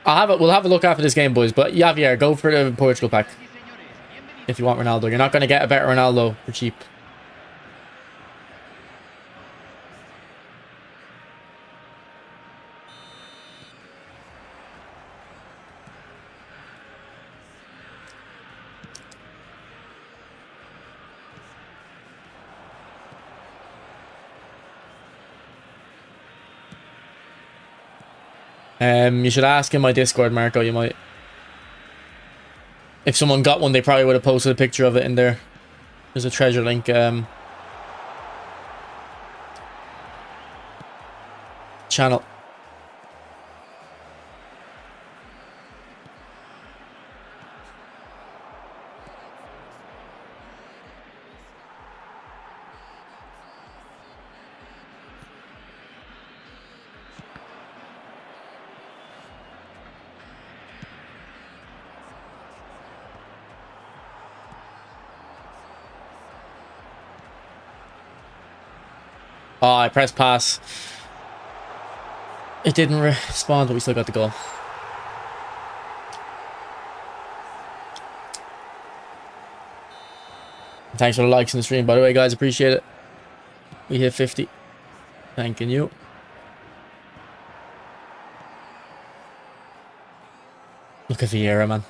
Speaker 1: We'll have a look after this game, boys. But Javier, go for the Portugal pack. If you want Ronaldo. You're not going to get a better Ronaldo for cheap. You should ask in my Discord, Marco. You might. If someone got one, they probably would have posted a picture of it in there. There's a treasure link. Channel. Oh, I pressed pass. It didn't respond, but we still got the goal. Thanks for the likes in the stream, by the way, guys. Appreciate it. We hit 50. Thanking you. Look at Vieira, man.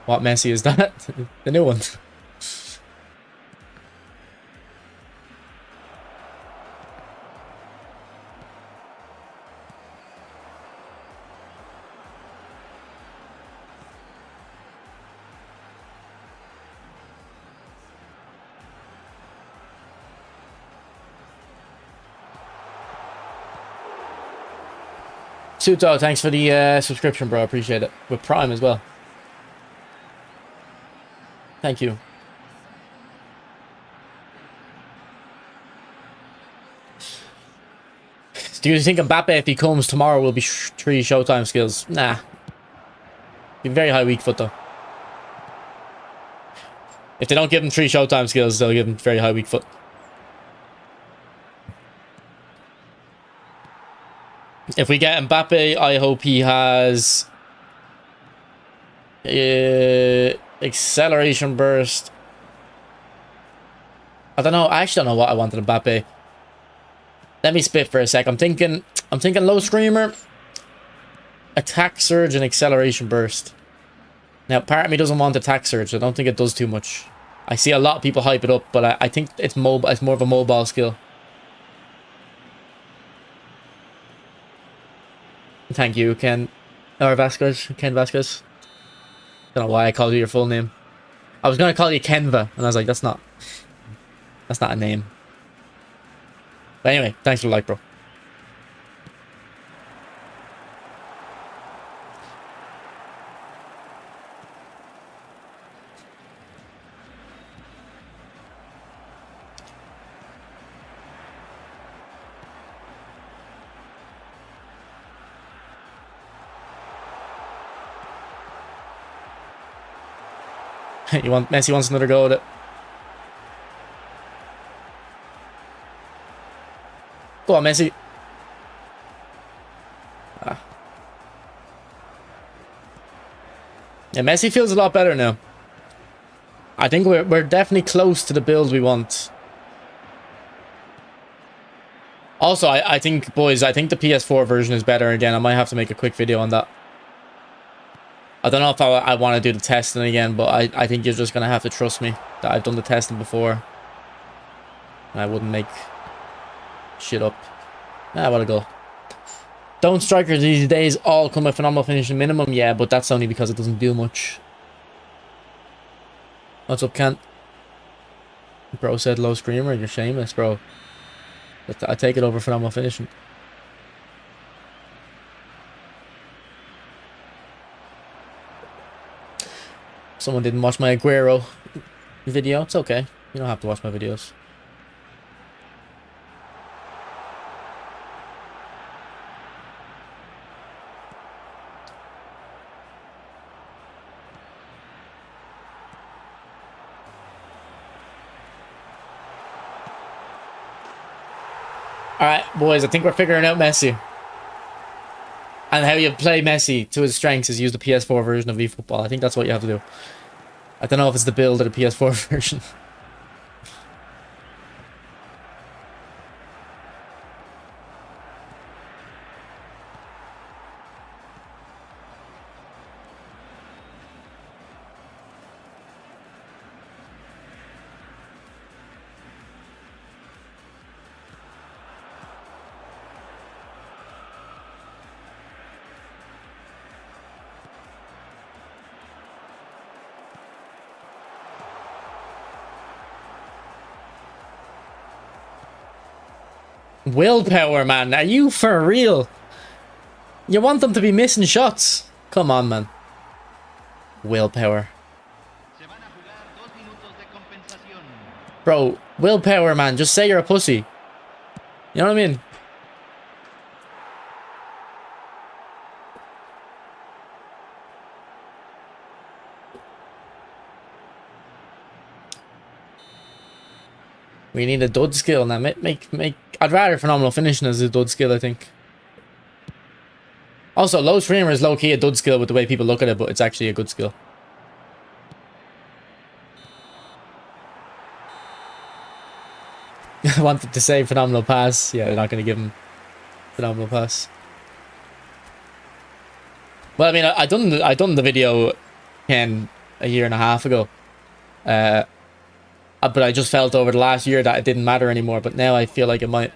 Speaker 1: What Messi is that? The new one. Suto, thanks for the subscription, bro. Appreciate it. With Prime as well. Thank you. Do you think Mbappe, if he comes tomorrow, will be 3 Showtime skills? Nah. Be very high weak foot, though. If they don't give him 3 Showtime skills, they'll give him very high weak foot. If we get Mbappe, I hope he has... acceleration burst. I don't know. I actually don't know what I wanted Mbappe. Let me spit for a sec. I'm thinking low screamer, attack surge, and acceleration burst. Now, part of me doesn't want attack surge. I don't think it does too much. I see a lot of people hype it up, but I think it's mobile. It's more of a mobile skill. Thank you, Ken. Or Vasquez. Ken Vasquez. Don't know why I called you your full name. I was gonna call you Kenva, and I was like, that's not a name. But anyway, thanks for the like, bro. Messi wants another go at it. Go on, Messi. Ah. Yeah, Messi feels a lot better now. I think we're definitely close to the build we want. Also, I think, boys, I think the PS4 version is better. Again, I might have to make a quick video on that. I don't know if I want to do the testing again, but I think you're just going to have to trust me that I've done the testing before. And I wouldn't make shit up. Ah, what a goal. Don't strikers these days all come with phenomenal finishing minimum? Yeah, but that's only because it doesn't do much. What's up, Kent? Bro said low screamer. You're shameless, bro. But I take it over phenomenal finishing. Someone didn't watch my Aguero video. It's okay. You don't have to watch my videos. Alright, boys, I think we're figuring out Messi. And how you play Messi to his strengths is use the PS4 version of eFootball. I think that's what you have to do. I don't know if it's the build or the PS4 version. Willpower, man. Are you for real? You want them to be missing shots? Come on, man. Willpower. Bro, willpower, man. Just say you're a pussy. You know what I mean? We need a dud skill now. I'd rather phenomenal finishing as a dud skill, I think. Also, low streamer is low-key a dud skill with the way people look at it, but it's actually a good skill. I wanted to say phenomenal pass. Yeah, they're not going to give him phenomenal pass. Well, I mean, I done the video a year and a half ago. But I just felt over the last year that it didn't matter anymore. But now I feel like it might.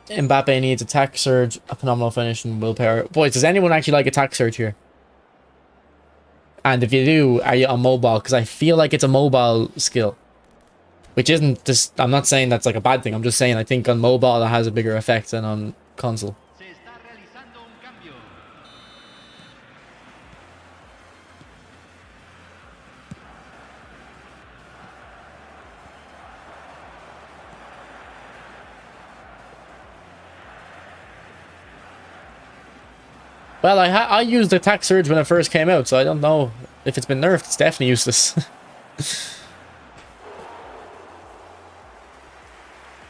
Speaker 1: Mbappe needs attack surge, a phenomenal finish, and willpower. Boys, does anyone actually like attack surge here? And if you do, are you on mobile? Because I feel like it's a mobile skill. Which isn't just... I'm not saying that's like a bad thing. I'm just saying I think on mobile it has a bigger effect than on console. Well, I used attack surge when it first came out, so I don't know if it's been nerfed. It's definitely useless.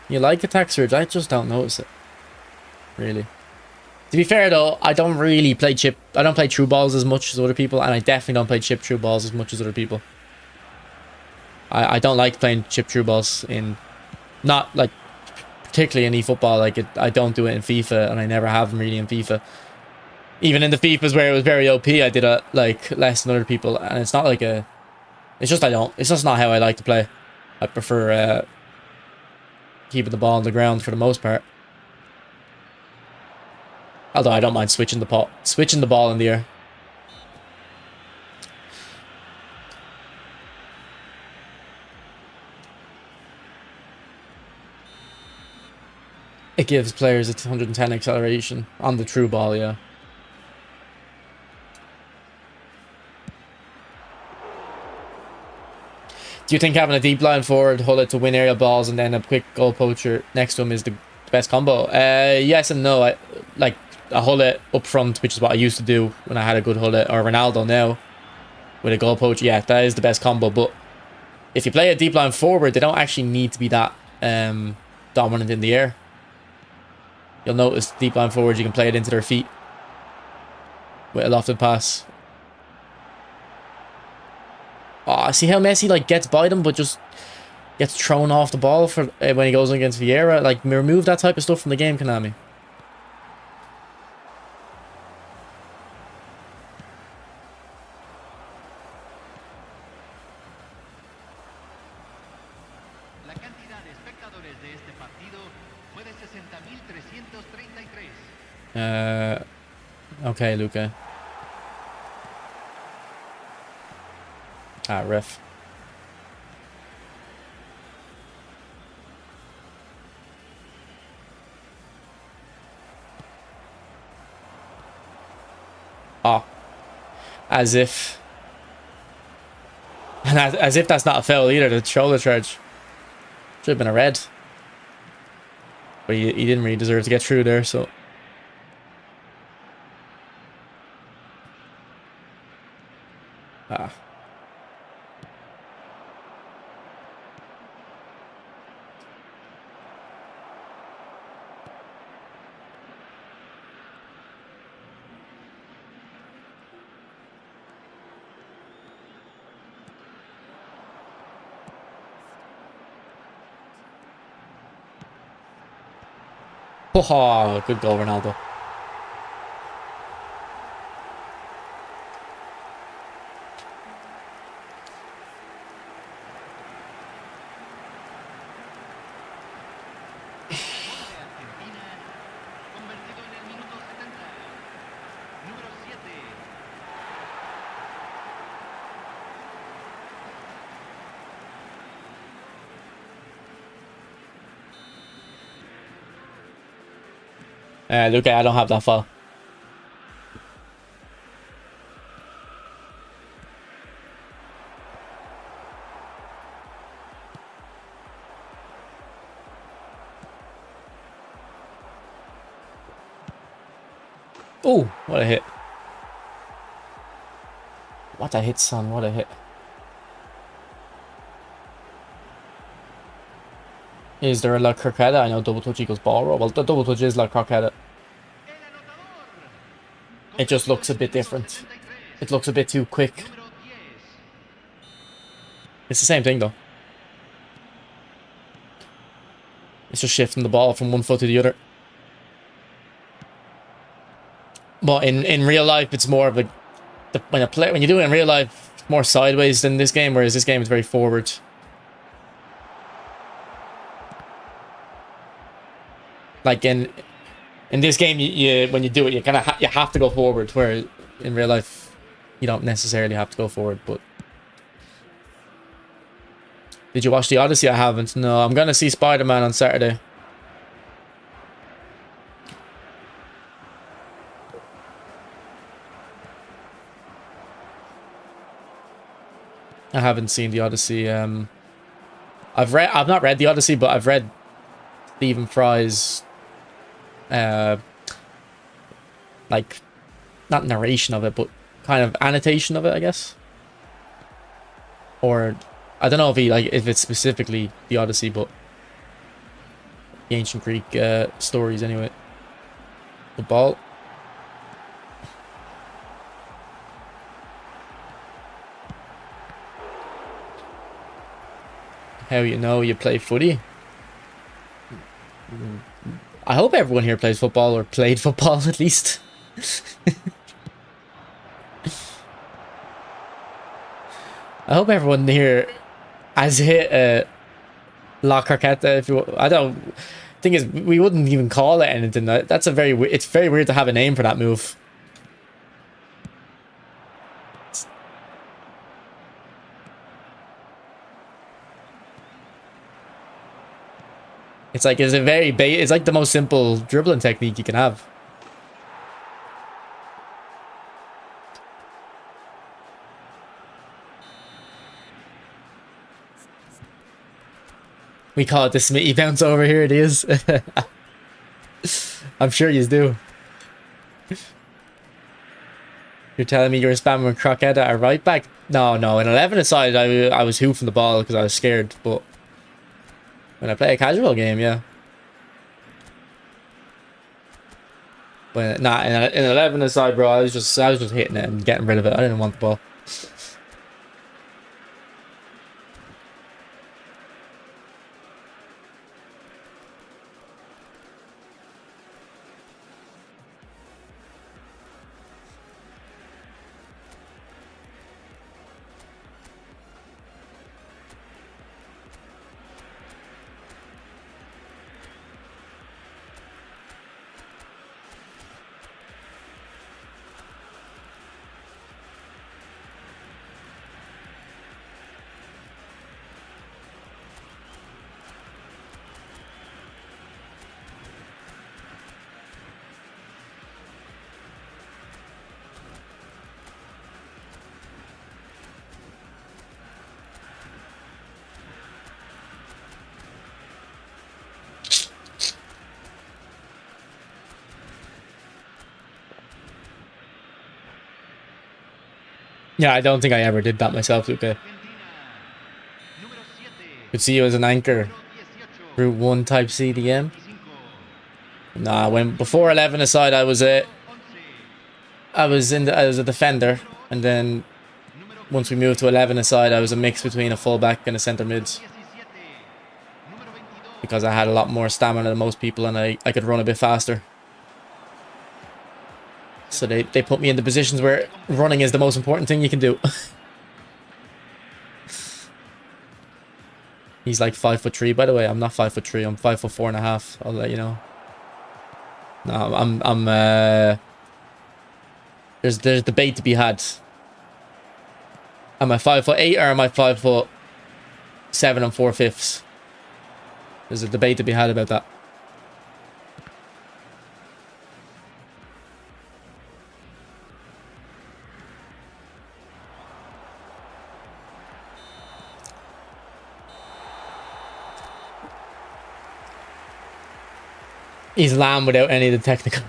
Speaker 1: You like attack surge? I just don't notice it. Really. To be fair though, I don't really play chip. I don't play true balls as much as other people, and I definitely don't play chip true balls as much as other people. I don't like playing chip true balls in, not like particularly in eFootball. Like I don't do it in FIFA, and I never have them really in FIFA. Even in the FIFAs where it was very OP, I did it like less than other people, and it's not like a. It's just It's just not how I like to play. I prefer keeping the ball on the ground for the most part. Although I don't mind switching the ball in the air. It gives players a 110 acceleration on the true ball, yeah. Do you think having a deep line forward, hold it to win aerial balls, and then a quick goal poacher next to him is the best combo? Yes and no. a Hullet up front, which is what I used to do when I had a good Hullet, or Ronaldo now with a goal poacher. Yeah, that is the best combo. But if you play a deep line forward, they don't actually need to be that dominant in the air. You'll notice deep line forwards, you can play it into their feet with a lofted pass. Oh, see how Messi like gets by them, but just gets thrown off the ball for when he goes against Vieira. Like, remove that type of stuff from the game, Konami.
Speaker 3: La cantidad de espectadores de este partido fue de 60.333.
Speaker 1: Okay, Luca. Ah, ref. Oh. As if. And as if that's not a foul either, the shoulder charge. Should have been a red. But he didn't really deserve to get through there, so. Ah. Oh, good goal, Ronaldo. Look, I don't have that far. Oh, what a hit. What a hit, son. What a hit. Is there a La Croqueta? I know double touch equals ball roll. Well, the double touch is La Croqueta. It just looks a bit different. It looks a bit too quick. It's the same thing, though. It's just shifting the ball from one foot to the other. But in real life, it's more of a... when you do it in real life, it's more sideways than this game, whereas this game is very forward. Like in this game, when you do it, you kind of you have to go forward. Where in real life, you don't necessarily have to go forward. But did you watch the Odyssey? I haven't. No, I'm gonna see Spider-Man on Saturday. I haven't seen the Odyssey. I've not read the Odyssey, but I've read Stephen Fry's like not narration of it, but kind of annotation of it, I guess. Or I don't know if it's specifically the Odyssey, but the ancient Greek stories anyway. The ball. How you know you play footy? I hope everyone here plays football, or played football at least. I hope everyone here has hit La Carqueta. If you, I don't. Thing is, we wouldn't even call it anything. That's a very. It's very weird to have a name for that move. It's like it's like the most simple dribbling technique you can have. We call it the Smitty bounce over here. It is. I'm sure you do. You're telling me you were spamming with Crockett at a right back? No, no. In 11 aside, I was hoofing the ball because I was scared. But when I play a casual game, yeah. But nah, in 11 aside, bro, I was just hitting it and getting rid of it. I didn't want the ball. Yeah, I don't think I ever did that myself, Luke. Could see you as an anchor. Route 1 type CDM. Nah, when before 11 aside, I was a defender, and then once we moved to 11 aside, I was a mix between a fullback and a centre mid. Because I had a lot more stamina than most people, and I could run a bit faster. So they put me in the positions where running is the most important thing you can do. He's like 5'3", by the way. I'm not 5'3". I'm 5'4.5". I'll let you know. No, there's debate to be had. Am I 5'8" or am I 5'7" and 4/5? There's a debate to be had about that. He's lamb without any of the technical.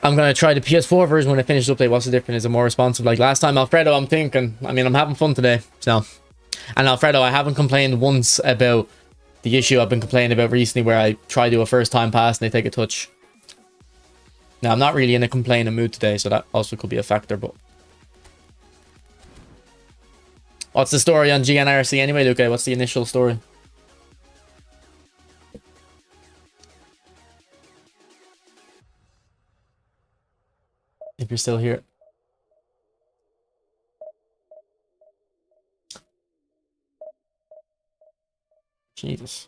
Speaker 1: I'm gonna try the PS4 version when I finish the update. What's the difference? Is it more responsive like last time? Alfredo, I'm thinking. I mean, I'm having fun today. So, and Alfredo, I haven't complained once about the issue I've been complaining about recently where I try to do a first time pass and they take a touch. Now, I'm not really in a complaining mood today, so that also could be a factor, but... What's the story on GNRC anyway, Luke? What's the initial story? If you're still here. Jesus.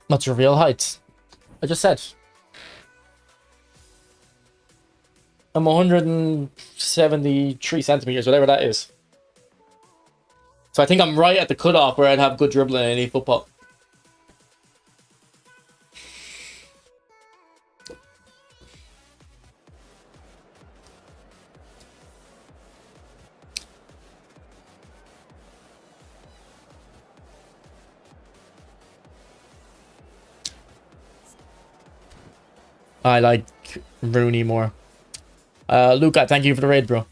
Speaker 1: What's your real height? I just said. I'm 173 centimeters, whatever that is. So I think I'm right at the cutoff where I'd have good dribbling in any football. I like Rooney more. Luca, thank you for the raid, bro.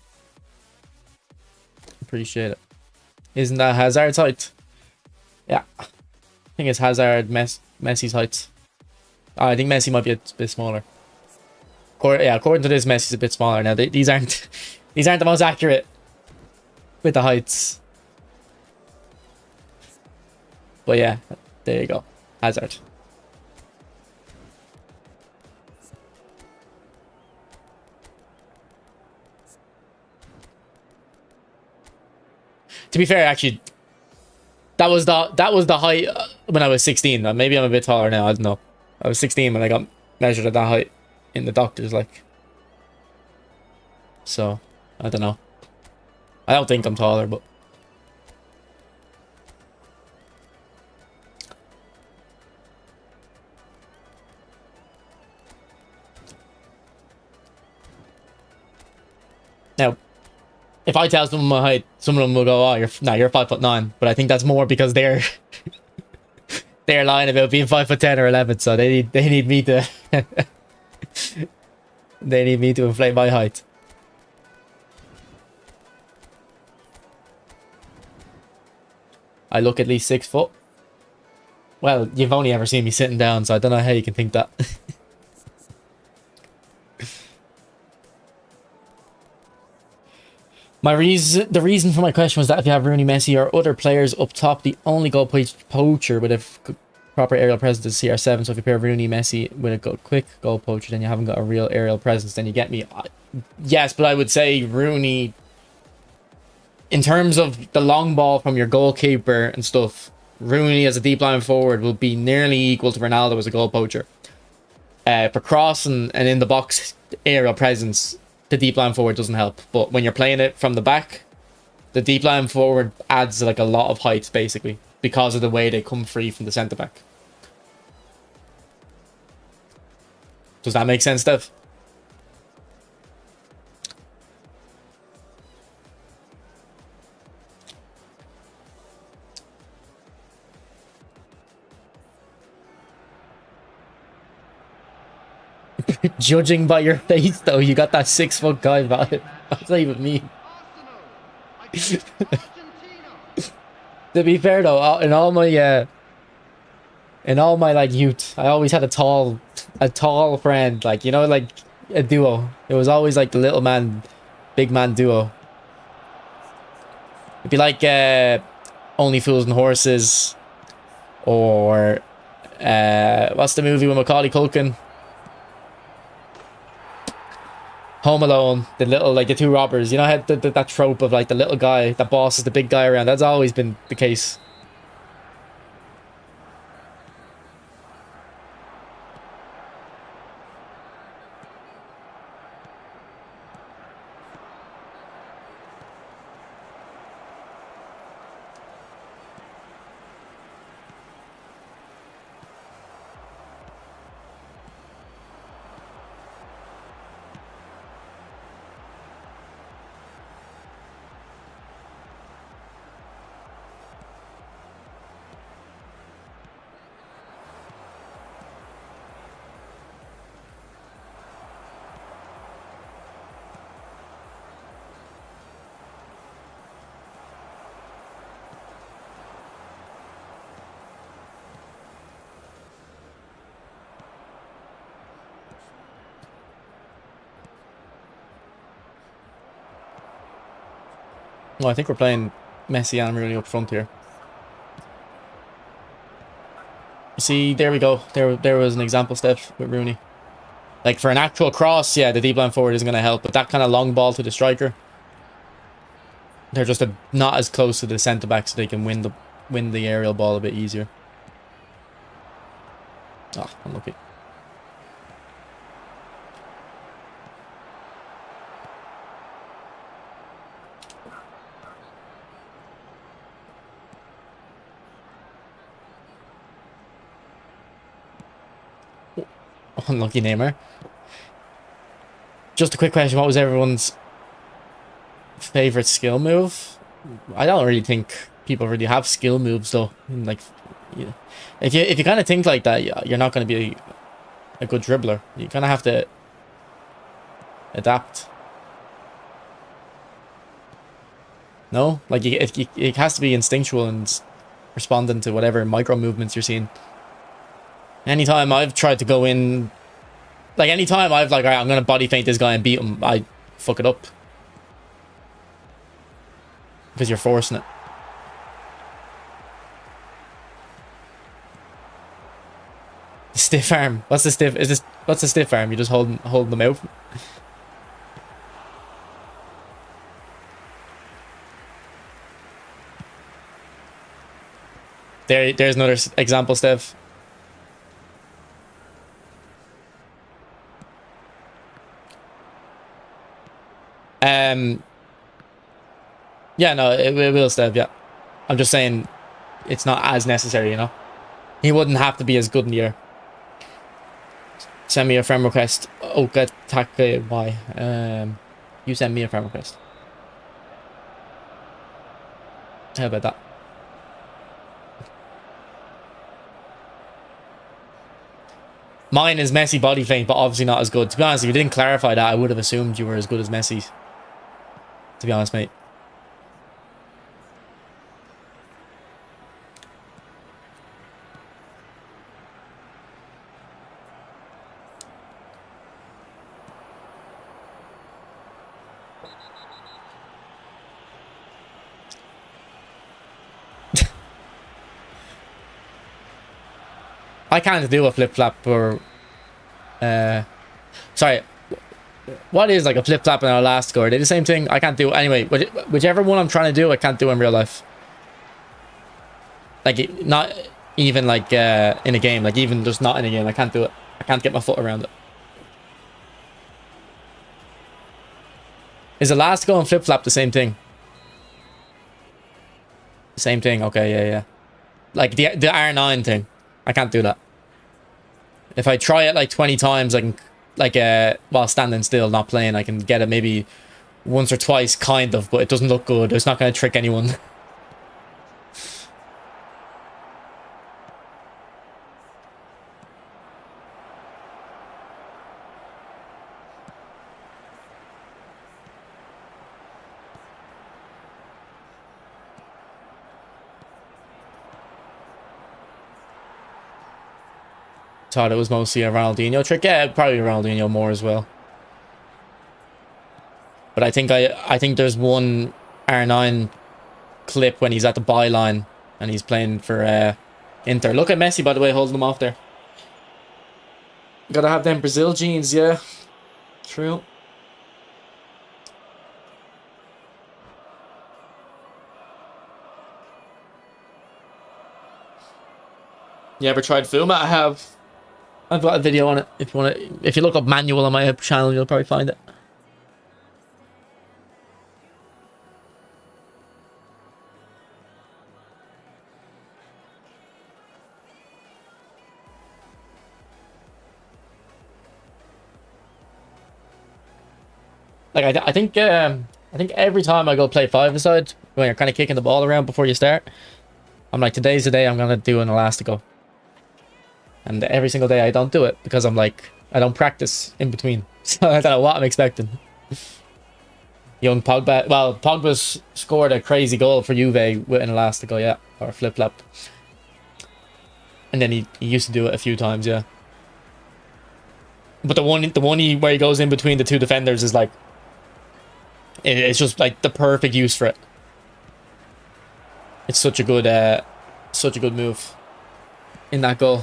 Speaker 1: Appreciate it. Isn't that Hazard's height? Yeah. I think it's Hazard, Messi's height. I think Messi might be a bit smaller. Yeah, according to this, Messi's a bit smaller. Now, these aren't the most accurate with the heights. But yeah, there you go. Hazard. To be fair, actually, that was the height when I was 16. Maybe I'm a bit taller now. I don't know. I was 16 when I got measured at that height in the doctors, like. So, I don't know. I don't think I'm taller, but now, if I tell someone my height, some of them will go, "Oh, you're 5'9." But I think that's more because they're lying about being 5'10" or 11, so they need me to they need me to inflate my height. I look at least 6 foot. Well, you've only ever seen me sitting down, so I don't know how you can think that. The reason for my question was that if you have Rooney, Messi, or other players up top, the only goal poacher with a proper aerial presence is CR7. So if you pair Rooney, Messi with a quick goal poacher, then you haven't got a real aerial presence. Then you get me. Yes, but I would say Rooney, in terms of the long ball from your goalkeeper and stuff, Rooney as a deep line forward will be nearly equal to Ronaldo as a goal poacher. For cross and in the box aerial presence, the deep line forward doesn't help. But when you're playing it from the back, the deep line forward adds like a lot of height, basically, because of the way they come free from the centre back. Does that make sense, Dev? Judging by your face, though, you got that 6 foot guy vibe. That's not even me. To be fair, though, in all my like youth, I always had a tall friend, like, you know, like a duo. It was always like the little man, big man duo. It'd be like Only Fools and Horses, or what's the movie with Macaulay Culkin? Home Alone, the little, like the two robbers, you know, had that trope of like the little guy that bosses the big guy around. That's always been the case. Well, I think we're playing Messi and Rooney up front here. See, there we go. There was an example, Steph, with Rooney. Like, for an actual cross, yeah, the deep line forward isn't going to help. But that kind of long ball to the striker, they're just not as close to the centre-back, so they can win the aerial ball a bit easier. Oh, unlucky. Unlucky Neymar. Just a quick question. What was everyone's favorite skill move? I don't really think people really have skill moves, though. Like, yeah. If you kind of think like that, you're not going to be a good dribbler. You kind of have to adapt. No? Like, it has to be instinctual and responding to whatever micro movements you're seeing. Anytime I've tried to go in, like anytime I've like, alright, I'm gonna body feint this guy and beat him, I fuck it up. Because you're forcing it. Stiff arm. What's the stiff? What's the stiff arm? You just holding them out. There's another example, Steph. Yeah, no, it will step, yeah. I'm just saying it's not as necessary, you know? He wouldn't have to be as good in the air. Send me a friend request. Oka Take why? You send me a friend request. How about that? Mine is Messi body feint, but obviously not as good. To be honest, if you didn't clarify that, I would have assumed you were as good as Messi's. To be honest, mate. I can't do a flip-flap or... sorry. What is like a flip-flap and an elastic? Are they the same thing? I can't do... Anyway, whichever one I'm trying to do, I can't do in real life. Like, not even like in a game. Like, even just not in a game. I can't do it. I can't get my foot around it. Is elastico and flip-flap the same thing? Same thing. Okay, yeah. Like the R9 thing. I can't do that. If I try it like 20 times, I can, like, while standing still, not playing, I can get it maybe once or twice, kind of, but it doesn't look good. It's not going to trick anyone. Thought it was mostly a Ronaldinho trick. Yeah, probably Ronaldinho more as well. But I think there's one R9 clip when he's at the byline and he's playing for Inter. Look at Messi, by the way, holding them off there. Gotta have them Brazil jeans, yeah. True. You ever tried Fuma? I have. I've got a video on it. If you want to, if you look up manual on my channel, you'll probably find it. Like I think every time I go play five-a-side, when you're kind of kicking the ball around before you start, I'm like, today's the day I'm gonna do an elastico. And every single day I don't do it because I'm like, I don't practice in between. So I don't know what I'm expecting. Young Pogba. Well, Pogba's scored a crazy goal for Juve with an elastico, yeah. Or flip-flap. And then he used to do it a few times, yeah. But the one where he goes in between the two defenders is like, it's just like the perfect use for it. It's such a good move in that goal.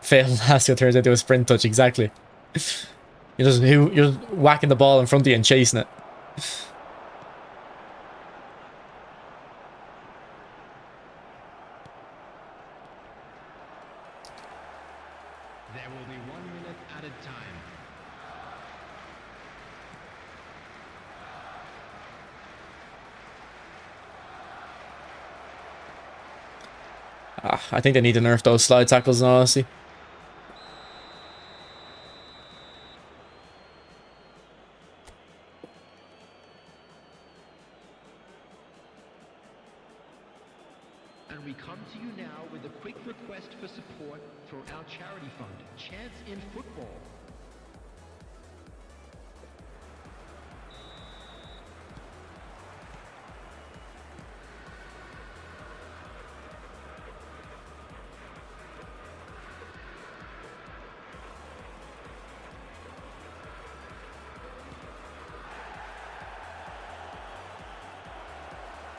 Speaker 1: Fail Lasio turns into a sprint touch, exactly. You're just whacking the ball in front of you and chasing it.
Speaker 3: There will be 1 minute added time.
Speaker 1: I think they need to nerf those slide tackles, in all honesty.
Speaker 3: And we come to you now with a quick request for support for our charity fund, Chance in Football.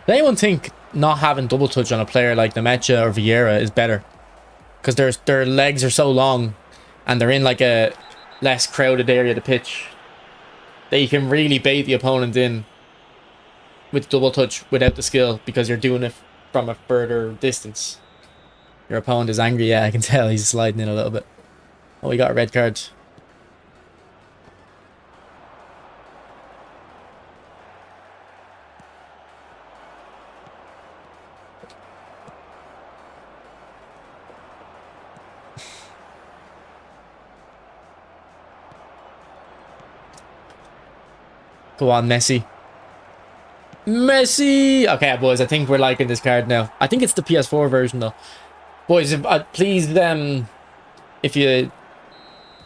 Speaker 1: Does anyone think not having double touch on a player like Nemecha or Vieira is better? Because their legs are so long and they're in like a less crowded area of the pitch that you can really bait the opponent in with double touch without the skill because you're doing it from a further distance. Your opponent is angry. Yeah, I can tell he's sliding in a little bit. Oh, we got a red card. Go on, Messi. Messi! Okay, boys, I think we're liking this card now. I think it's the PS4 version, though. Boys, please, if you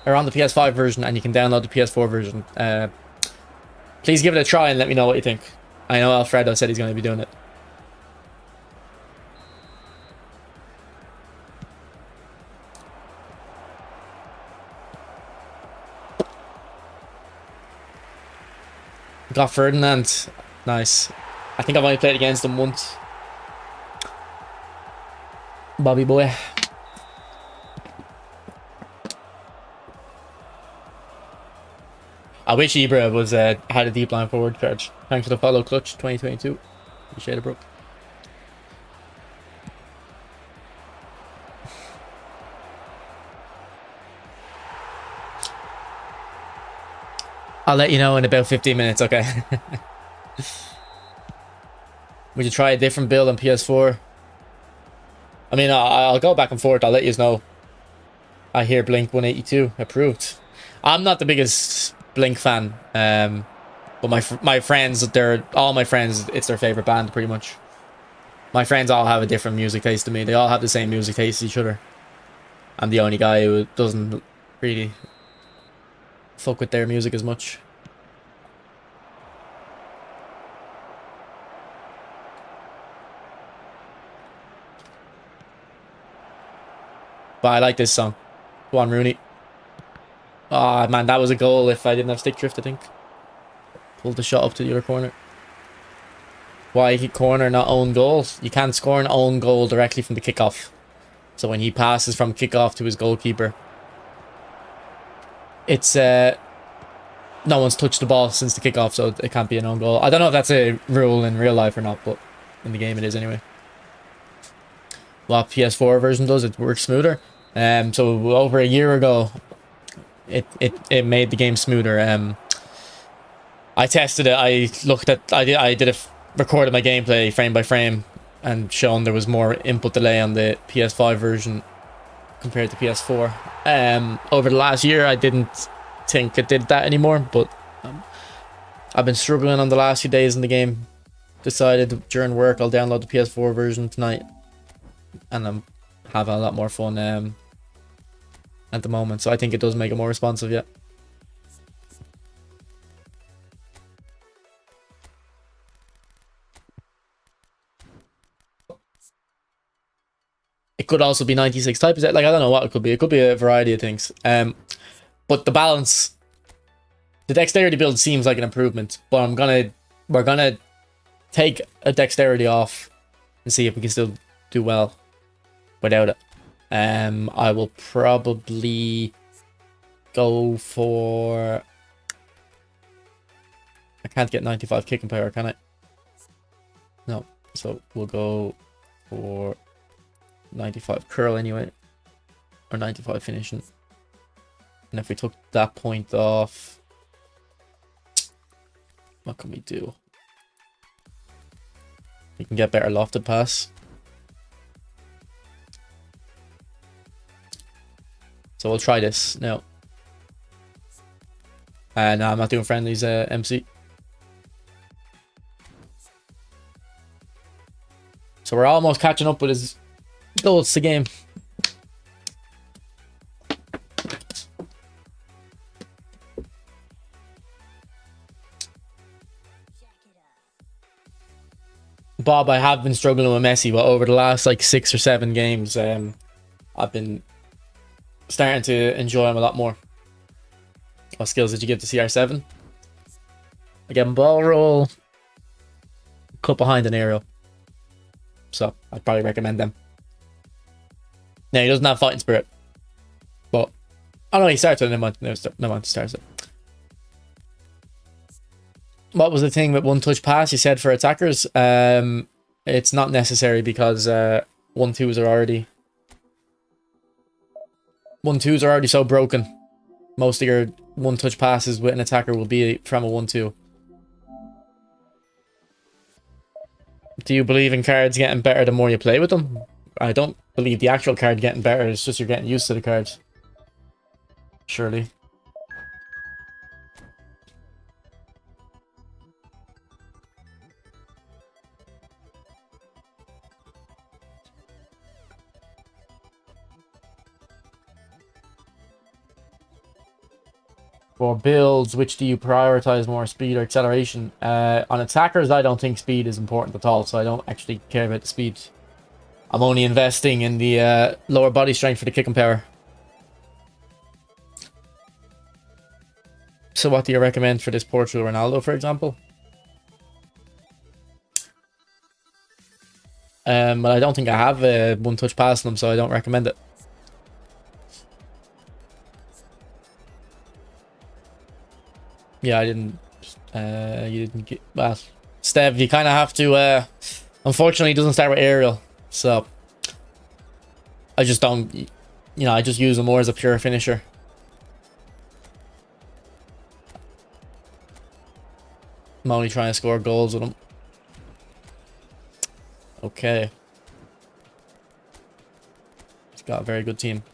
Speaker 1: are on the PS5 version and you can download the PS4 version, please give it a try and let me know what you think. I know Alfredo said he's going to be doing it. Got Ferdinand. Nice. I think I've only played against him once. Bobby boy. I wish Ibra was had a deep line forward card. Thanks for the follow, Clutch 2022. Appreciate it, bro. I'll let you know in about 15 minutes, okay? Would you try a different build on PS4? I mean, I'll go back and forth. I'll let you know. I hear Blink 182 approved. I'm not the biggest Blink fan, but my friends, all my friends, it's their favorite band pretty much. My friends all have a different music taste to me. They all have the same music taste as each other. I'm the only guy who doesn't really fuck with their music as much. But I like this song. Go on, Rooney. Ah, man, that was a goal if I didn't have stick drift, I think. Pulled the shot up to the other corner. Why corner, not own goal? You can't score an own goal directly from the kickoff. So when he passes from kickoff to his goalkeeper, it's no one's touched the ball since the kickoff, so it can't be an own goal. I don't know if that's a rule in real life or not, but in the game it is anyway. What PS4 version does, it works smoother. So over a year ago, it made the game smoother. I tested it. I looked at. Recorded my gameplay frame by frame, and shown there was more input delay on the PS5 version compared to PS4. Over the last year, I didn't think it did that anymore, but I've been struggling on the last few days in the game. Decided during work I'll download the PS4 version tonight, and I'm having a lot more fun at the moment. So I think it does make it more responsive. Yeah. It could also be 96 type. Is it like, I don't know what it could be. It could be a variety of things. But the balance, the dexterity build seems like an improvement. But we're gonna take a dexterity off and see if we can still do well without it. I will probably go for. I can't get 95 kicking power, can I? No. So we'll go for 95 curl anyway, or 95 finishing. And if we took that point off, what can we do? We can get better lofted pass. So we'll try this now. No, I'm not doing friendlies, MC. So we're almost catching up with his goals to game. Bob, I have been struggling with Messi, but over the last like 6 or 7 games, I've been starting to enjoy him a lot more. What skills did you give to CR7? Again, ball roll, cut behind an aerial. So I'd probably recommend them. Now, he doesn't have fighting spirit, but oh no, he starts it. No one starts it. What was the thing with one touch pass you said for attackers? It's not necessary because 1-2s are already 1-2s are already so broken. Most of your one-touch passes with an attacker will be from a 1-2. Do you believe in cards getting better the more you play with them? I don't believe the actual card getting better. It's just you're getting used to the cards. Surely. For builds, which do you prioritize more, speed or acceleration? On attackers, I don't think speed is important at all, so I don't actually care about the speed. I'm only investing in the lower body strength for the kicking power. So what do you recommend for this Portugal Ronaldo, for example? But I don't think I have a one-touch pass on him, so I don't recommend it. Yeah, I didn't. You didn't get. Well, Stev, you kind of have to. Unfortunately, it doesn't start with aerial, so I just don't. You know, I just use him more as a pure finisher. I'm only trying to score goals with him. Okay. He's got a very good team.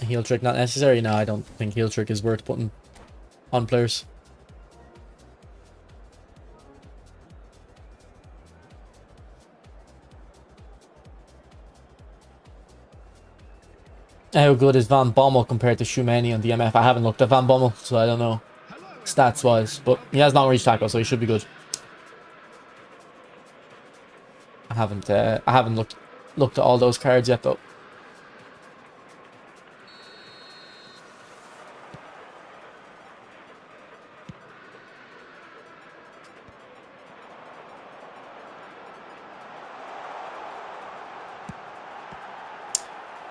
Speaker 1: Heel trick not necessary? No, I don't think heel trick is worth putting on players. How good is Van Bommel compared to Shumeni on DMF? I haven't looked at Van Bommel, so I don't know stats wise, but he has long reach tackle, so he should be good. I haven't looked at all those cards yet though.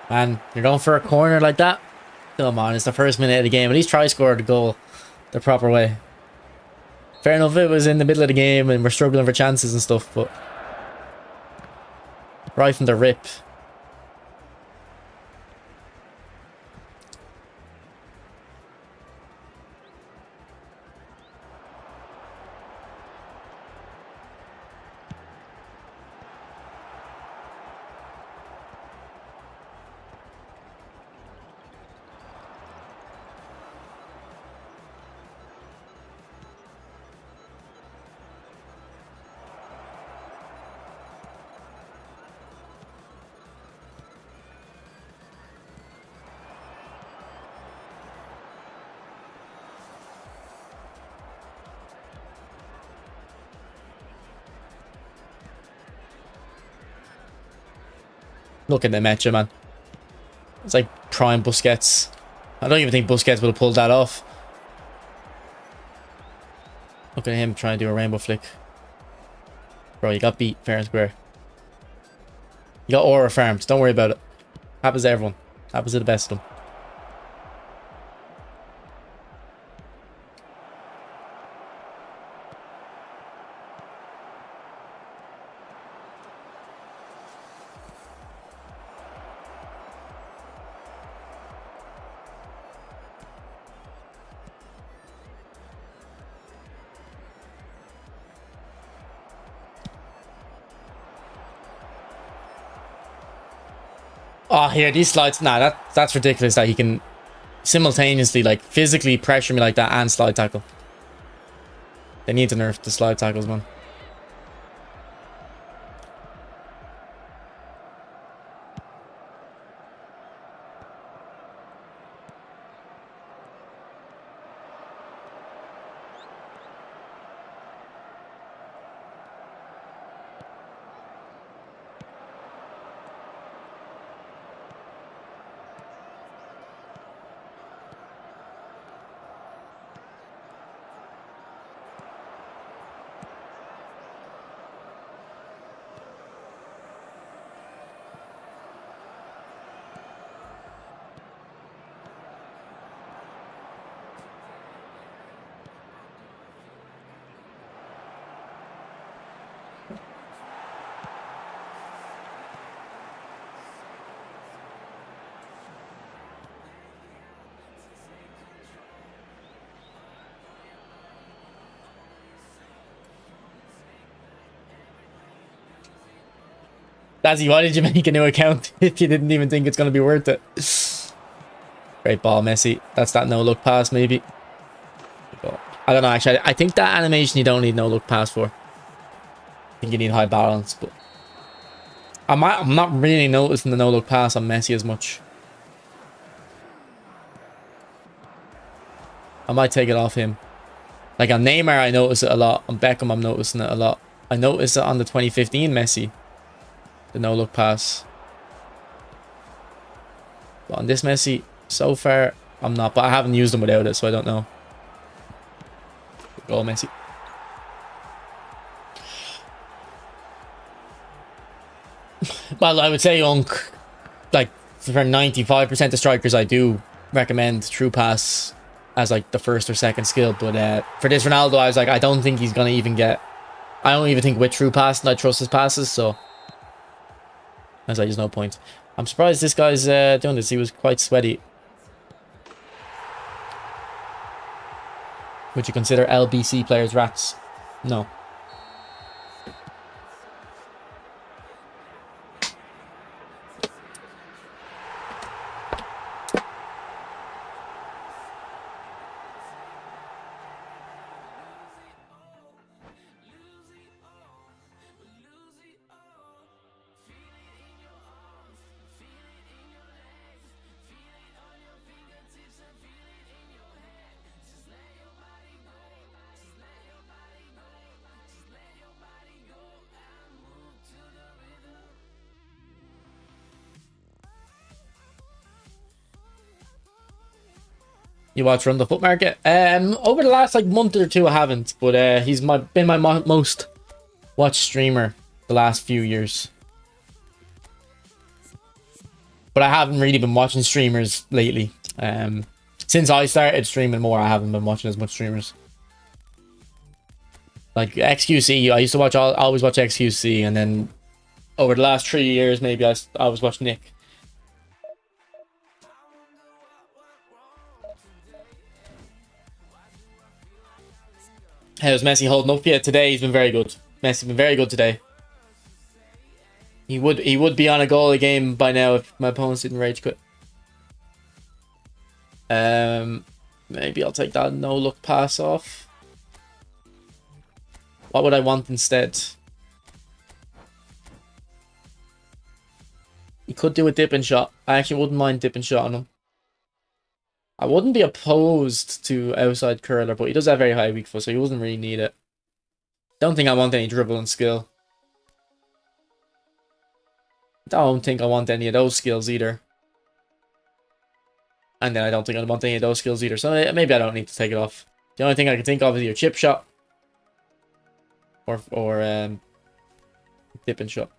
Speaker 1: Man, you're going for a corner like that? Come on, it's the first minute of the game. At least try score the goal the proper way. Fair enough, it was in the middle of the game and we're struggling for chances and stuff, but right from the rip. Look at the Mecha, man. It's like prime Busquets. I don't even think Busquets would have pulled that off. Look at him trying to do a rainbow flick. Bro, you got beat fair and square. You got aura farmed. Don't worry about it. Happens to everyone. Happens to the best of them. Oh, yeah, these slides. Nah, that's ridiculous that he can simultaneously, like, physically pressure me like that and slide tackle. They need to nerf the slide tackles, man. Dazzy, why did you make a new account if you didn't even think it's going to be worth it? Great ball, Messi. That's that no-look pass, maybe. I don't know, actually. I think that animation you don't need no-look pass for. I think you need high balance, but... I'm not really noticing the no-look pass on Messi as much. I might take it off him. Like on Neymar, I notice it a lot. On Beckham, I'm noticing it a lot. I noticed it on the 2015 Messi. The no-look pass. But on this Messi, so far, I'm not. But I haven't used them without it, so I don't know. Good goal, Messi. Well, I would say, like, for 95% of strikers, I do recommend true pass as, like, the first or second skill. But for this Ronaldo, I was like, I don't think he's going to even get... I don't even think with true pass, and I trust his passes, so... I was like, there's no point. I'm surprised this guy's doing this. He was quite sweaty. Would you consider LBC players rats? No. You watch Run the Foot Market? Over the last like month or two, I haven't. But he's been my most watched streamer the last few years. But I haven't really been watching streamers lately. Since I started streaming more, I haven't been watching as much streamers. Like XQC, I used to watch always watch XQC, and then over the last 3 years, maybe I was watching Nick. How's Messi holding up? Yeah, today he's been very good. Messi's been very good today. He would be on a goal a game by now if my opponents didn't rage quit. Maybe I'll take that no-look pass off. What would I want instead? He could do a dipping shot. I actually wouldn't mind dipping shot on him. I wouldn't be opposed to outside curler, but he does have very high weak foot, so he doesn't really need it. Don't think I want any dribbling skill. Don't think I want any of those skills either. And then I don't think I want any of those skills either, so maybe I don't need to take it off. The only thing I can think of is your chip shot. Or dipping shot.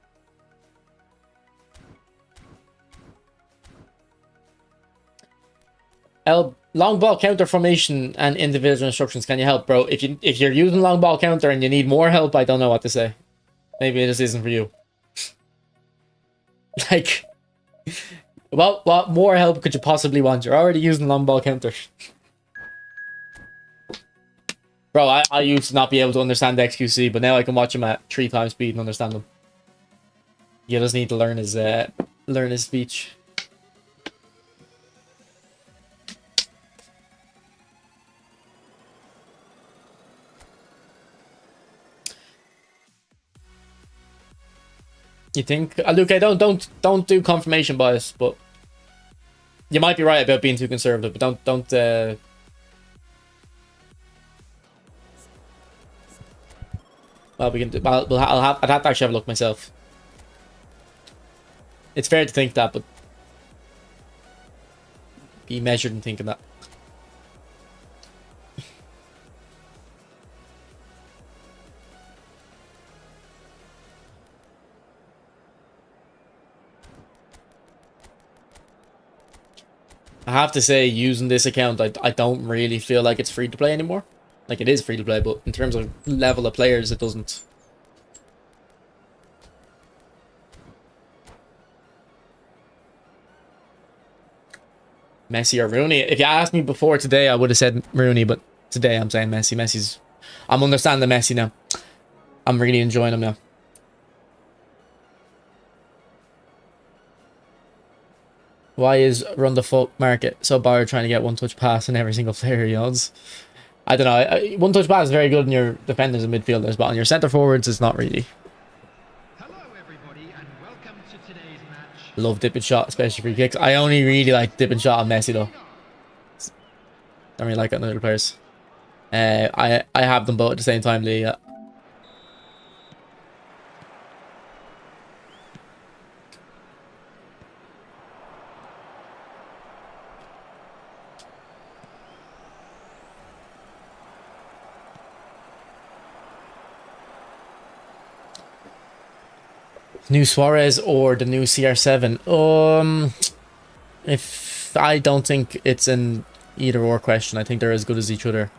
Speaker 1: Long ball counter formation and individual instructions. Can you help, bro? If you're using long ball counter and you need more help, I don't know what to say. Maybe this isn't for you. Like, what more help could you possibly want? You're already using long ball counter. Bro, I used to not be able to understand XQC, but now I can watch him at 3 times speed and understand him. You just need to learn his speech. You think? Luke, don't do confirmation bias, but you might be right about being too conservative, but don't well, we can do, I'd have to actually have a look myself. It's fair to think that, but be measured in thinking that. I have to say, using this account, I don't really feel like it's free to play anymore. Like, it is free to play, but in terms of level of players, it doesn't. Messi or Rooney? If you asked me before today, I would have said Rooney, but today I'm saying Messi. I'm understanding Messi now. I'm really enjoying him now. Why is run the fuck market so bothered trying to get one touch pass in every single player he owns? I don't know. One touch pass is very good in your defenders and midfielders, but on your centre forwards, it's not really.
Speaker 3: Hello, everybody, and welcome to today's match.
Speaker 1: Love dip and shot, especially free kicks. I only really like dip and shot on Messi though. Don't really like it on other players. I have them both at the same time, Lee. Yeah. New Suarez or the new CR7? If I don't think it's an either or question. I think they're as good as each other.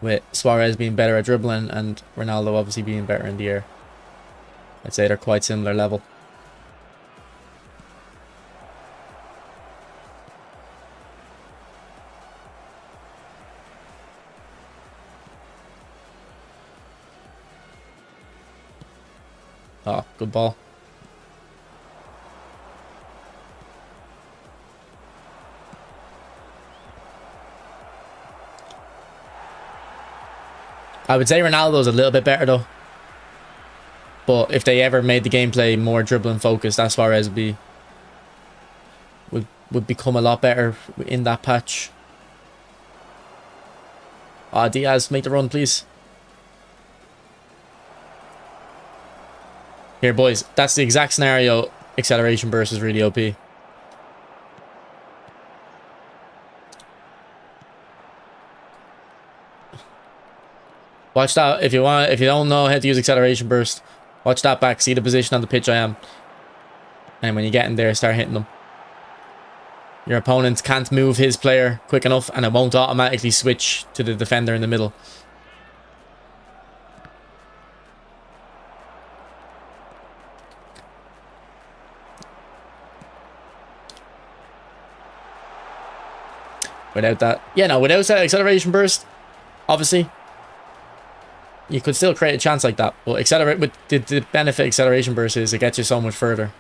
Speaker 1: With Suarez being better at dribbling and Ronaldo obviously being better in the air. I'd say they're quite similar level. Oh, good ball. I would say Ronaldo's a little bit better though. But if they ever made the gameplay more dribbling focused, that's Suarez would become a lot better in that patch. Ah, Diaz, make the run, please. Here, boys. That's the exact scenario. Acceleration burst is really OP. Watch that. If you don't know how to use acceleration burst, watch that back. See the position on the pitch I am. And when you get in there, start hitting them. Your opponent can't move his player quick enough, and it won't automatically switch to the defender in the middle. Without that, yeah, no, without that acceleration burst, obviously, you could still create a chance like that. But accelerate with the benefit acceleration burst is it gets you so much further.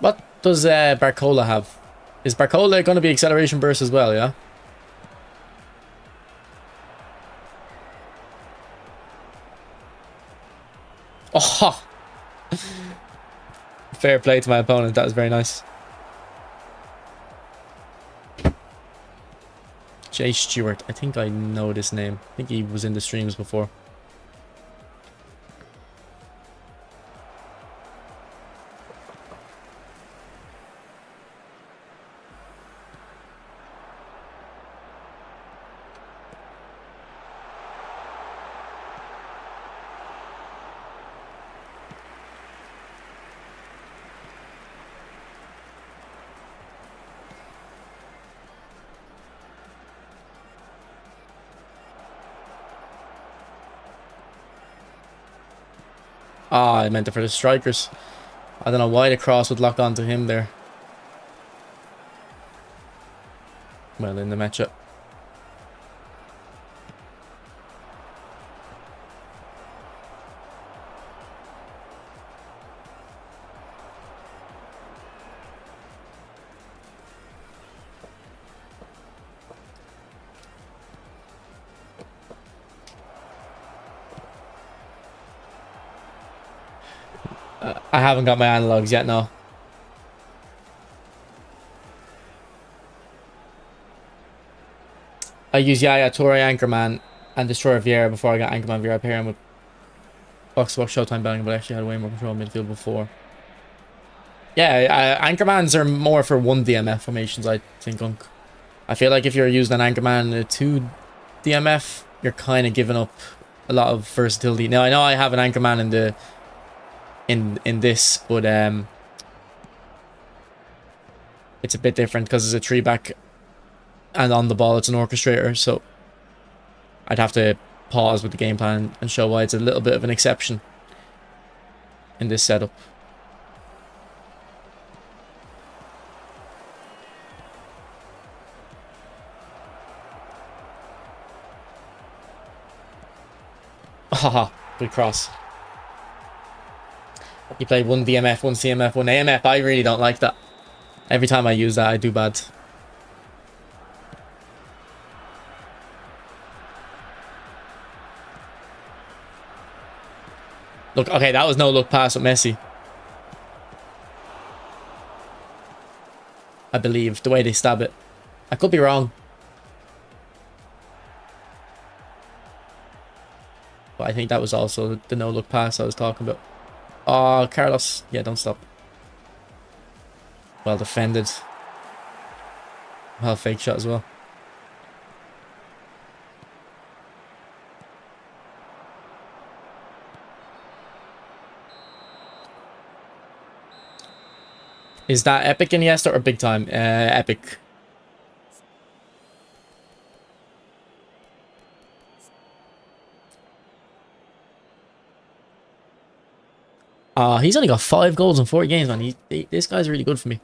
Speaker 1: What does Barcola have? Is Barcola going to be acceleration burst as well, yeah? Oh! Fair play to my opponent. That was very nice. Jay Stewart. I think I know this name. I think he was in the streams before. Ah, I meant it for the strikers. I don't know why the cross would lock onto him there. Well, in the matchup. I haven't got my analogs yet, no. I use Yaya Toure Anchorman and Destroyer Vieira before I got Anchorman Vieira pairing with box Showtime Bellingham, but I actually had way more control in midfield before. Yeah, Anchormans are more for 1 DMF formations, I think, Unk. I feel like if you're using an Anchorman 2 DMF, you're kind of giving up a lot of versatility. Now, I know I have an Anchorman in the in this, but it's a bit different because it's a 3-back and on the ball it's an orchestrator, so I'd have to pause with the game plan and show why it's a little bit of an exception. in this setup. Haha, good cross. You play one DMF, one CMF, one AMF. I really don't like that. Every time I use that, I do bad. Look, okay, that was no look pass with Messi. I believe, the way they stab it. I could be wrong. But I think that was also the no look pass I was talking about. Oh, Carlos. Yeah, don't stop. Well defended. Well, fake shot as well. Is that epic Iniesta or big time? Epic. He's only got 5 goals in 40 games, man. This guy's really good for me.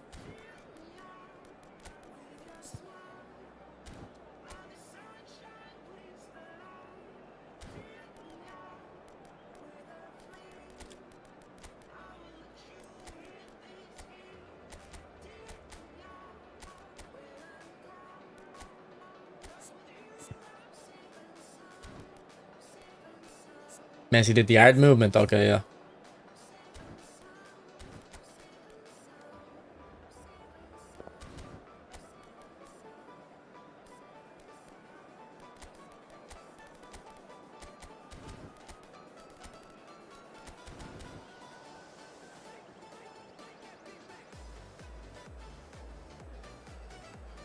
Speaker 1: Messi did the art movement. Okay, yeah.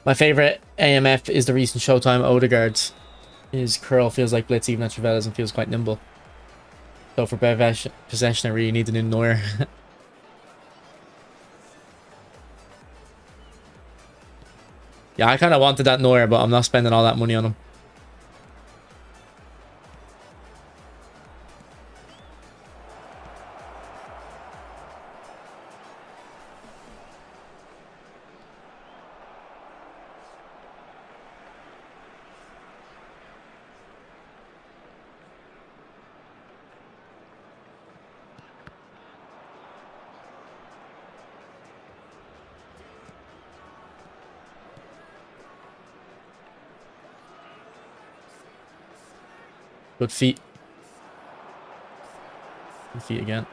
Speaker 1: My favorite AMF is the recent Showtime Odegaard. His curl feels like Blitz even at Travella's and feels quite nimble. So for possession, I really need a new Neuer. Yeah, I kind of wanted that Neuer, but I'm not spending all that money on him. Good feet. Good feet again.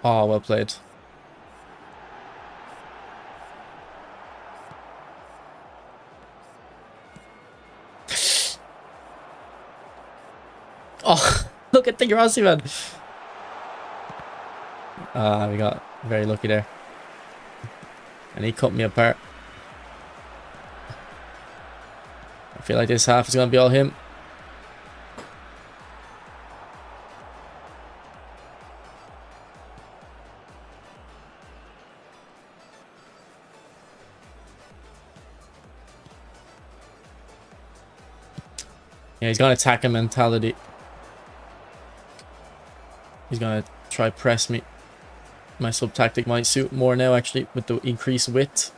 Speaker 1: Oh, well played. Oh, look at the Rossi, man. We got very lucky there. And he cut me apart. I feel like this half is going to be all him. Yeah, he's got an attacking mentality. He's going to try press me. My sub tactic might suit more now, actually, with the increased width.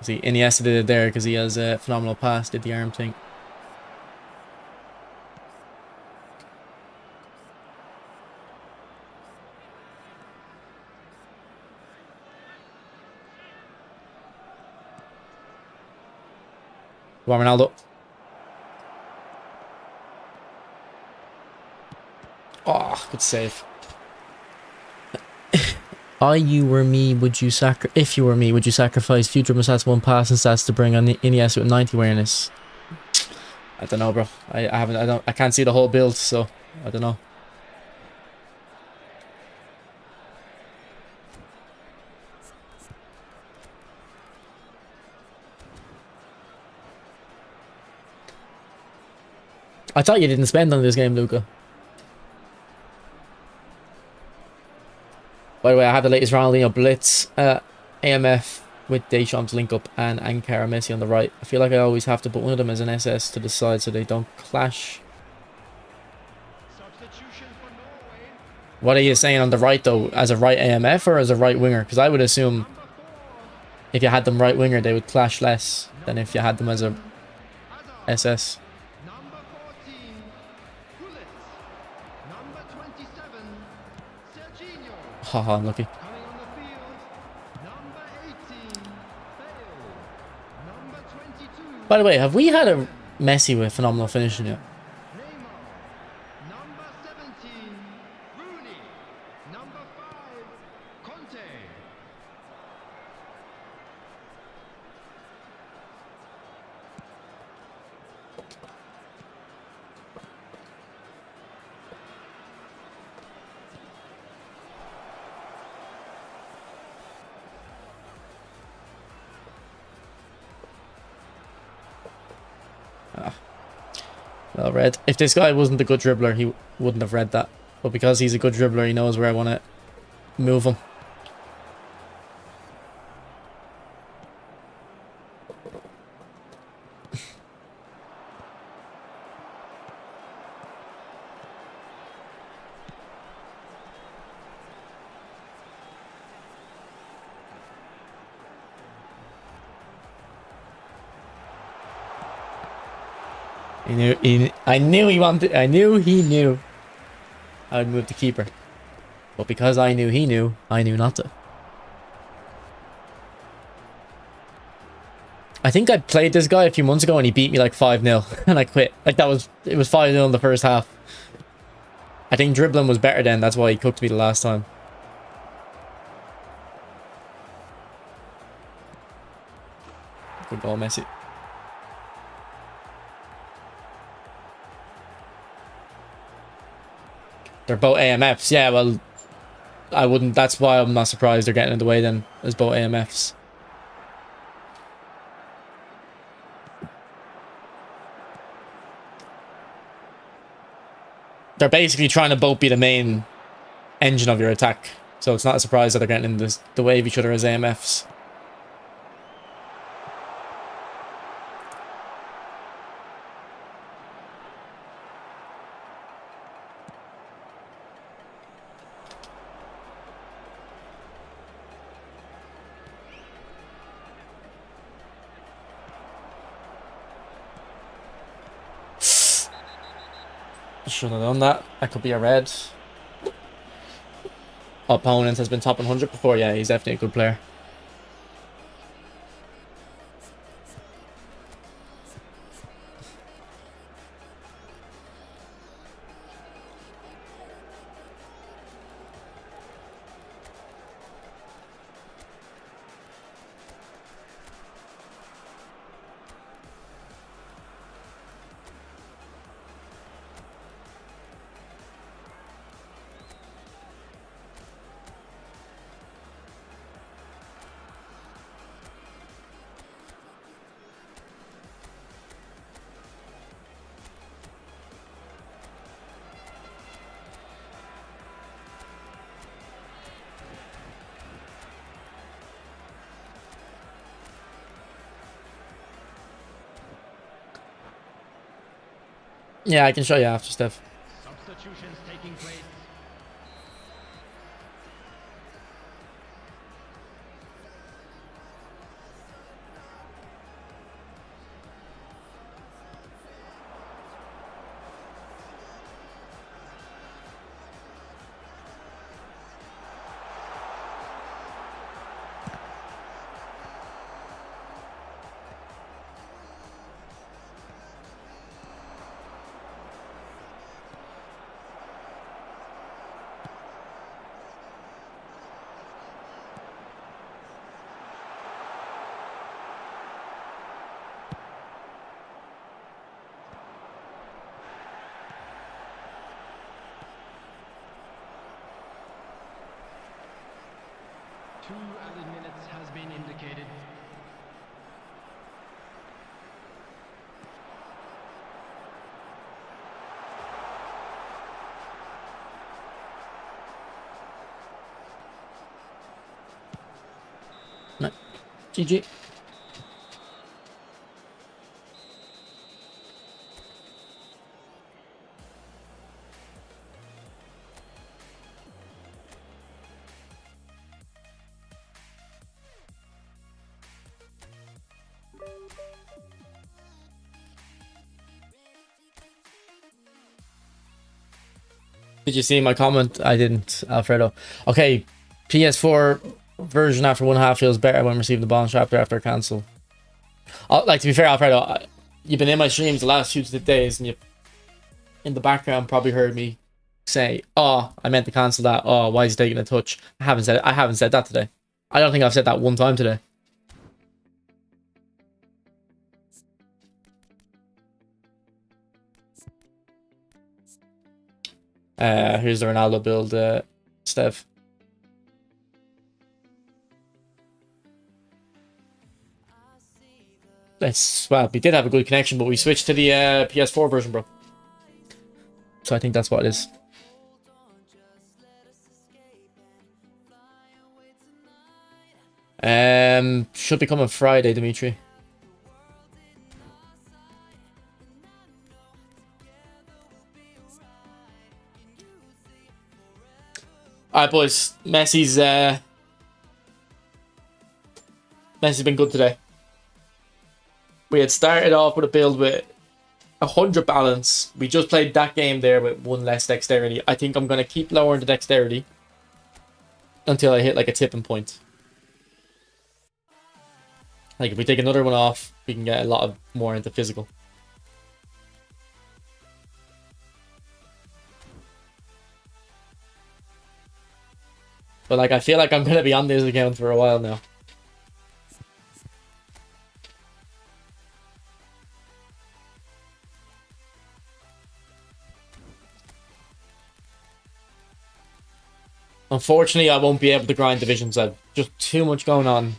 Speaker 1: See, Iniesta did it there because he has a phenomenal pass, did the arm thing. Come on, Ronaldo. Oh, good save. If you were me, would you sacrifice future stats 1 pass and stats to bring on Iniesta with 90 awareness? I don't know, bro. I can't see the whole build, so I don't know. I thought you didn't spend on this game, Luca. By the way, I have the latest Ronaldinho Blitz AMF with Deschamps link up and Messi on the right. I feel like I always have to put one of them as an SS to the side so they don't clash.
Speaker 3: Substitution for Norway.
Speaker 1: What are you saying on the right though? As a right AMF or as a right winger? Because I would assume
Speaker 3: Number 4.
Speaker 1: if you had them right winger, they would clash less than if you had them as a
Speaker 3: Hazard.
Speaker 1: SS.
Speaker 3: Number 14. Gullit. Number 27. Serginho.
Speaker 1: Haha, unlucky.
Speaker 3: Coming on the field. Number 18. Bale. Number 22.
Speaker 1: By the way, have we had a Messi with phenomenal finishing yet?
Speaker 3: Neymar. Number 17. Rooney. Number 5. Conte.
Speaker 1: Well read. If this guy wasn't a good dribbler, he wouldn't have read that. But because he's a good dribbler, he knows where I want to move him. I knew he knew I would move the keeper. But because I knew he knew, I knew not to. I think I played this guy a few months ago and he beat me like 5-0 and I quit. Like it was 5-0 in the first half. I think dribbling was better then, that's why he cooked me the last time. Good goal, Messi. They're both AMFs. Yeah, well, I wouldn't. That's why I'm not surprised they're getting in the way then, as both AMFs. They're basically trying to both be the main engine of your attack. So it's not a surprise that they're getting in the way of each other as AMFs. Shouldn't have done that. That could be a red. Opponent has been top 100 before. Yeah, he's definitely a good player. Yeah, I can show you after, Steph.
Speaker 3: Substitutions taking place. Two added minutes has been indicated.
Speaker 1: No. GG. Did you see my comment? I didn't, Alfredo. Okay, PS4 version after 1.5 feels better when receiving the balance chapter after cancel. Like, to be fair, Alfredo, you've been in my streams the last 2 days, and you, in the background, probably heard me say, "Oh, I meant to cancel that. Oh, why is he taking a touch?" I haven't said that today. I don't think I've said that one time today. Here's the Ronaldo build, Stev. Well, we did have a good connection, but we switched to the PS4 version, bro. So I think that's what it is. Should be coming Friday, Dimitri. Alright, boys. Messi's been good today. We had started off with a build with 100 balance. We just played that game there with 1 less dexterity. I think I'm going to keep lowering the dexterity until I hit like a tipping point. Like if we take another one off, we can get a lot more into physical. But like I feel like I'm going to be on this account for a while now. Unfortunately, I won't be able to grind divisions. I've just too much going on.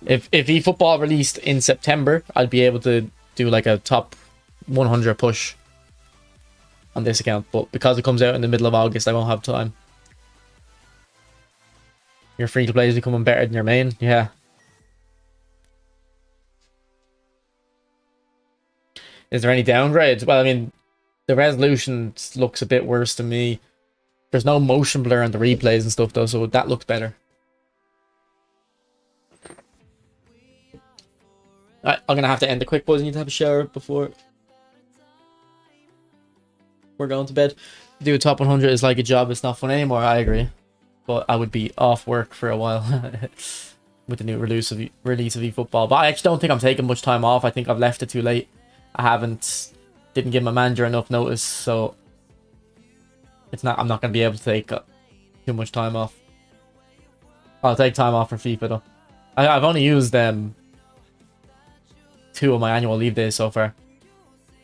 Speaker 1: If eFootball released in September, I'd be able to do like a top 100 push on this account. But because it comes out in the middle of August, I won't have time. Your free-to-play is becoming better than your main. Yeah. Is there any downgrades? Well, I mean, the resolution looks a bit worse to me. There's no motion blur on the replays and stuff though, so that looks better. Alright, I'm gonna have to end the quick, boys. I need to have a shower before we're going to bed. Do a top 100 is like a job. It's not fun anymore. I agree, but I would be off work for a while with the new release of eFootball. But I actually don't think I'm taking much time off. I think I've left it too late. I didn't give my manager enough notice, so I'm not gonna be able to take too much time off. I'll take time off for FIFA though. I've only used 2 of my annual leave days so far.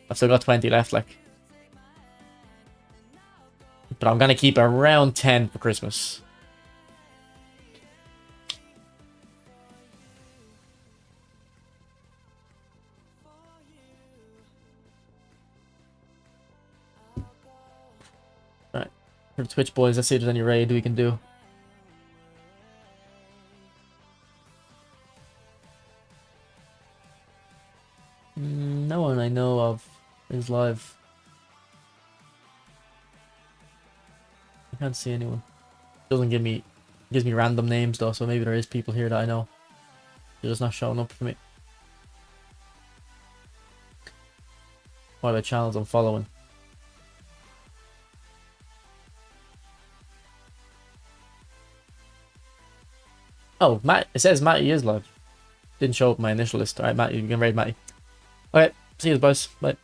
Speaker 1: I've still got 20 left, like. But I'm gonna keep around 10 for Christmas. Alright. For the Twitch boys, let's see if there's any raid we can do. No one I know of is live. I can't see anyone. Doesn't give me, gives me random names though, so maybe there is people here that I know. They're just not showing up for me. What about channels I'm following? Oh, Matt, it says Matty is live. Didn't show up my initial list. Alright, Matty, you can raid Matty. Alright, see you guys, bye.